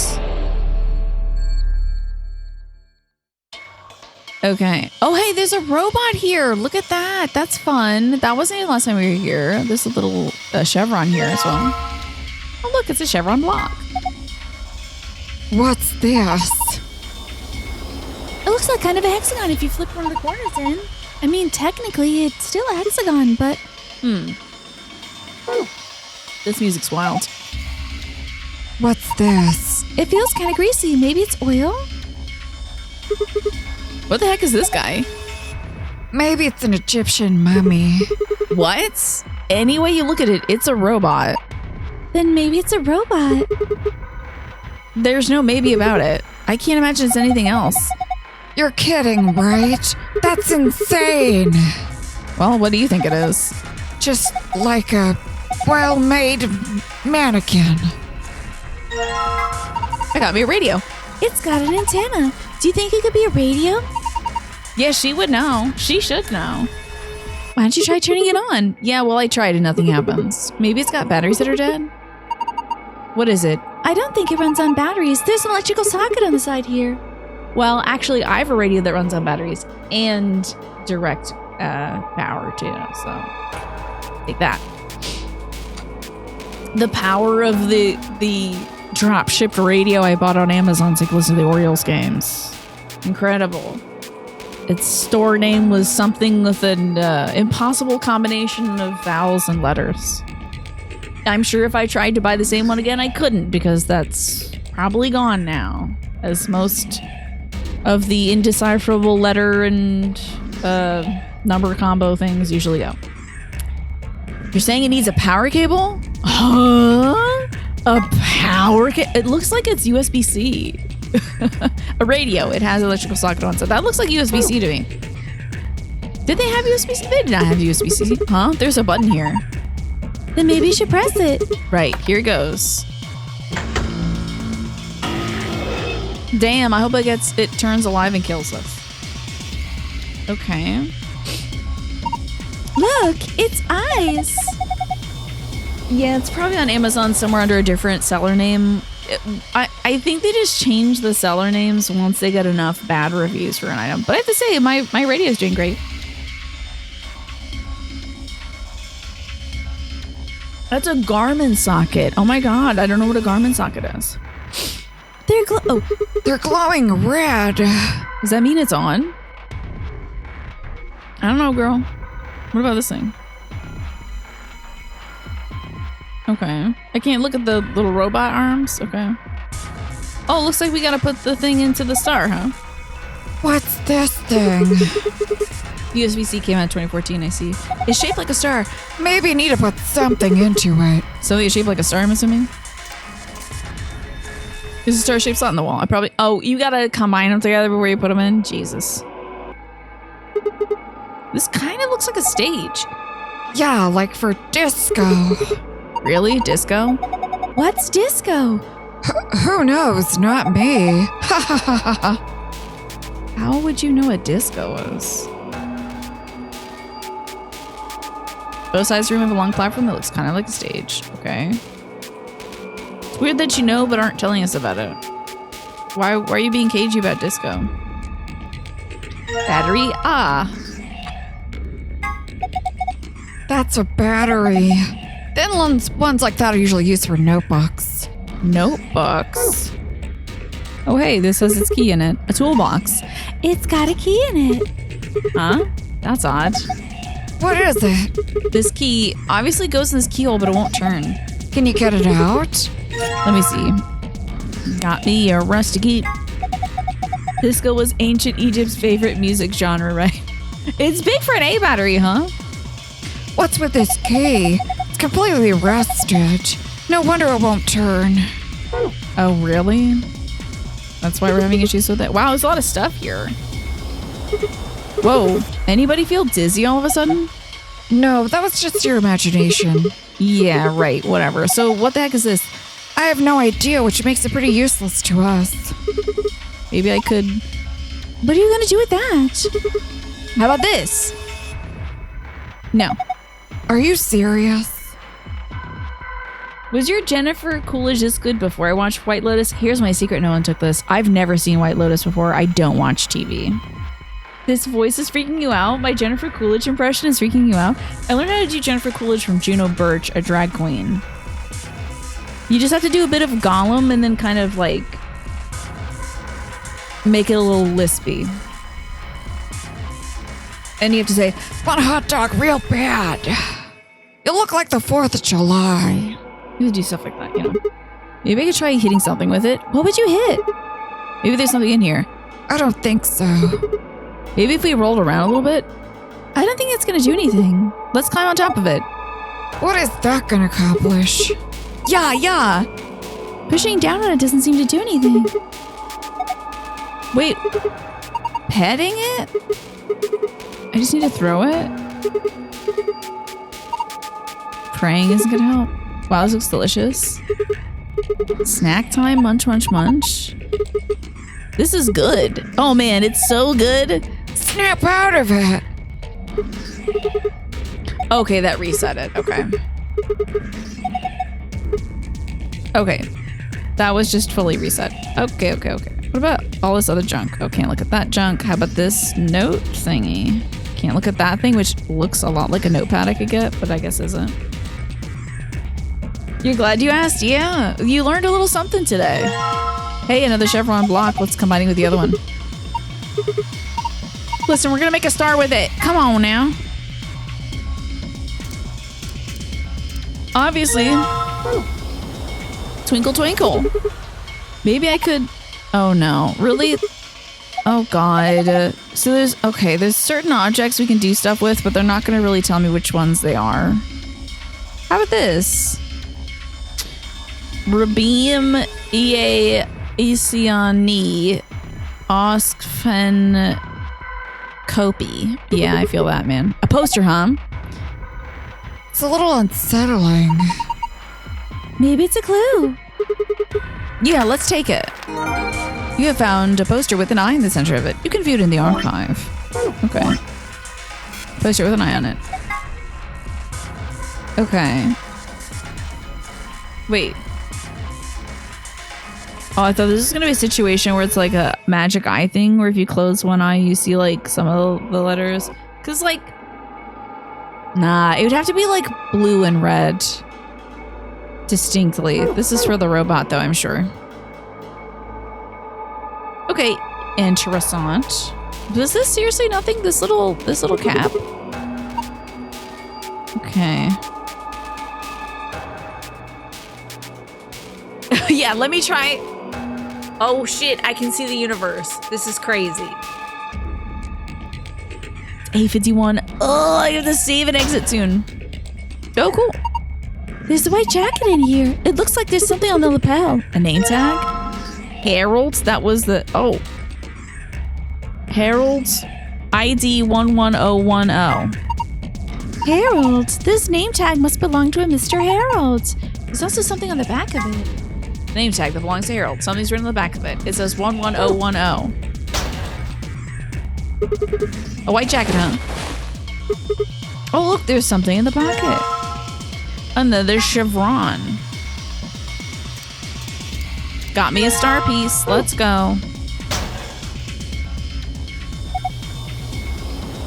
Okay. Oh, hey, there's a robot here. Look at that. That's fun. That wasn't the last time we were here. There's a little chevron here as well. Oh, look, it's a chevron block. What's this? It looks like kind of a hexagon if you flip one of the corners in. I mean, technically, it's still a hexagon, but... This music's wild. What's this? It feels kind of greasy. Maybe it's oil? What the heck is this guy? Maybe it's an Egyptian mummy. What? Any way you look at it, it's a robot. Then maybe it's a robot. There's no maybe about it. I can't imagine it's anything else. You're kidding, right? That's insane. Well, what do you think it is? Just like a well-made mannequin. I got me a radio. It's got an antenna. Do you think it could be a radio? Yeah, she would know. She should know. Why don't you try turning it on? Yeah, well, I tried and nothing happens. Maybe it's got batteries that are dead? What is it? I don't think it runs on batteries. There's an electrical socket on the side here. Well, actually, I have a radio that runs on batteries and direct power too, so take that. The power of the drop-shipped radio I bought on Amazon to listen to the Orioles games. Incredible. Its store name was something with an impossible combination of vowels and letters. I'm sure if I tried to buy the same one again, I couldn't, because that's probably gone now, as most of the indecipherable letter and number combo things usually go. You're saying it needs a power cable? Huh? A power cable? It looks like it's USB-C. A radio. It has an electrical socket on, so that looks like USB-C to me. Did they have USB-C? They did not have USB-C. Huh? There's a button here. Then maybe you should press it. Right, here goes. Damn, I hope it turns alive and kills us. Okay. Look, it's eyes. Yeah, it's probably on Amazon somewhere under a different seller name. I think they just change the seller names once they get enough bad reviews for an item. But I have to say, my radio's doing great. That's a Garmin socket. Oh my god, I don't know what a Garmin socket is. They're glowing red. Does that mean it's on? I don't know, girl. What about this thing? Okay. I can't look at the little robot arms. Okay. Oh, looks like we gotta put the thing into the star, huh? What's this thing? USB-C came out in 2014, I see. It's shaped like a star. Maybe need to put something into it. Something is shaped like a star, I'm assuming? There's a star-shaped slot in the wall. Oh, you gotta combine them together before you put them in? Jesus. This kind of looks like a stage. Yeah, like for disco. Really? Disco? What's disco? Who knows? Not me. How would you know what disco is? Both sides remove a long platform that looks kind of like a stage. Okay. It's weird that you know but aren't telling us about it. Why are you being cagey about disco? Battery? Ah. That's a battery. Thin ones like that are usually used for notebooks. Notebooks? Oh hey, this has its key in it. A toolbox. It's got a key in it. Huh? That's odd. What is it? This key obviously goes in this keyhole, but it won't turn. Can you get it out? Let me see. Got me a rusty key. Disco was ancient Egypt's favorite music genre, right? It's big for an A battery, huh? What's with this key? It's completely rusted. No wonder it won't turn. Oh, really? That's why we're having issues with it. Wow, there's a lot of stuff here. Whoa. Anybody feel dizzy all of a sudden? No, that was just your imagination. Yeah, right. Whatever. So what the heck is this? I have no idea, which makes it pretty useless to us. Maybe I could... What are you going to do with that? How about this? No. Are you serious? Was your Jennifer Coolidge this good before I watched White Lotus? Here's my secret, no one took this. I've never seen White Lotus before. I don't watch TV. This voice is freaking you out? My Jennifer Coolidge impression is freaking you out? I learned how to do Jennifer Coolidge from Juno Birch, a drag queen. You just have to do a bit of Gollum and then kind of like make it a little lispy. And you have to say, want a hot dog real bad. You look like the 4th of July. You would do stuff like that, you know. Maybe I could try hitting something with it. What would you hit? Maybe there's something in here. I don't think so. Maybe if we rolled around a little bit. I don't think it's gonna do anything. Let's climb on top of it. What is that gonna accomplish? Yeah. Pushing down on it doesn't seem to do anything. Wait. Petting it? I just need to throw it? Praying isn't gonna help. Wow, this looks delicious. Snack time, munch, munch, munch. This is good. Oh man, it's so good. Snap out of it. Okay, that reset it. Okay. Okay. That was just fully reset. Okay. What about all this other junk? Oh, can't look at that junk. How about this note thingy? Can't look at that thing, which looks a lot like a notepad I could get, but I guess isn't. You're glad you asked? Yeah. You learned a little something today. Hey, another chevron block. What's combining with the other one? Listen, we're gonna make a star with it. Come on now. Obviously. Twinkle, twinkle. Maybe I could... Oh, no. Really? Oh, God. So there's certain objects we can do stuff with, but they're not going to really tell me which ones they are. How about this? Rabim Ea Isiani Oskfen Kopi. Yeah, I feel that, man. A poster, huh? It's a little unsettling. Maybe it's a clue. Yeah, let's take it. You have found a poster with an eye in the center of it. You can view it in the archive. Okay. Poster with an eye on it. Okay. Wait. Oh, I thought this was going to be a situation where it's like a magic eye thing where if you close one eye, you see like some of the letters. Because like... Nah, it would have to be like blue and red. Distinctly. This is for the robot though, I'm sure. Okay, interessant. Was this seriously nothing? This little cap? Okay. Yeah, let me try. Oh shit, I can see the universe. This is crazy. A51. Oh, I have to save and exit soon. Oh, cool. There's a white jacket in here. It looks like there's something on the lapel. A name tag? Harold's? That was the... Oh. Harold's ID 11010. Harold, this name tag must belong to a Mr. Harold. There's also something on the back of it. Name tag that belongs to Harold. Something's written on the back of it. It says 11010. A white jacket, huh? Oh, look, there's something in the pocket. Another chevron. Got me a star piece. Let's go.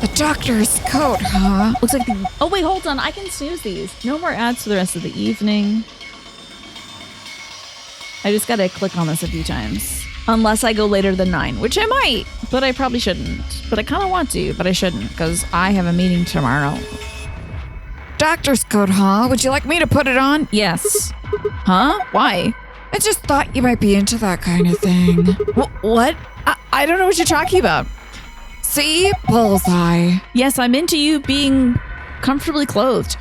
The doctor's coat, huh? Looks like the... Oh, wait, hold on. I can snooze these. No more ads for the rest of the evening. I just gotta click on this a few times. Unless I go later than 9, which I might, but I probably shouldn't. But I kind of want to, but I shouldn't, because I have a meeting tomorrow. Doctor's coat, huh? Would you like me to put it on? Yes. Huh? Why? I just thought you might be into that kind of thing. What? I don't know what you're talking about. See? Bullseye. Yes, I'm into you being comfortably clothed.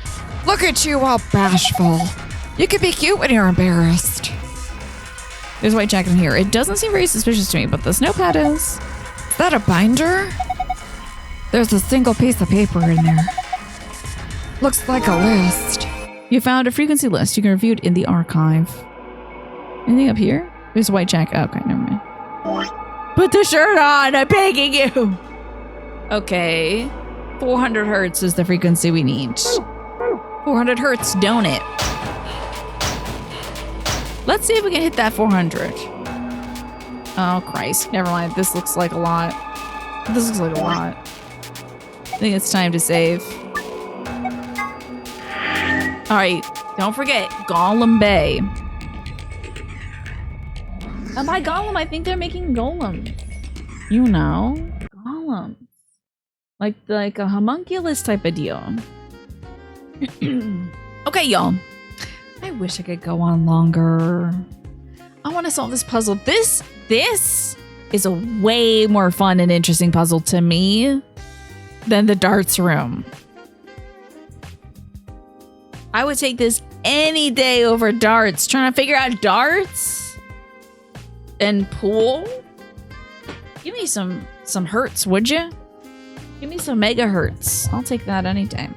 Look at you all bashful. You can be cute when you're embarrassed. There's a white jacket in here. It doesn't seem very suspicious to me, but the snowpad is. Is that a binder? There's a single piece of paper in there. Looks like a list. You found a frequency list. You can review it in the archive. Anything up here? There's a white jacket. Oh, okay, never mind. Put the shirt on. I'm begging you. Okay. 400 hertz is the frequency we need. 400 hertz, don't it? Let's see if we can hit that 400. Oh, Christ. Never mind. This looks like a lot. This looks like a lot. I think it's time to save. All right. Don't forget, Golem Bay. And by Golem, I think they're making golems. You know, Golem. Like a homunculus type of deal. Okay, y'all. I wish I could go on longer. I want to solve this puzzle. This is a way more fun and interesting puzzle to me than the darts room. I would take this any day over darts. Trying to figure out darts and pool. Give me some hertz, would you? Give me some megahertz. I'll take that any day.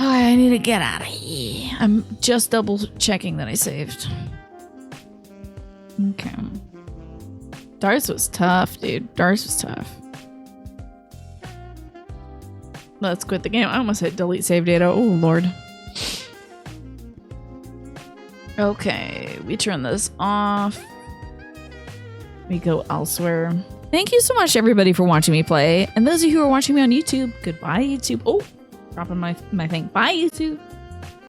Oh, I need to get out of here. I'm just double checking that I saved. Okay. Darts was tough, dude. Darts was tough. Let's quit the game. I almost hit delete save data. Oh, Lord. Okay. We turn this off. We go elsewhere. Thank you so much, everybody, for watching me play. And those of you who are watching me on YouTube, goodbye, YouTube. Oh, dropping my thing. Bye, YouTube.